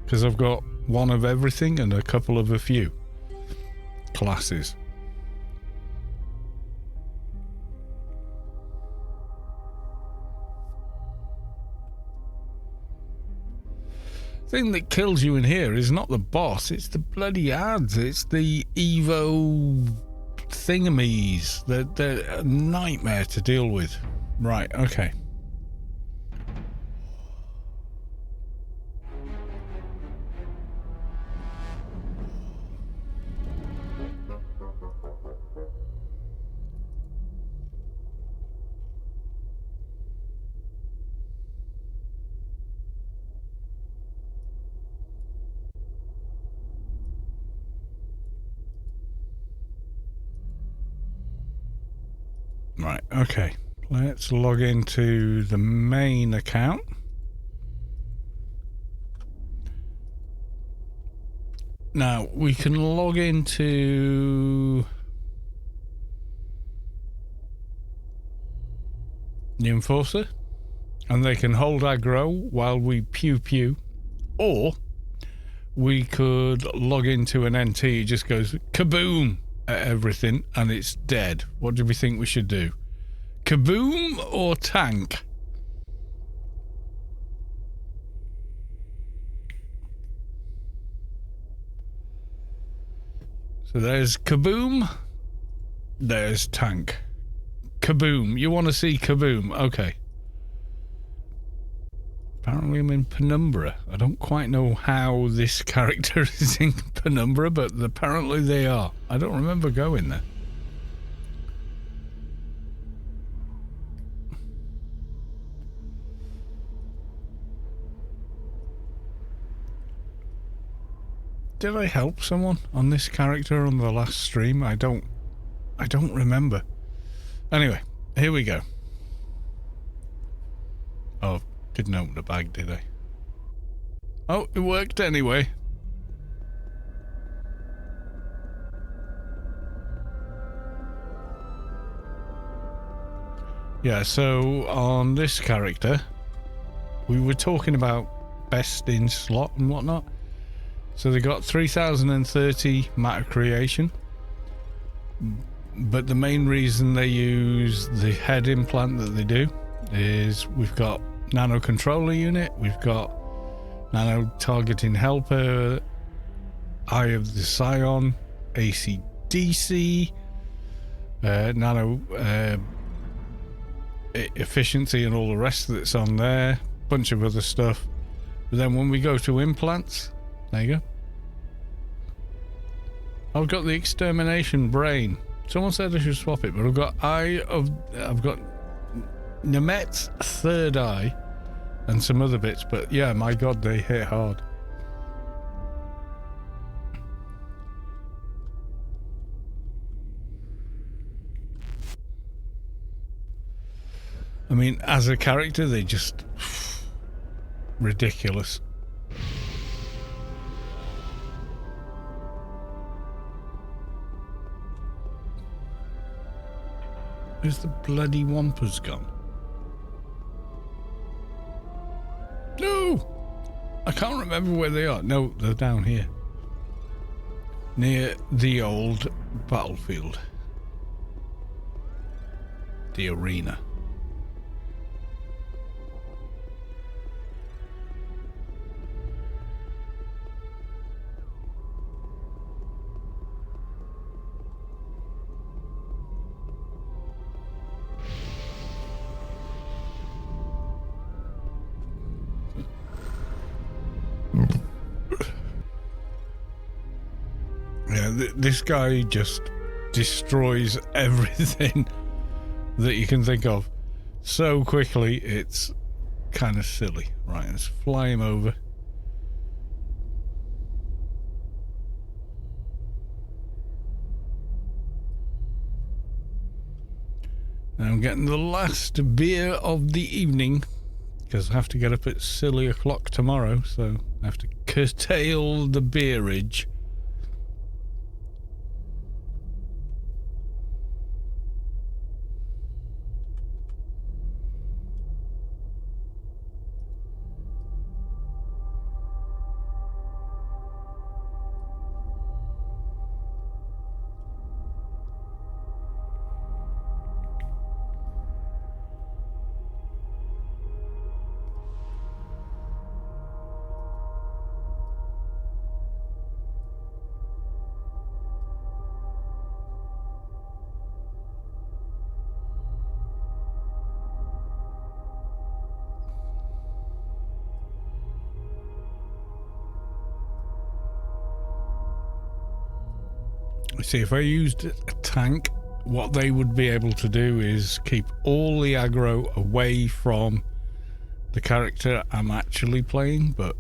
because I've got one of everything and a couple of a few classes. Thing that kills you in here is not the boss, it's the bloody ads, it's the Evo thingamies. They're a nightmare to deal with. Right, okay. Right, okay. Let's log into the main account. Now, we can log into... the Enforcer, and they can hold aggro while we pew pew, or we could log into an NT, it just goes kaboom at everything and it's dead. What do we think we should do? Kaboom or tank? So there's kaboom, there's tank. Kaboom. You want to see kaboom? Okay. Apparently I'm in Penumbra. I don't quite know how this character is in Penumbra, but apparently they are. I don't remember going there. Did I help someone on this character on the last stream? I don't remember. Anyway, here we go. Oh, didn't open the bag, did I? Oh, it worked anyway. Yeah, so on this character, we were talking about best in slot and whatnot. So they got 3030 matter creation. But the main reason they use the head implant that they do is we've got nano controller unit, we've got nano targeting helper, Eye of the Scion, ACDC, nano efficiency and all the rest that's on there, bunch of other stuff. But then when we go to implants, there you go. I've got the extermination brain. Someone said I should swap it, but I've got Nemet's third eye and some other bits, but yeah, my god, they hit hard. I mean, as a character, they just ridiculous. Where's the bloody Wampus gone? No! I can't remember where they are. No, they're down here. Near the old battlefield. The arena. Yeah, this guy just destroys everything that you can think of so quickly, it's kind of silly. Right, let's fly him over. And I'm getting the last beer of the evening because I have to get up at silly o'clock tomorrow, so I have to curtail the beerage. See, if I used a tank, what they would be able to do is keep all the aggro away from the character I'm actually playing, but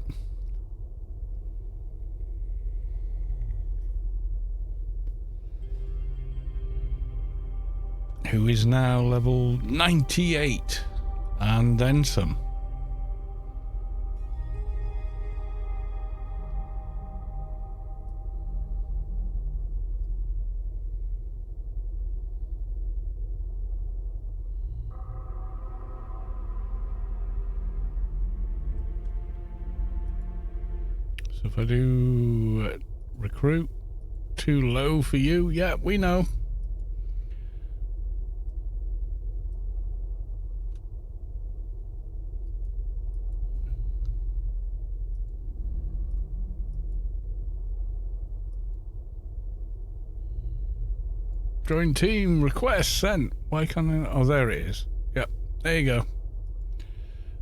who is now level 98 and then some. So if I do recruit, too low for you. Yeah, we know. Join team, request sent. Why can't I? Oh, there it is. Yep, there you go.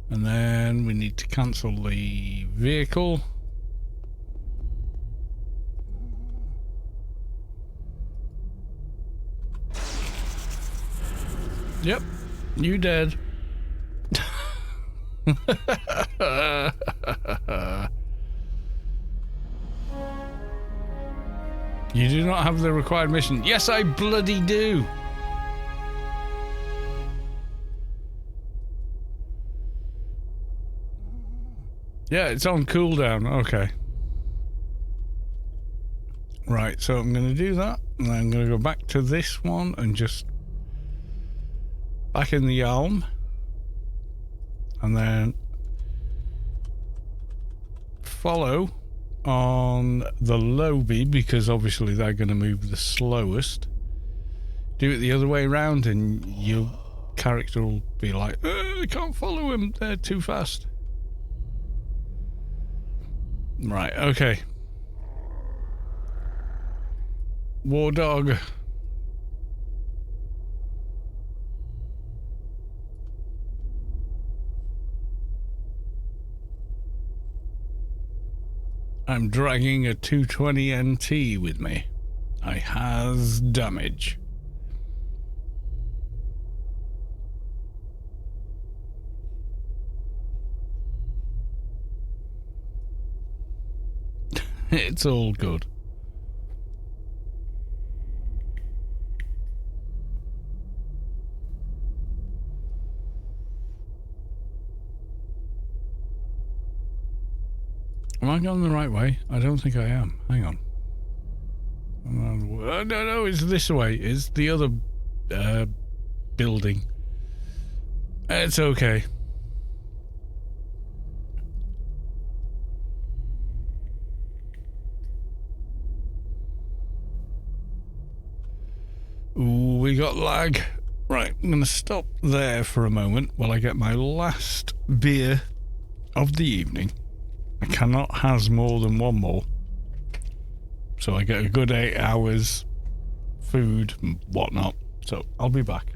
And then we need to cancel the vehicle. Yep, you dead. You do not have the required mission. Yes, I bloody do. Yeah, it's on cooldown. Okay. Right, so I'm going to do that. And then I'm going to go back to this one and just back in the Yalm. And then follow on the Lobby, because obviously they're going to move the slowest. Do it the other way around and your character will be like, I can't follow him, they're too fast. Right, okay. War dog. I'm dragging a 220 NT with me. I has damage. It's all good. Am I going the right way? I don't think I am. Hang on. No, it's this way. It's the other building. It's okay. Ooh, we got lag. Right, I'm going to stop there for a moment while I get my last beer of the evening. I cannot has more than one more. So I get a good 8 hours food and whatnot. So I'll be back.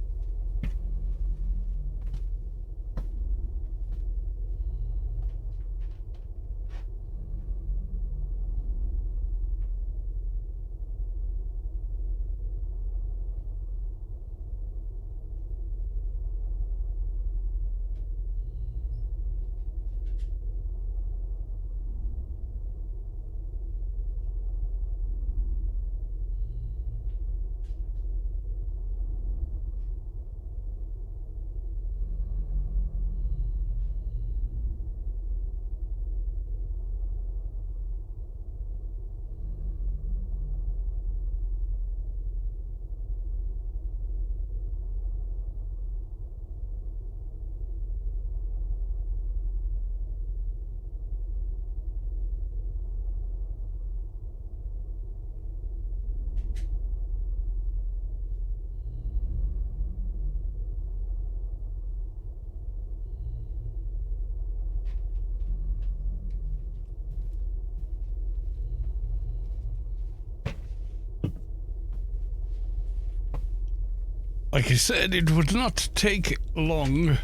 Like I said, it would not take long.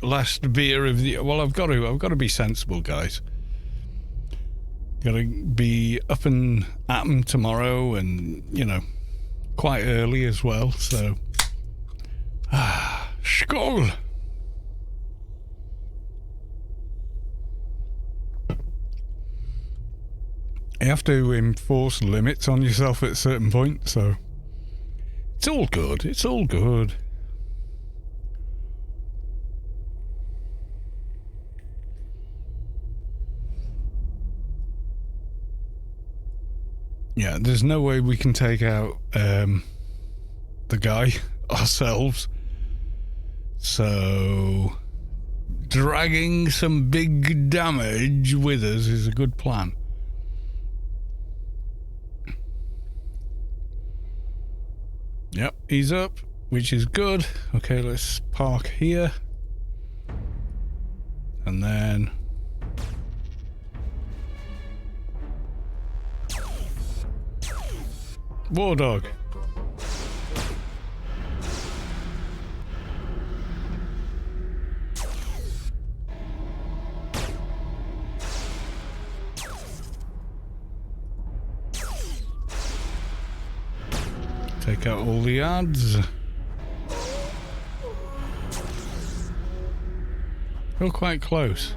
Last beer of the... Well, I've got to be sensible, guys. Got to be up and at 'em tomorrow, and, you know, quite early as well, so... Skål! You have to enforce limits on yourself at a certain point, so... It's all good. It's all good. Yeah, there's no way we can take out the guy ourselves. So dragging some big damage with us is a good plan. Yep, he's up, which is good. Okay, let's park here. And then... War dog. Take out all the ads. You're quite close.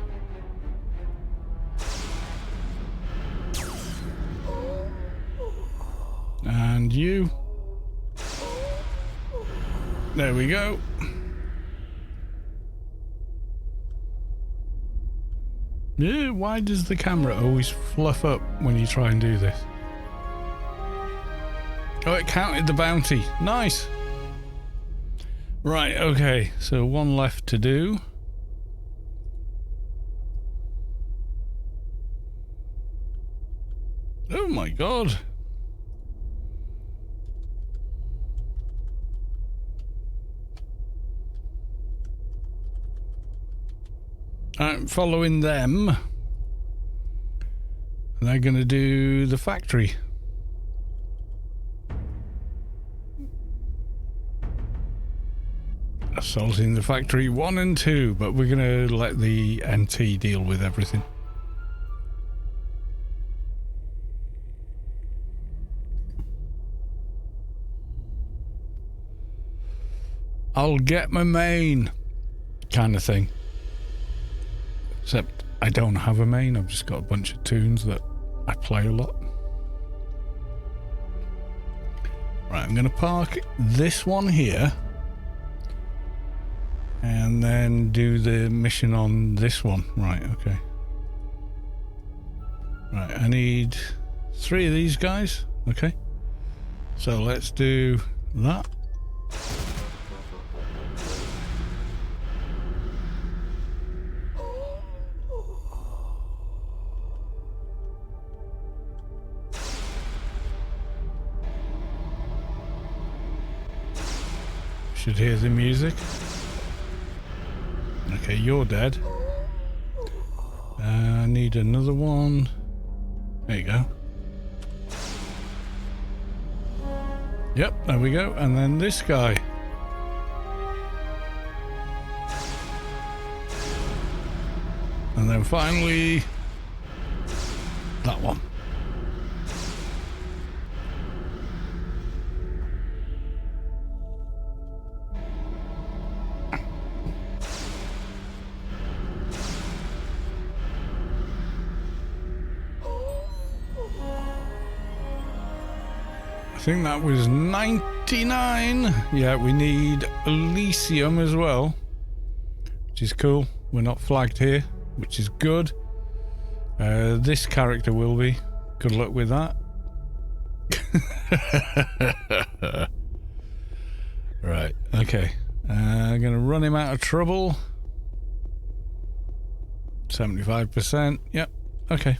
And you. There we go. Yeah, why does the camera always fluff up when you try and do this? Oh, it counted the bounty. Nice. Right, okay. So one left to do. Oh my god. I'm following them. And they're going to do the factory. Assaulting the factory 1 and 2, but we're going to let the NT deal with everything. I'll get my main kind of thing. Except I don't have a main, I've just got a bunch of toons that I play a lot. Right, I'm going to park this one here. And then do the mission on this one. Right, okay. Right, I need 3 of these guys. Okay. So let's do that. Should hear the music. Okay, you're dead. I need another one. There you go. Yep, there we go. And then this guy. And then finally, that one. I think that was 99. Yeah, we need Elysium as well, which is cool. We're not flagged here, which is good. This character will be. Good luck with that. Right, okay. I'm going to run him out of trouble. 75%. Yep, okay.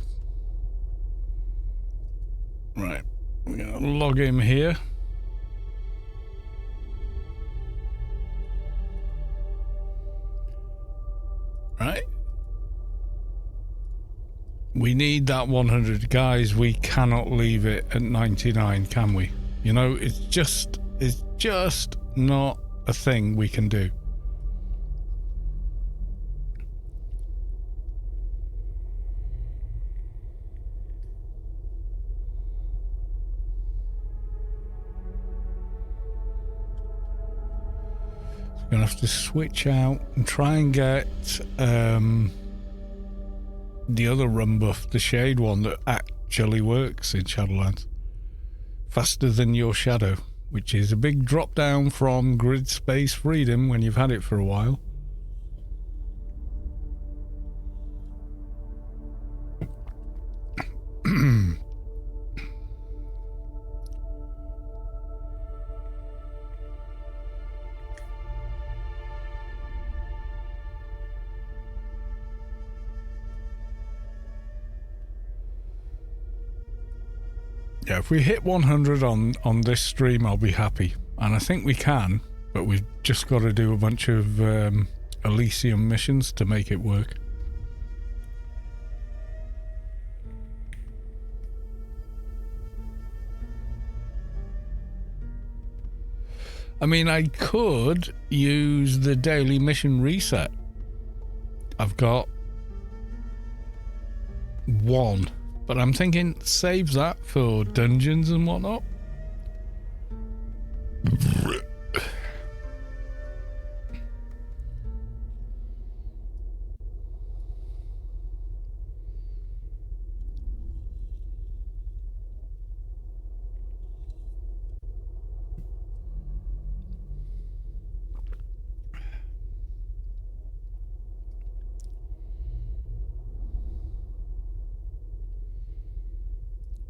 Right. We're going to log him here. Right. We need that 100. Guys, we cannot leave it at 99, can we? You know, it's just not a thing we can do. Gonna have to switch out and try and get the other run buff, the shade one that actually works in Shadowlands. Faster than your shadow, which is a big drop down from grid space freedom when you've had it for a while. Yeah, if we hit 100 on this stream, I'll be happy. And I think we can, but we've just got to do a bunch of Elysium missions to make it work. I mean, I could use the daily mission reset. I've got 1, but I'm thinking save that for dungeons and whatnot.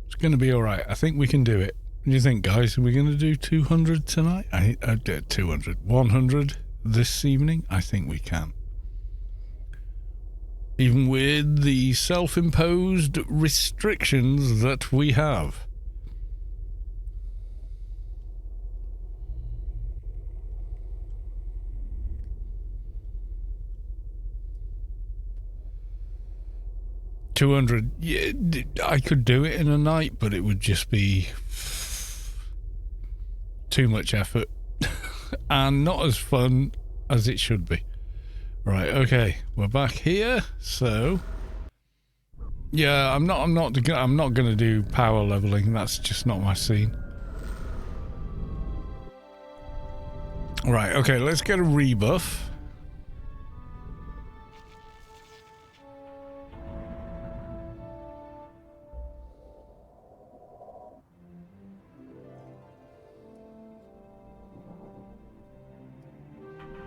It's going to be all right. I think we can do it. What do you think, guys? Are we going to do 200 tonight? I did 200. 100 this evening? I think we can. Even with the self-imposed restrictions that we have. $200. Yeah, I could do it in a night, but it would just be too much effort and not as fun as it should be. Right, okay, we're back here. So yeah, I'm not gonna do power leveling. That's just not my scene. Right, okay, let's get a rebuff.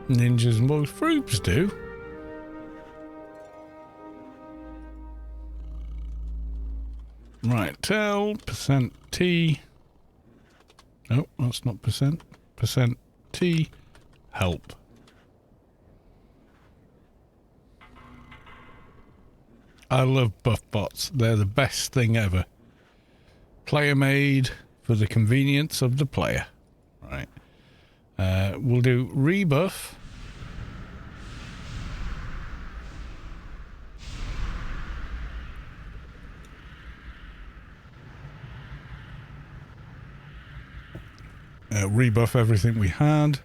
Ninjas and most troops do. Right, tell %T. No, that's not %. %T. Help. I love buff bots. They're the best thing ever. Player made for the convenience of the player. Right. We'll do rebuff. Rebuff everything we had.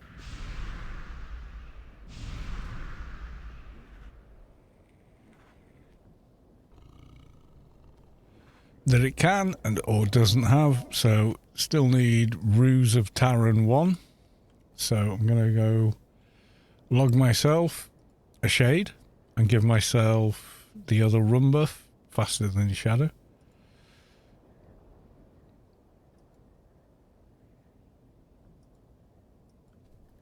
That it can and or doesn't have, so still need Ruse of Taran 1. So I'm going to go log myself a shade and give myself the other run buff, faster than your shadow.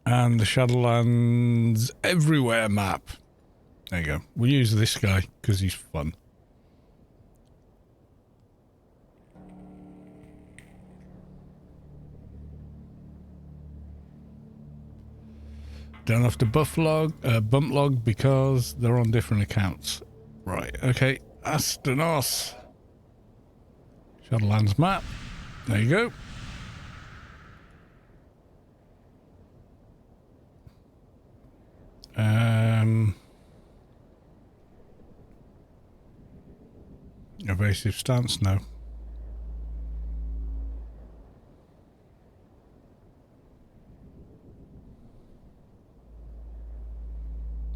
And the Shadowlands Everywhere map. There you go. We'll use this guy because he's fun. Don't have to bump log because they're on different accounts. Right, okay. Astanos. Shadowlands map. There you go. Evasive stance, no.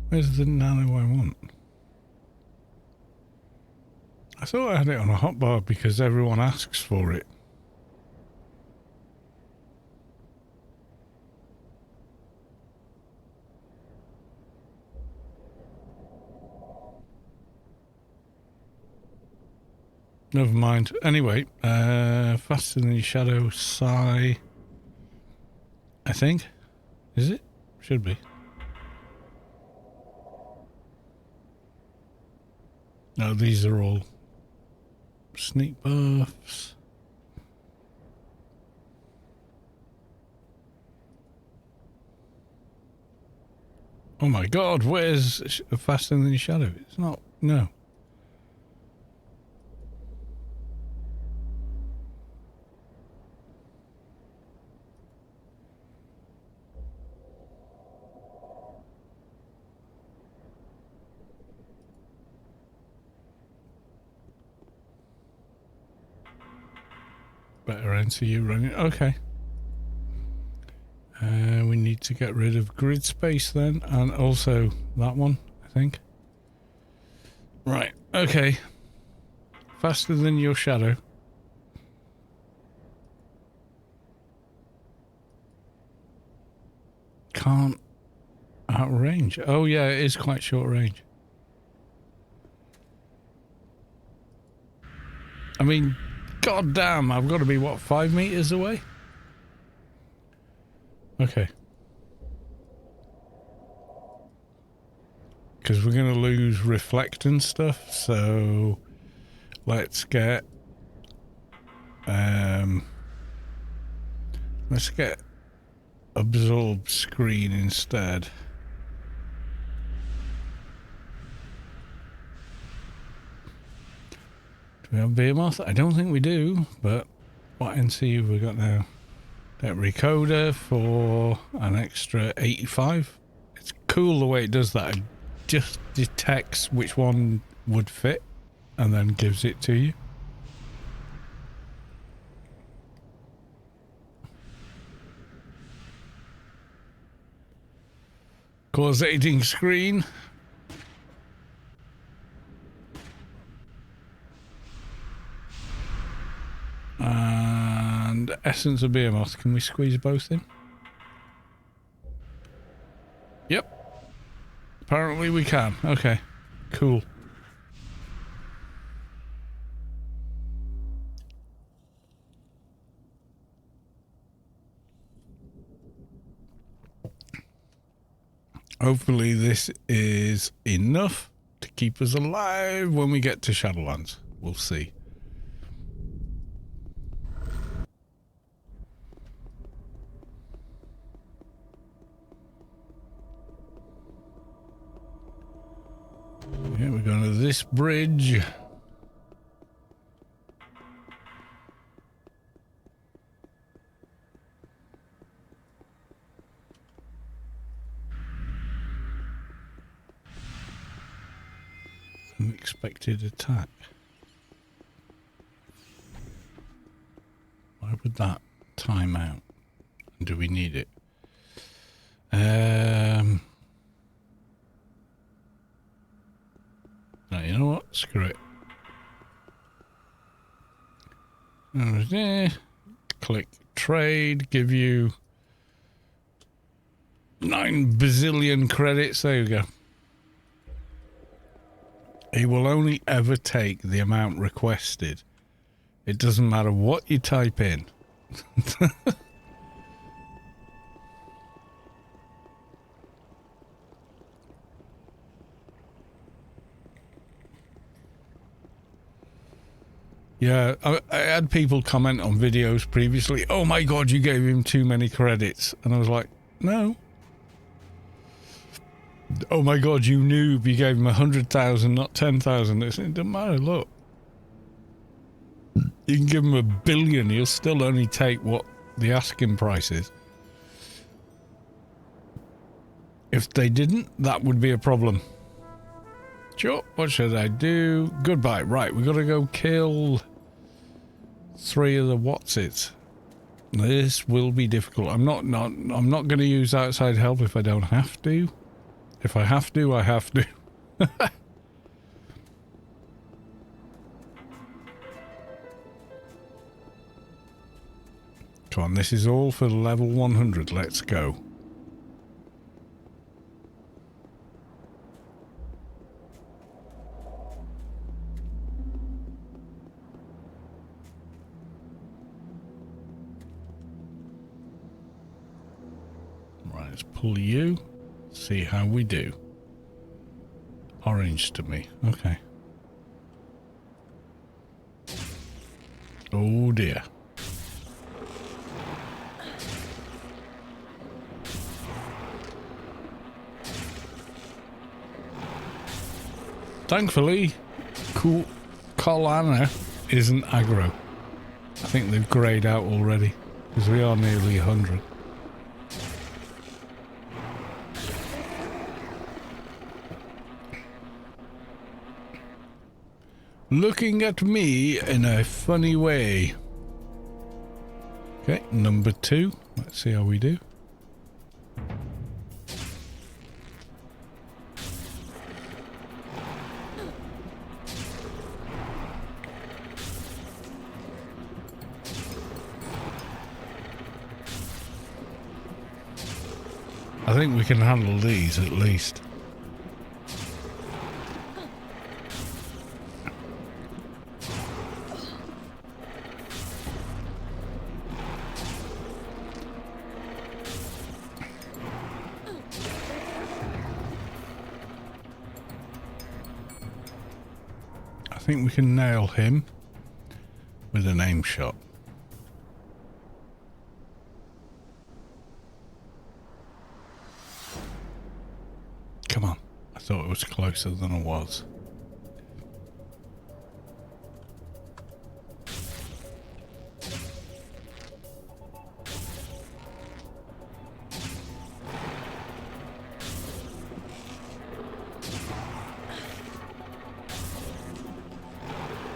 Where's the nano I want? I thought I had it on a hotbar because everyone asks for it. Never mind. Anyway, faster than your shadow, Psi. I think. Is it? Should be. No, these are all sneak buffs. Oh my god, where's faster than your shadow? It's not, no. Better NCU running. Okay. We need to get rid of grid space then, and also that one, I think. Right, okay. Faster than your shadow. Can't outrange. Oh yeah, it is quite short range. I mean, god damn, I've got to be, what, 5 meters away? Okay. Because we're going to lose reflect and stuff, so let's get absorb screen instead. Do we have Behemoth? I don't think we do, but what NC have we got now? That recoder for an extra 85. It's cool the way it does that. It just detects which one would fit and then gives it to you. Causating screen. And essence of Behemoth. Can we squeeze both in? Yep. Apparently we can. Okay. Cool. Hopefully this is enough to keep us alive when we get to Shadowlands. We'll see. Yeah, we're going to this bridge. Unexpected attack. Why would that time out? Do we need it? No, you know what? Screw it. Click trade, give you 9 bazillion credits. There you go. He will only ever take the amount requested. It doesn't matter what you type in. Yeah, I had people comment on videos previously, oh my god, you gave him too many credits. And I was like, no. Oh my god, you noob, you gave him 100,000, not 10,000. It doesn't matter, look. You can give him 1 billion, he'll still only take what the asking price is. If they didn't, that would be a problem. Sure, what should I do? Goodbye. Right, we gotta go kill 3 of the what's-its. This will be difficult. I'm not gonna use outside help if I don't have to. If I have to, I have to. Come on, this is all for level 100. Let's go. Right, let's pull you. See how we do. Orange to me. Okay. Oh dear. Thankfully, Colana isn't aggro. I think they've greyed out already, because we are nearly 100. Looking at me in a funny way. Okay, number 2. Let's see how we do. I think we can handle these at least. I think we can nail him with an aim shot. Come on. I thought it was closer than it was.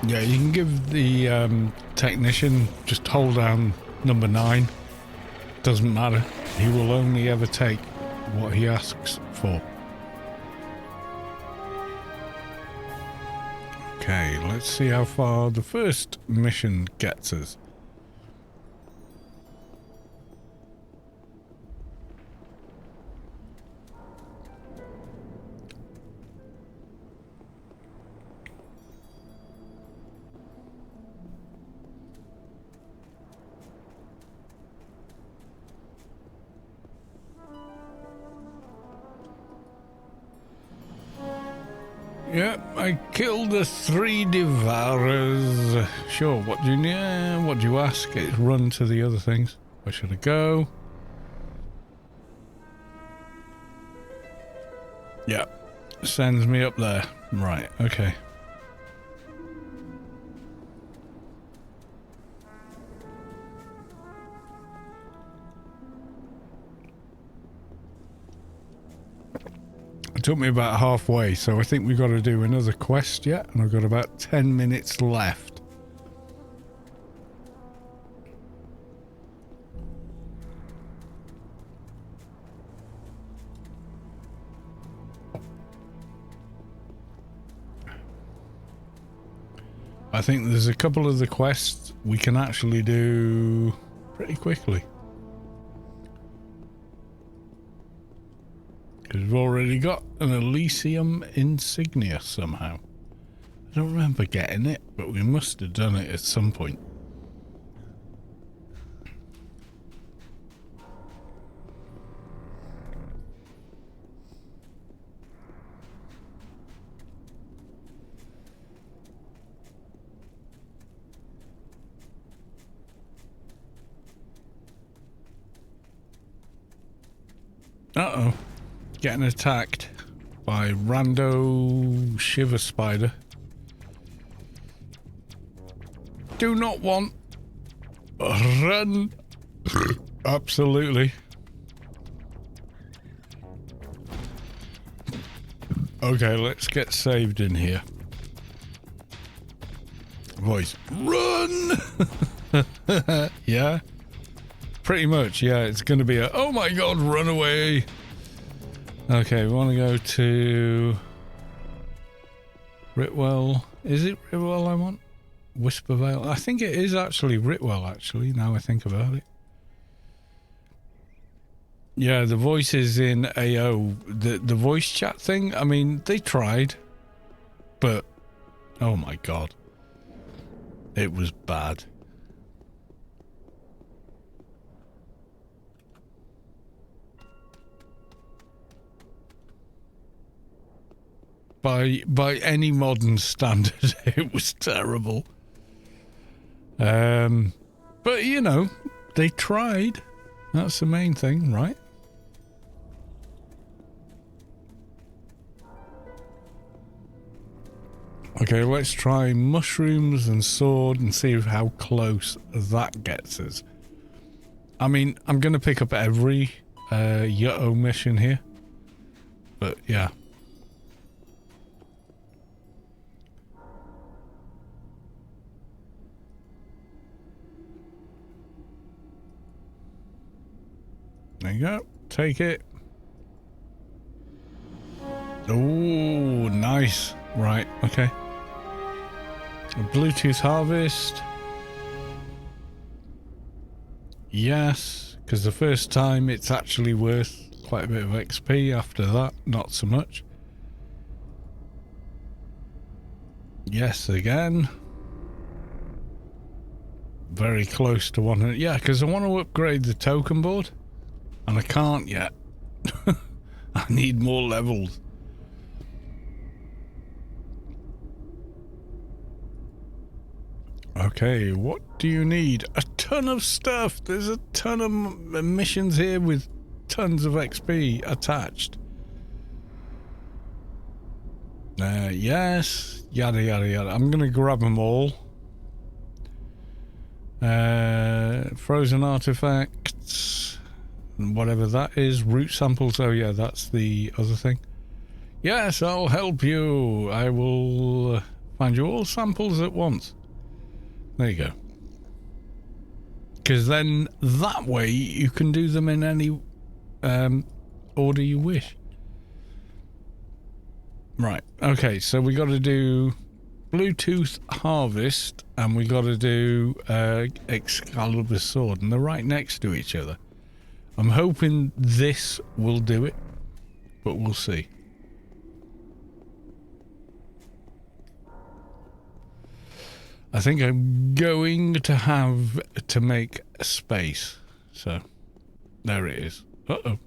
Yeah, you can give the technician, just hold down number 9. Doesn't matter. He will only ever take what he asks for. Okay, let's see how far the first mission gets us. Yep, I killed the 3 devourers. Sure, what do you ask? It's run to the other things. Where should I go? Yep, sends me up there. Right, okay. It took me about halfway, so I think we've got to do another quest yet, and I've got about 10 minutes left. I think there's a couple of the quests we can actually do pretty quickly. Because we've already got an Elysium insignia somehow. I don't remember getting it, but we must have done it at some point. Uh-oh. Getting attacked by rando shiver spider. Do not want. Run. Absolutely. Okay, let's get saved in here. Voice. Run! Yeah? Pretty much, yeah. It's going to be a, oh my god, run away. Okay, we want to go to Ritwell. Is it Ritwell I want? Whispervale. I think it is actually Ritwell, actually, now I think about it. Yeah, the voices in AO, the voice chat thing, I mean, they tried, but oh my god. It was bad. By any modern standard, it was terrible. But you know, they tried. That's the main thing, right? Okay, let's try mushrooms and sword and see how close that gets us. I mean, I'm going to pick up every Yutto mission here. But yeah. you go. Take it. Oh, nice. Right, okay. A Bluetooth harvest. Yes, because the first time it's actually worth quite a bit of XP. After that, not so much. Yes, again. Very close to 100. Yeah, because I want to upgrade the token board. And I can't yet. I need more levels. Okay, what do you need? A ton of stuff. There's a ton of missions here with tons of XP attached. Yes. Yada, yada, yada. I'm going to grab them all. Frozen artifacts. Whatever that is. Root samples. Oh, yeah, that's the other thing. Yes, I'll help you. I will find you all samples at once. There you go. Because then that way you can do them in any order you wish. Right. Okay, so we got to do Bluetooth harvest and we got to do Excalibur sword, and they're right next to each other. I'm hoping this will do it, but we'll see. I think I'm going to have to make a space. So, there it is. Uh-oh.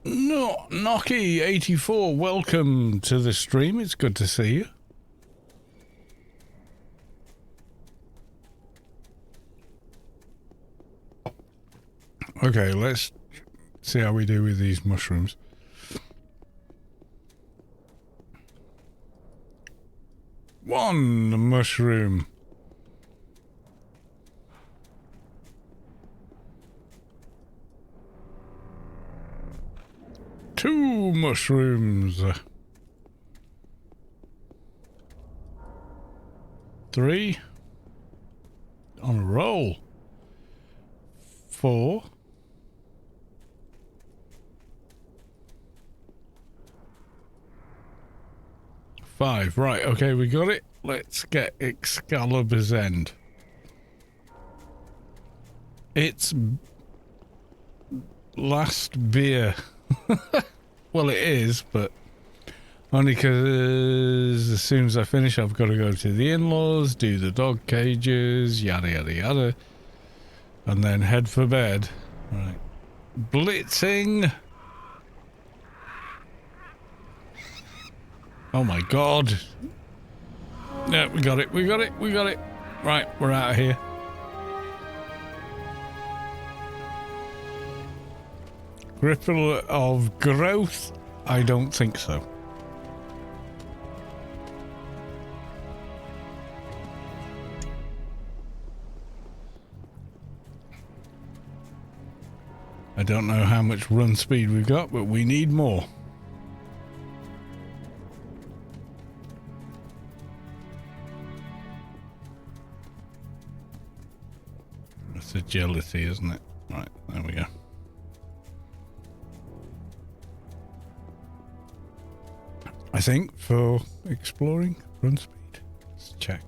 No, Nocky84, welcome to the stream. It's good to see you. Okay, let's see how we do with these mushrooms. One mushroom. Two mushrooms. Three. On a roll. Four. Five. Right, okay, we got it. Let's get Excalibur's end. It's last beer. Well, it is, but only because as soon as I finish, I've got to go to the in-laws, do the dog cages, yada, yada, yada, and then head for bed. Right. Blitzing. Oh, my God. Yeah, we got it. We got it. We got it. Right, we're out of here. Ripple of growth? I don't think so. I don't know how much run speed we've got, but we need more. That's agility, isn't it? Right, there we go. I think for exploring run speed. Let's check.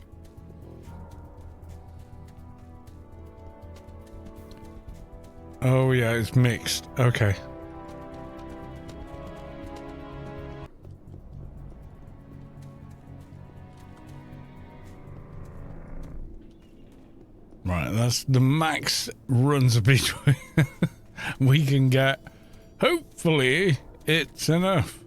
Oh yeah, it's mixed. Okay. Right, that's the max run speed we can get. Hopefully it's enough.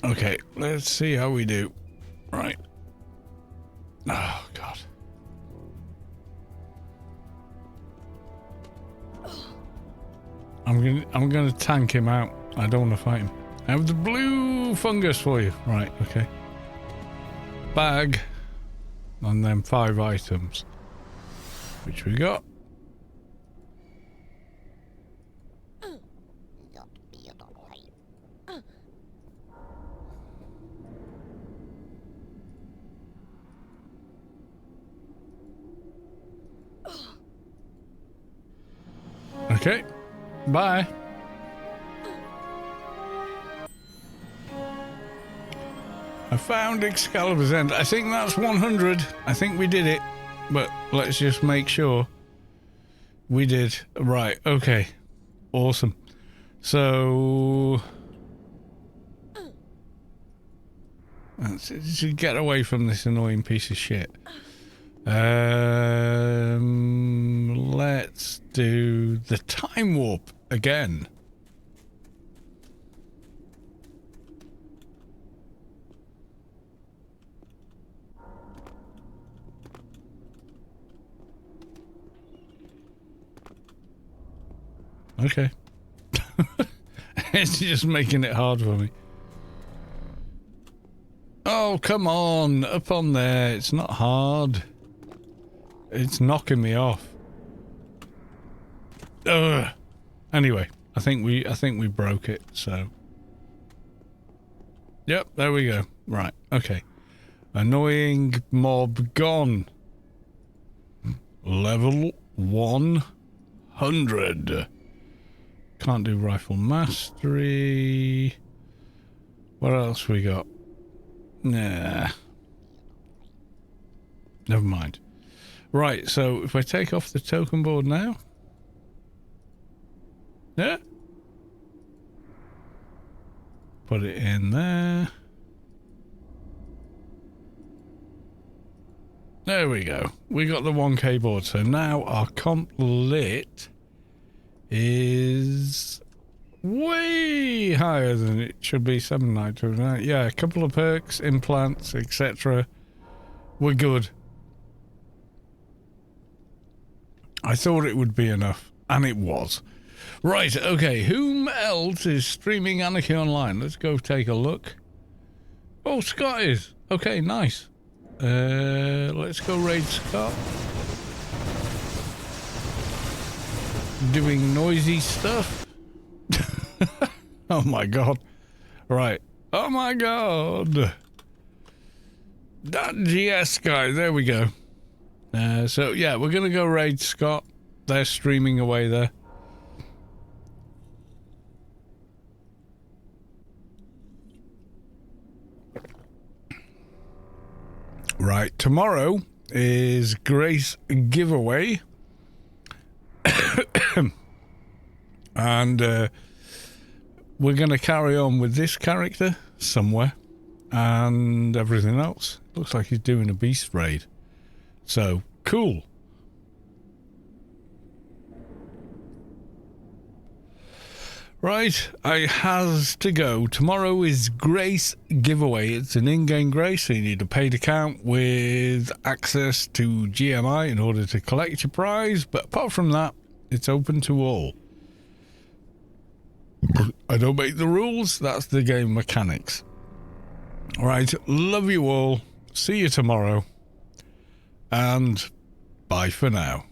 Okay, let's see how we do. Right. I'm gonna tank him out. I don't want to fight him. I have the blue fungus for you. Right, okay. Bag. And then 5 items. Which we got. Okay. Bye. I found Excalibur's End. I think that's 100. I think we did it. But let's just make sure we did. Right, okay. Awesome. So... let's get away from this annoying piece of shit. Let's do the time warp again. Okay. It's just making it hard for me. Oh, come on. Up on there. It's not hard. It's knocking me off. Ugh. Anyway, I think we broke it, so. Yep, there we go. Right, okay. Annoying mob gone. Level 100. Can't do rifle mastery. What else we got? Nah. Never mind. Right, so if I take off the token board now. Yeah. Put it in there. There we go. We got the 1K board. So now our comp lit is way higher than it should be. 792. Yeah, a couple of perks, implants, etc. We're good. I thought it would be enough, and it was. Right, okay, whom else is streaming Anarchy Online? Let's go take a look. Oh, Scott is. Okay, nice. Let's go raid Scott. Doing noisy stuff. Oh my god. Right. Oh my god. That GS guy. There we go. So yeah, we're gonna go raid Scott. They're streaming away there. Right, tomorrow is Grace giveaway. And we're going to carry on with this character somewhere and everything else. Looks like he's doing a beast raid. So, cool. Right, I has to go. Tomorrow is Grace giveaway. It's an in-game Grace, so you need a paid account with access to GMI in order to collect your prize. But apart from that, it's open to all. I don't make the rules. That's the game mechanics. All right, love you all. See you tomorrow. And bye for now.